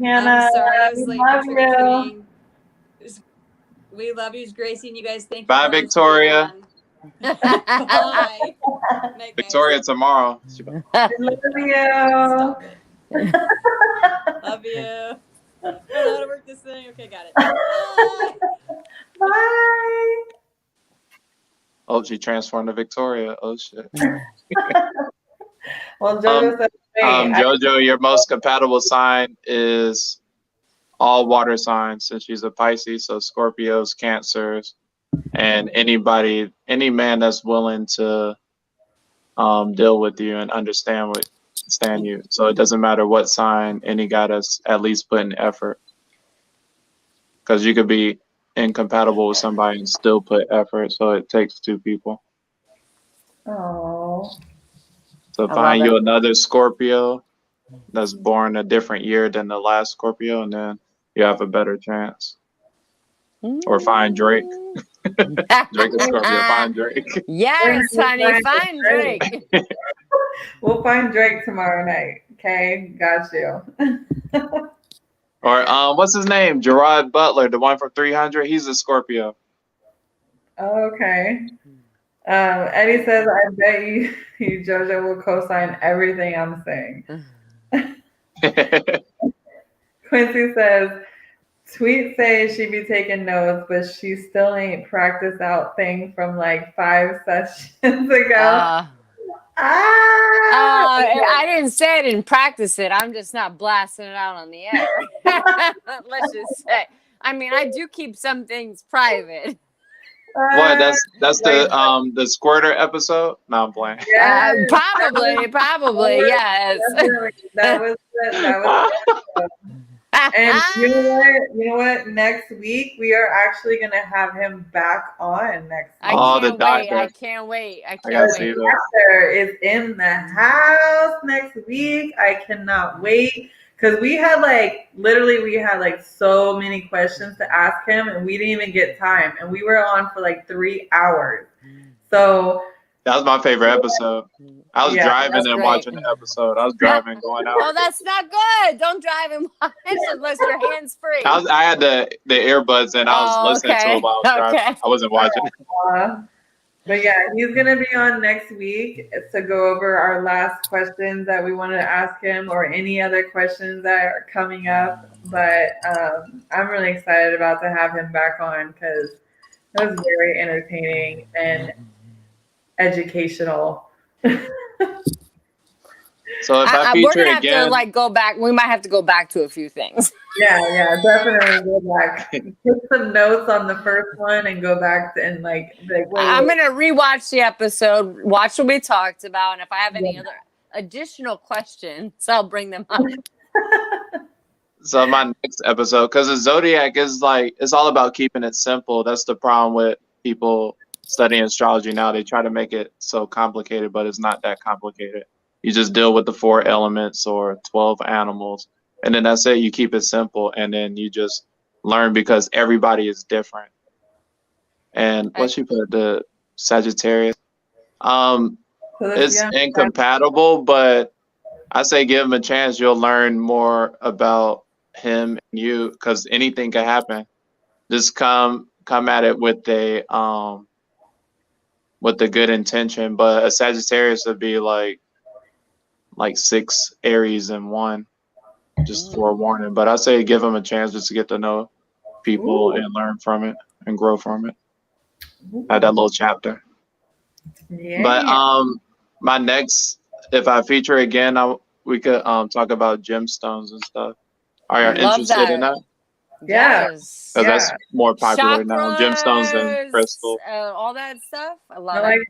Hannah, I'm sorry I was late for trick or treating. We love you, Gracie, and you guys. Thank you. Bye, for Victoria. Bye. Night, guys. Victoria tomorrow. I love you. Stop it. Love you. I don't know how to work this thing. Okay, got it. Bye. Bye. Oh, she transformed to Victoria. Oh shit. Well, JoJo says, wait, Jojo, your most compatible sign is all water signs, since she's a Pisces, so Scorpios, Cancers, and any man that's willing to deal with you and understand you. So it doesn't matter what sign, any guy that's at least putting effort. Because you could be incompatible with somebody and still put effort, so it takes two people. oh, So find you another Scorpio that's born a different year than the last Scorpio, and then you have a better chance. Or find Drake. Drake is Scorpio. Find Drake. Yes, honey. Find Drake. We'll find Drake tomorrow night. Okay, got you. Or what's his name? Gerard Butler, the one from 300. He's a Scorpio. Okay. Eddie says, I bet you JoJo will co-sign everything I'm saying. Quincy says, Tweet says she be taking notes, but she still ain't practiced out thing from like 5 sessions ago. I didn't say I didn't practice it. I'm just not blasting it out on the air. Let's just say. I mean, I do keep some things private. What? That's the squirter episode? No, I'm playing. Probably, yes. That was and you know what? Next week we are actually gonna have him back on next week. I can't wait. The doctor is in the house next week. I cannot wait. Because we had like so many questions to ask him and we didn't even get time. And we were on for like 3 hours. So that was my favorite episode. I was driving and watching the episode. I was driving going out. Oh, that's not good. Don't drive and watch unless your hands free. I had the earbuds and I was listening to it while I was driving. I wasn't watching. But yeah, he's going to be on next week to go over our last questions that we wanted to ask him or any other questions that are coming up. But I'm really excited about to have him back on because it was very entertaining and educational. So if I feature we're gonna again, have to go back. We might have to go back to a few things. Yeah, definitely go back. Take some notes on the first one and go back to, and wait. I'm gonna rewatch the episode, watch what we talked about, and if I have any other additional questions, I'll bring them up. So my next episode, because the zodiac is it's all about keeping it simple. That's the problem with people studying astrology now. They try to make it so complicated, but it's not that complicated. You just deal with the 4 elements or 12 animals, and then that's it. You keep it simple, and then you just learn because everybody is different. And what you put, the Sagittarius, it's incompatible, but I say give him a chance. You'll learn more about him and you, because anything can happen. Just come at it with a good intention. But a Sagittarius would be like 6 Aries in one, just for a warning. But I say give them a chance just to get to know people and learn from it and grow from it. Had that little chapter. Yeah. But my next, if I feature again, we could talk about gemstones and stuff. Are you interested in that? Yes. Because that's more popular now. Gemstones and crystals. All that stuff. I love it.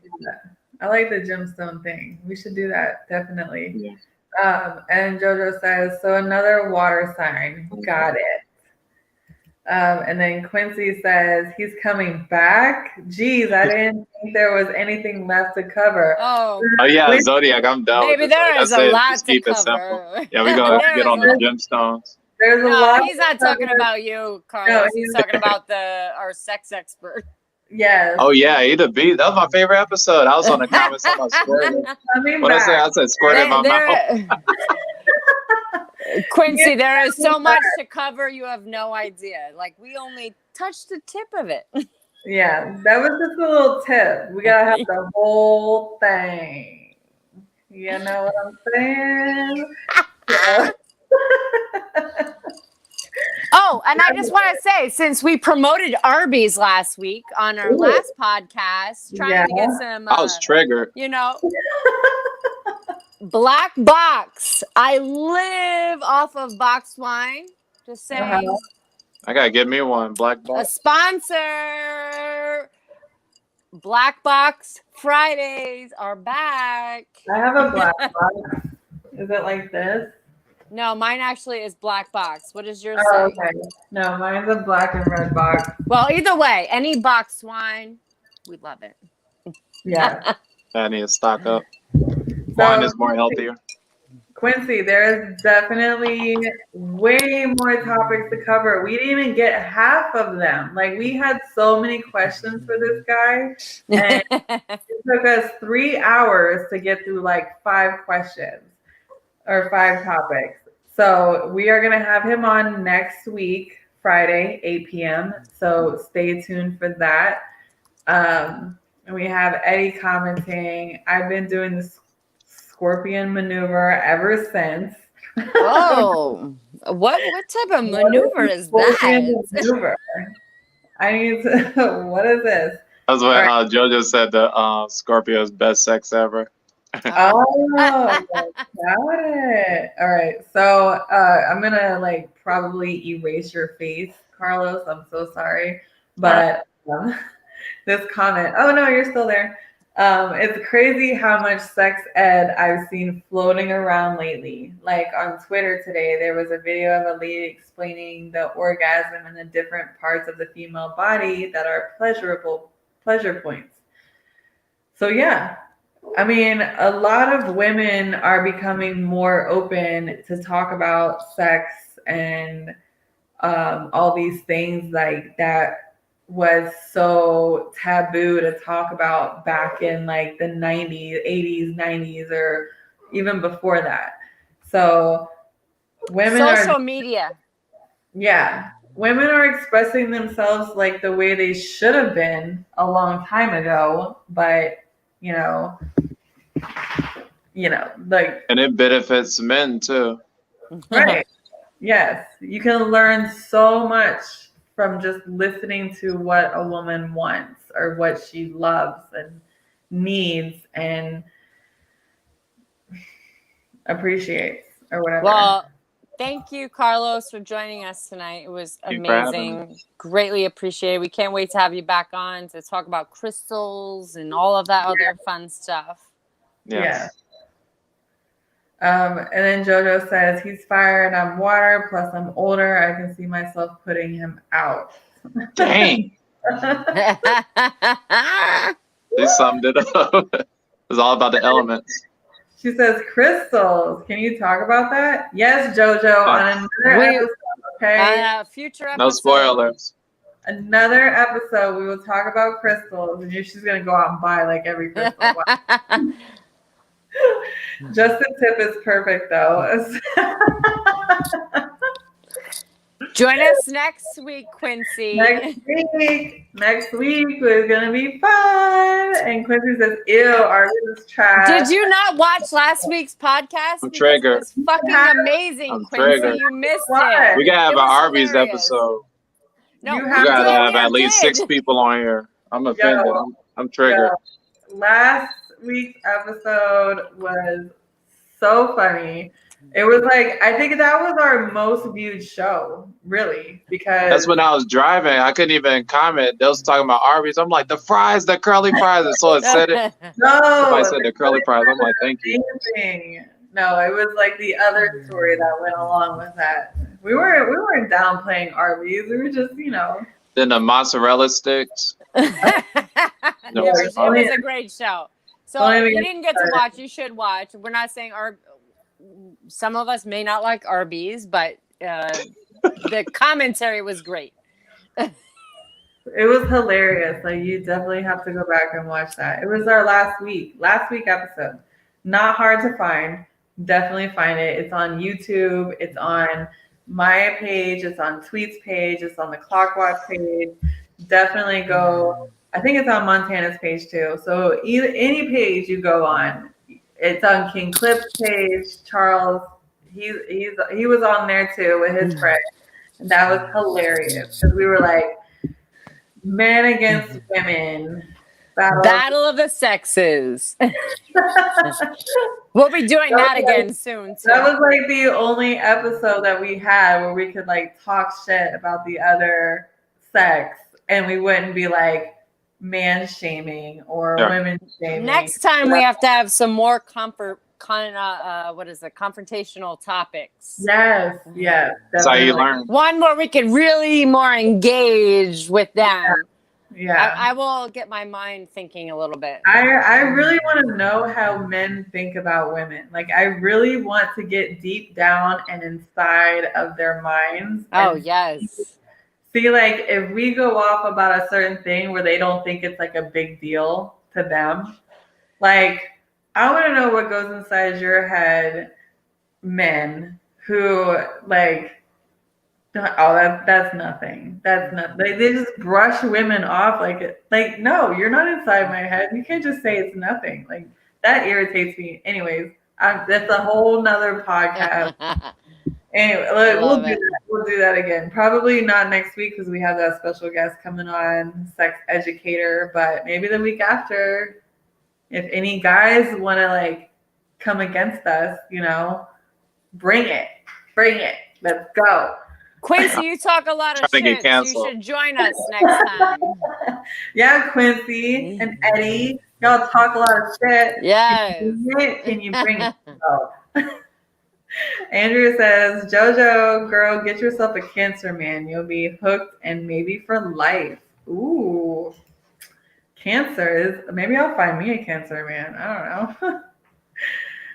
I like the gemstone thing. We should do that, definitely. Yeah. And JoJo says, so another water sign. Got it. And then Quincy says, he's coming back. Geez, I didn't think there was anything left to cover. Oh yeah, Zodiac, I'm down. Maybe there is a lot to keep cover. It simple. Yeah, we go get on the gemstones. There's a lot. He's not talking about you, Carlos. No, he's talking about our sex expert. Yes. Oh yeah, he the beat. That was my favorite episode. I was on the comments about squirting. What I said squirt in my mouth. Quincy, there is so much to cover. You have no idea. Like, we only touched the tip of it. Yeah, that was just a little tip. We gotta have the whole thing. You know what I'm saying? Yeah. Oh, and I just want to say, since we promoted Arby's last week on our last podcast, trying to get some, I was triggered. Black Box. I live off of boxed wine. Just saying. I gotta get me one. Black A Box. sponsor. Black Box Fridays are back. I have a black box. Is it like this? No, mine actually is Black Box. What does yours Oh, say? okay. No, mine's a black and red box. Well, either way, any boxed wine, we love it. Yeah. I need to stock up. Wine is more healthier. Quincy, there is definitely way more topics to cover. We didn't even get half of them. Like, we had so many questions for this guy, and it took us 3 hours to get through like 5 questions or 5 topics. So we are going to have him on next week, Friday, 8 p.m. So stay tuned for that. And we have Eddie commenting, I've been doing this Scorpion maneuver ever since. Oh, what type of maneuver is that? Maneuver? I need to. What is this? That's what JoJo said. The Scorpio's best sex ever. Oh, got it. All right. So I'm gonna like probably erase your face, Carlos. I'm so sorry, but this comment. Oh no, you're still there. It's crazy how much sex ed I've seen floating around lately. Like on Twitter today, there was a video of a lady explaining the orgasm and the different parts of the female body that are pleasure points. So yeah, I mean, a lot of women are becoming more open to talk about sex and all these things like that was so taboo to talk about back in like the 90s, 80s, 90s, or even before that. So social media. Yeah. Women are expressing themselves like the way they should have been a long time ago, but like, and it benefits men too. Right. Yes. You can learn so much from just listening to what a woman wants or what she loves and needs and appreciates or whatever. Well, thank you, Carlos, for joining us tonight. It was amazing. Greatly appreciated. We can't wait to have you back on to talk about crystals and all of that other fun stuff. Yes. And then JoJo says, he's fire and I'm water, plus I'm older. I can see myself putting him out. Dang. They summed it up. It was all about the elements. She says, crystals. Can you talk about that? Yes, JoJo, on another episode, okay? Future episode. No spoilers. Another episode, we will talk about crystals, and she's going to go out and buy like every crystal. Just the tip is perfect, though. Join us next week, Quincy. Next week is gonna be fun. And Quincy says, "Ew, Arby's is trash." Did you not watch last week's podcast? I'm triggered. It was fucking amazing, Quincy. Triggered. You missed it. We gotta have an Arby's hilarious. episode. No, we gotta have at least 6 people on here. I'm offended. I'm triggered. Last week's episode was so funny. It was like, I think that was our most viewed show, really, because that's when I was driving. I couldn't even comment. They was talking about Arby's. I'm like, the fries, the curly fries. And so it said it. No, somebody said the curly fries. I'm like, thank you. Amazing. No, it was like the other story that went along with that. We weren't downplaying Arby's. We were just, Then the mozzarella sticks. It was a great show. So if you didn't get to watch, you should watch. We're not saying some of us may not like Arby's, but the commentary was great. It was hilarious. Like, you definitely have to go back and watch that. It was our last week episode. Not hard to find. definitely find it. It's on YouTube. It's on my page. It's on Tweet's page. It's on the Clockwatch page. Definitely go. I think it's on Montana's page too. So either any page you go on, it's on King Clip's page. Charles, he was on there too with his friend, and that was hilarious because we were like men against women. Battle of the sexes. We'll be doing that again soon too. That was like the only episode that we had where we could like talk shit about the other sex and we wouldn't be like man shaming or women shaming. Next time we have to have some more confrontational topics. Yes, yes. That's how you learn. One where we could really more engage with them. Yeah. I will get my mind thinking a little bit. I really want to know how men think about women. Like, I really want to get deep down and inside of their minds. Oh, yes. See, like, if we go off about a certain thing where they don't think it's like a big deal to them, like, I want to know what goes inside your head, men who, like, oh, that's nothing. That's not. They just brush women off like no, you're not inside my head. You can't just say it's nothing. Like that irritates me. Anyways, that's a whole nother podcast. Anyway, we'll do that again. Probably not next week because we have that special guest coming on, sex educator. But maybe the week after, if any guys want to like come against us, bring it. Let's go. Quincy, you talk a lot of shit, so you should join us next time. Yeah, Quincy and Eddie, y'all talk a lot of shit. Yes. Can you bring it? Andrew says, JoJo, girl, get yourself a Cancer man. You'll be hooked and maybe for life. Ooh. Cancer is, maybe I'll find me a Cancer man. I don't know.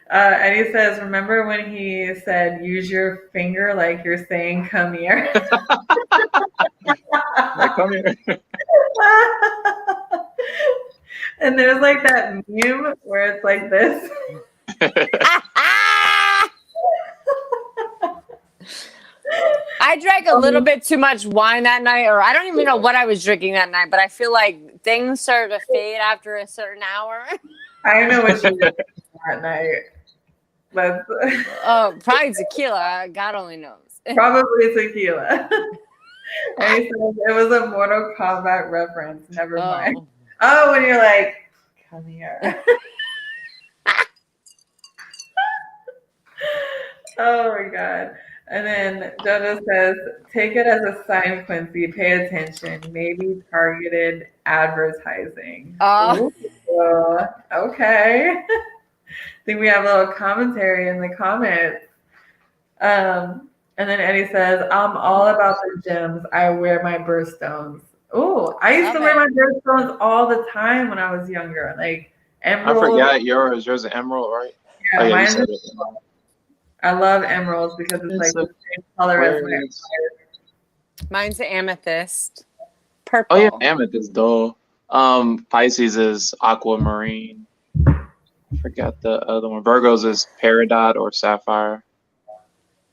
Eddie says, remember when he said, use your finger like you're saying, come here? Come here. And there's like that meme where it's like this. I drank a little bit too much wine that night, or I don't even know what I was drinking that night, but I feel like things started to fade after a certain hour. I know what you did that night. But probably tequila. God only knows. Probably tequila. And he says it was a Mortal Kombat reference. Never mind. Oh, when you're like, come here. Oh my God. And then Jojo says, take it as a sign, Quincy. Pay attention. Maybe targeted advertising. Oh. Ooh, okay. I think we have a little commentary in the comments. And then Eddie says, I'm all about the gems. I wear my birthstones. Oh, I used to wear my birthstones all the time when I was younger. Like emerald. I forgot yours. Yours is emerald, right? Yeah, mine is emerald. I love emeralds because it's like the same color as my empire. Mine's the amethyst. Purple. Oh yeah, amethyst though. Pisces is aquamarine. I forgot the other one. Virgo's is peridot or sapphire.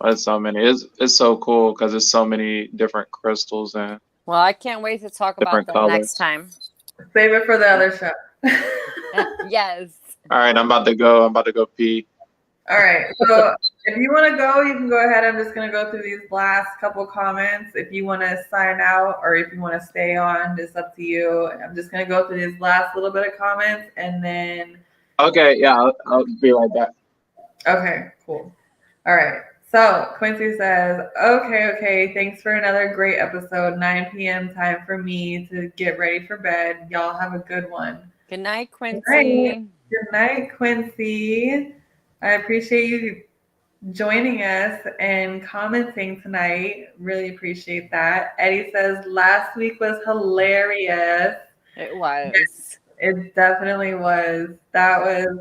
There's so many. It's so cool because there's so many different crystals and. Well, I can't wait to talk about that next time. Save it for the other show. Yes. All right, I'm about to go pee. All right. So if you want to go, you can go ahead. I'm just going to go through these last couple comments. If you want to sign out or if you want to stay on, it's up to you. I'm just going to go through these last little bit of comments and then. Okay. Yeah, I'll be right back. Okay, cool. All right. So Quincy says, okay. Thanks for another great episode. 9 p.m. time for me to get ready for bed. Y'all have a good one. Good night, Quincy. Good night, Quincy. I appreciate you joining us and commenting tonight. Really appreciate that. Eddie says, last week was hilarious. It was. Yes, it definitely was. That was,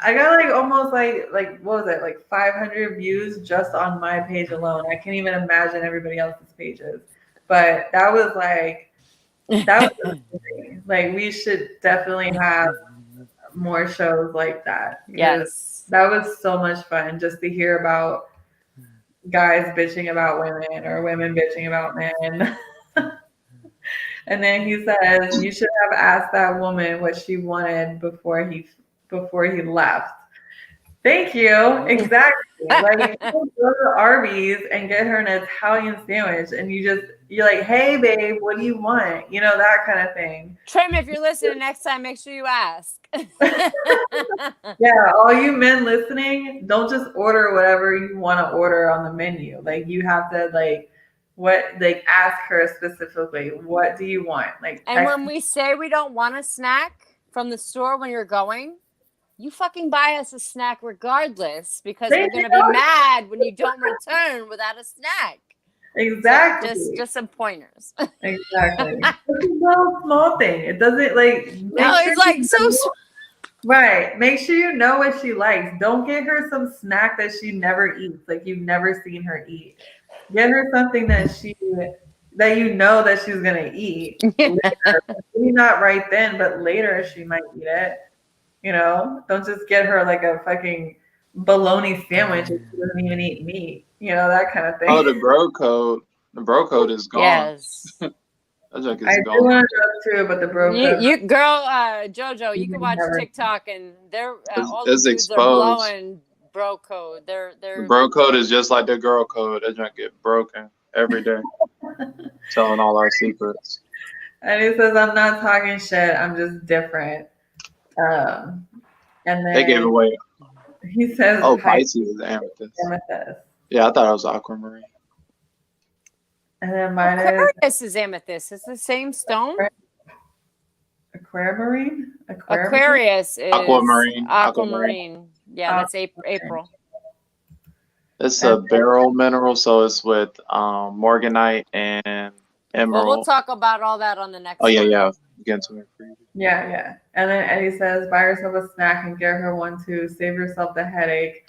I got almost like what was it, like 500 views just on my page alone. I can't even imagine everybody else's pages. But that was amazing. Like we should definitely have more shows like that. Because Yes. that was so much fun just to hear about guys bitching about women or women bitching about men. And then he says, you should have asked that woman what she wanted before he left. Thank you. Exactly. Like, you go to Arby's and get her an Italian sandwich, and you're like, hey, babe, what do you want? You know, that kind of thing. Trim, if you're listening next time, make sure you ask. Yeah, all you men listening, don't just order whatever you want to order on the menu. Like, you have to, ask her specifically, what do you want? Like, And when we say we don't want a snack from the store when you're going, you fucking buy us a snack regardless, because we're going to be mad when you don't return without a snack. Exactly. So just some pointers. Exactly. It's a small thing. It doesn't it's like so. Right. Make sure you know what she likes. Don't get her some snack that she never eats, like you've never seen her eat. Get her something that you know that she's gonna eat. Later. Maybe not right then, but later she might eat it. You know, don't just get her like a fucking bologna sandwich if she doesn't even eat meat. You know, that kind of thing. Oh, the bro code. The bro code is gone. Yes. I do want to too, but the bro code. You girl, JoJo, you can watch TikTok and they're all the dudes exposed. are blowing bro code. The bro code is just like the girl code. They're gonna get broken every day, telling all our secrets. And he says, "I'm not talking shit. I'm just different." And then they gave away. He says, "Oh, Pisces is amethyst." Amethyst. Yeah, I thought it was aquamarine. And then mine Aquarius is amethyst. It's the same stone. Aquamarine. Aquarius is aquamarine. Yeah, that's April. It's a beryl mineral, so it's with morganite and emerald. Well, we'll talk about all that on the next. Oh yeah. Get into it. Yeah. And then Eddie says, buy yourself a snack and get her one too. Save yourself the headache.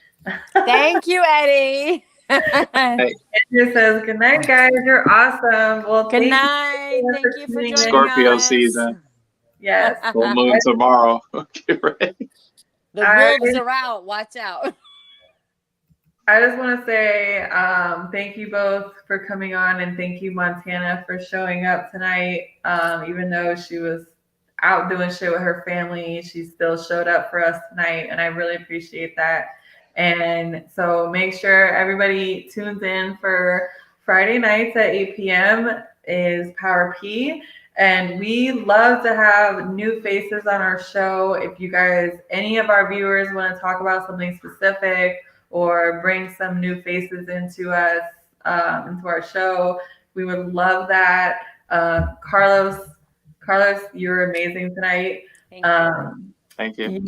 Thank you, Eddie. Hey. Andrew says, good night, guys. You're awesome. Well, good night. Thank you for joining Scorpio us. season. Yes. Full moon tomorrow. Get ready. The wolves are out. Watch out. I just want to say thank you both for coming on, and thank you, Montana, for showing up tonight. Even though she was out doing shit with her family, she still showed up for us tonight, and I really appreciate that. And so make sure everybody tunes in for Friday nights at 8 p.m. is Power P. And we love to have new faces on our show. If you guys, any of our viewers want to talk about something specific or bring some new faces into us, into our show, we would love that. Carlos, you're amazing tonight. Thank you.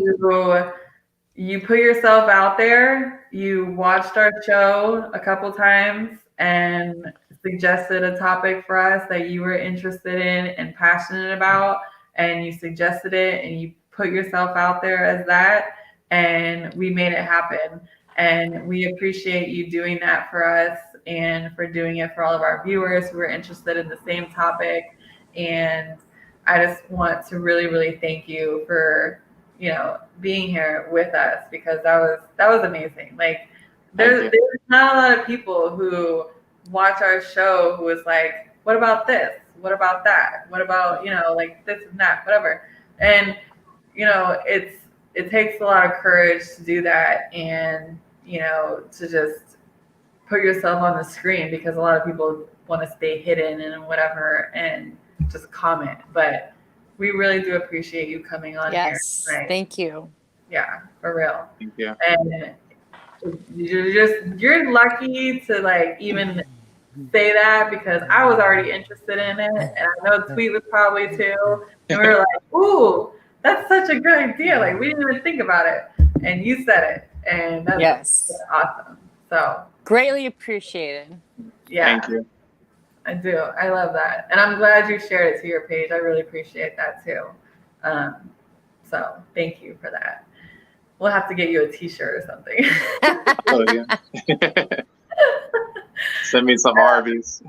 You put yourself out there. You watched our show a couple times and suggested a topic for us that you were interested in and passionate about, and you suggested it and you put yourself out there as that, and we made it happen. And we appreciate you doing that for us and for doing it for all of our viewers who are interested in the same topic. And I just want to really, really thank you for, being here with us, because that was amazing. Like there's not a lot of people who watch our show who is like, what about this? What about that? What about, like this and that, whatever. And, it takes a lot of courage to do that, and, to just put yourself on the screen, because a lot of people want to stay hidden and whatever and just comment. But we really do appreciate you coming on here. Yes, thank you. Yeah, for real. Thank you. And you're lucky to even say that, because I was already interested in it, and I know Tweet was probably too. And we were like, ooh, that's such a good idea. Like, we didn't even think about it, and you said it, and that's awesome. So greatly appreciated. Yeah, thank you. I do. I love that, and I'm glad you shared it to your page. I really appreciate that too. So thank you for that. We'll have to get you a T-shirt or something. Oh yeah. Send me some Arby's.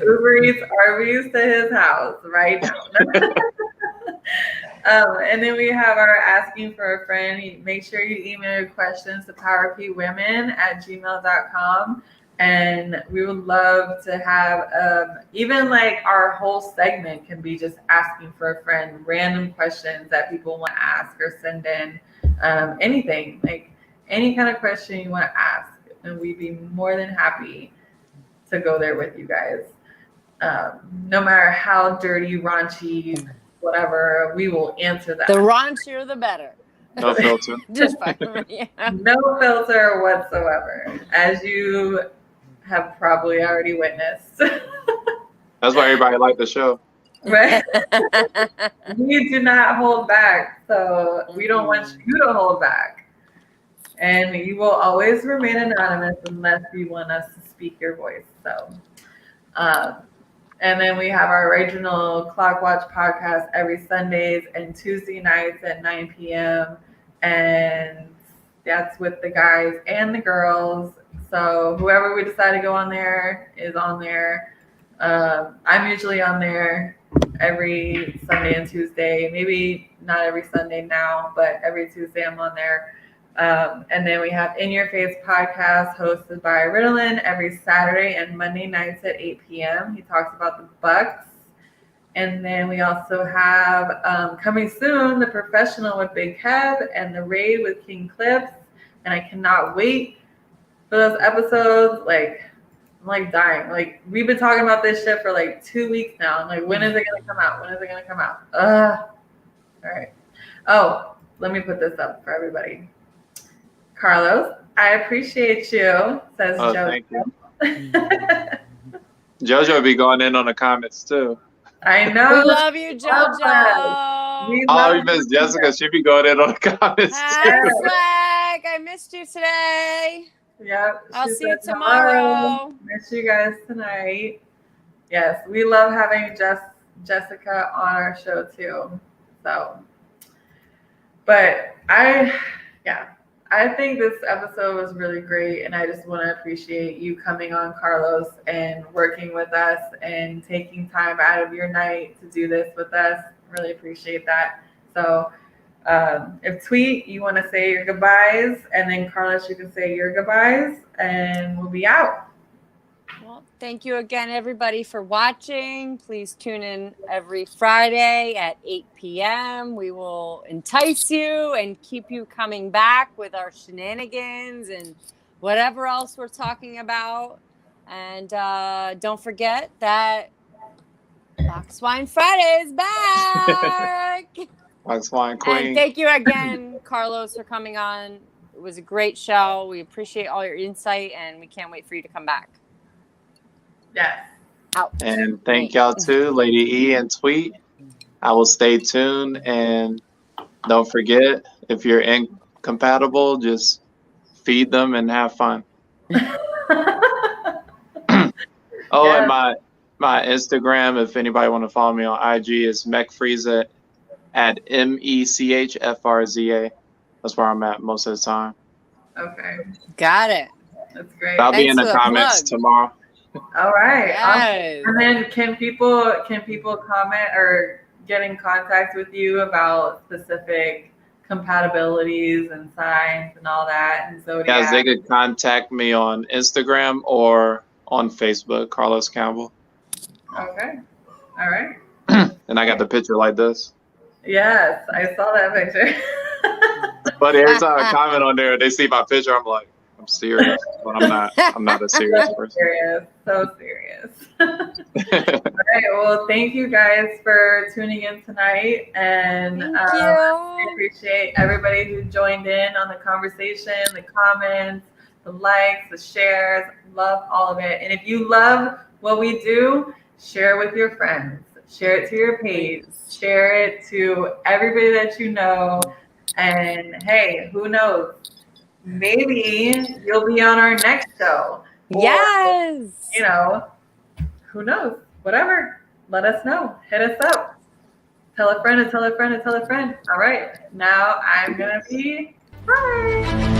Uber Eats Arby's to his house right now. And then we have our asking for a friend. Make sure you email your questions to powerpwomen@gmail.com. And we would love to have even like our whole segment can be just asking for a friend, random questions that people want to ask or send in, anything, like any kind of question you want to ask. And we'd be more than happy to go there with you guys. No matter how dirty, raunchy, whatever, we will answer that. The raunchier, the better. No filter. Just fucking, yeah. No filter whatsoever, as you have probably already witnessed. That's why everybody liked the show. Right? We do not hold back, so we don't want you to hold back. And you will always remain anonymous unless you want us to speak your voice. So, and then we have our original Clock Watch podcast every Sundays and Tuesday nights at 9 p.m. And that's with the guys and the girls. So whoever we decide to go on there is on there. I'm usually on there every Sunday and Tuesday. Maybe not every Sunday now, but every Tuesday I'm on there. And then we have In Your Face podcast hosted by Ritalin every Saturday and Monday nights at 8 p.m. He talks about the Bucks. And then we also have coming soon, The Professional with Big Kev and The Raid with King Clips. And I cannot wait for those episodes. Like, I'm like dying. Like, we've been talking about this shit for like 2 weeks now. I'm like, when is it going to come out? When is it going to come out? All right. Oh, let me put this up for everybody. Carlos, I appreciate you, says Jojo. Thank you. Jojo be going in on the comments too. I know. We love you, JoJo. You miss Jessica. She be going in on the comments Hi, too. Swag. I missed you today. Yep. I'll she see you said, tomorrow. Miss you guys tonight. Yes, we love having Jessica on our show too. So, but I think this episode was really great, and I just want to appreciate you coming on, Carlos, and working with us and taking time out of your night to do this with us. Really appreciate that. So if Tweet, you want to say your goodbyes, and then Carlos, you can say your goodbyes, and we'll be out. Well, thank you again, everybody, for watching. Please tune in every Friday at 8 p.m. We will entice you and keep you coming back with our shenanigans and whatever else we're talking about. And don't forget that Box Wine Friday is back. Box Wine Queen. And thank you again, Carlos, for coming on. It was a great show. We appreciate all your insight, and we can't wait for you to come back. Yes. Out. And thank y'all too, Lady E and Tweet. I will stay tuned, and don't forget, if you're incompatible, just feed them and have fun. And my Instagram, if anybody want to follow me on IG, is Mechfriza at MECHFRZA. That's where I'm at most of the time. Okay. Got it. That's great. I'll be in Thanks the for the comments plug. tomorrow. All right. Yes. And then can people comment or get in contact with you about specific compatibilities and signs and all that and zodiac? Guys, they could contact me on Instagram or on Facebook, Carlos Campbell. Okay. All right. And I got the picture like this. Yes, I saw that picture. But every time I comment on there, they see my picture, I'm like, I'm serious. But I'm not a serious person. Serious. So serious. All right. Well, thank you guys for tuning in tonight. And Thank I you. appreciate everybody who joined in on the conversation, the comments, the likes, the shares. Love all of it. And if you love what we do, share it with your friends. Share it to your page. Share it to everybody that you know. And hey, who knows? Maybe you'll be on our next show. Or, Yes. you know, who knows? Whatever. Let us know. Hit us up. Tell a friend and tell a friend and tell a friend. All right. Now I'm going to be. Bye.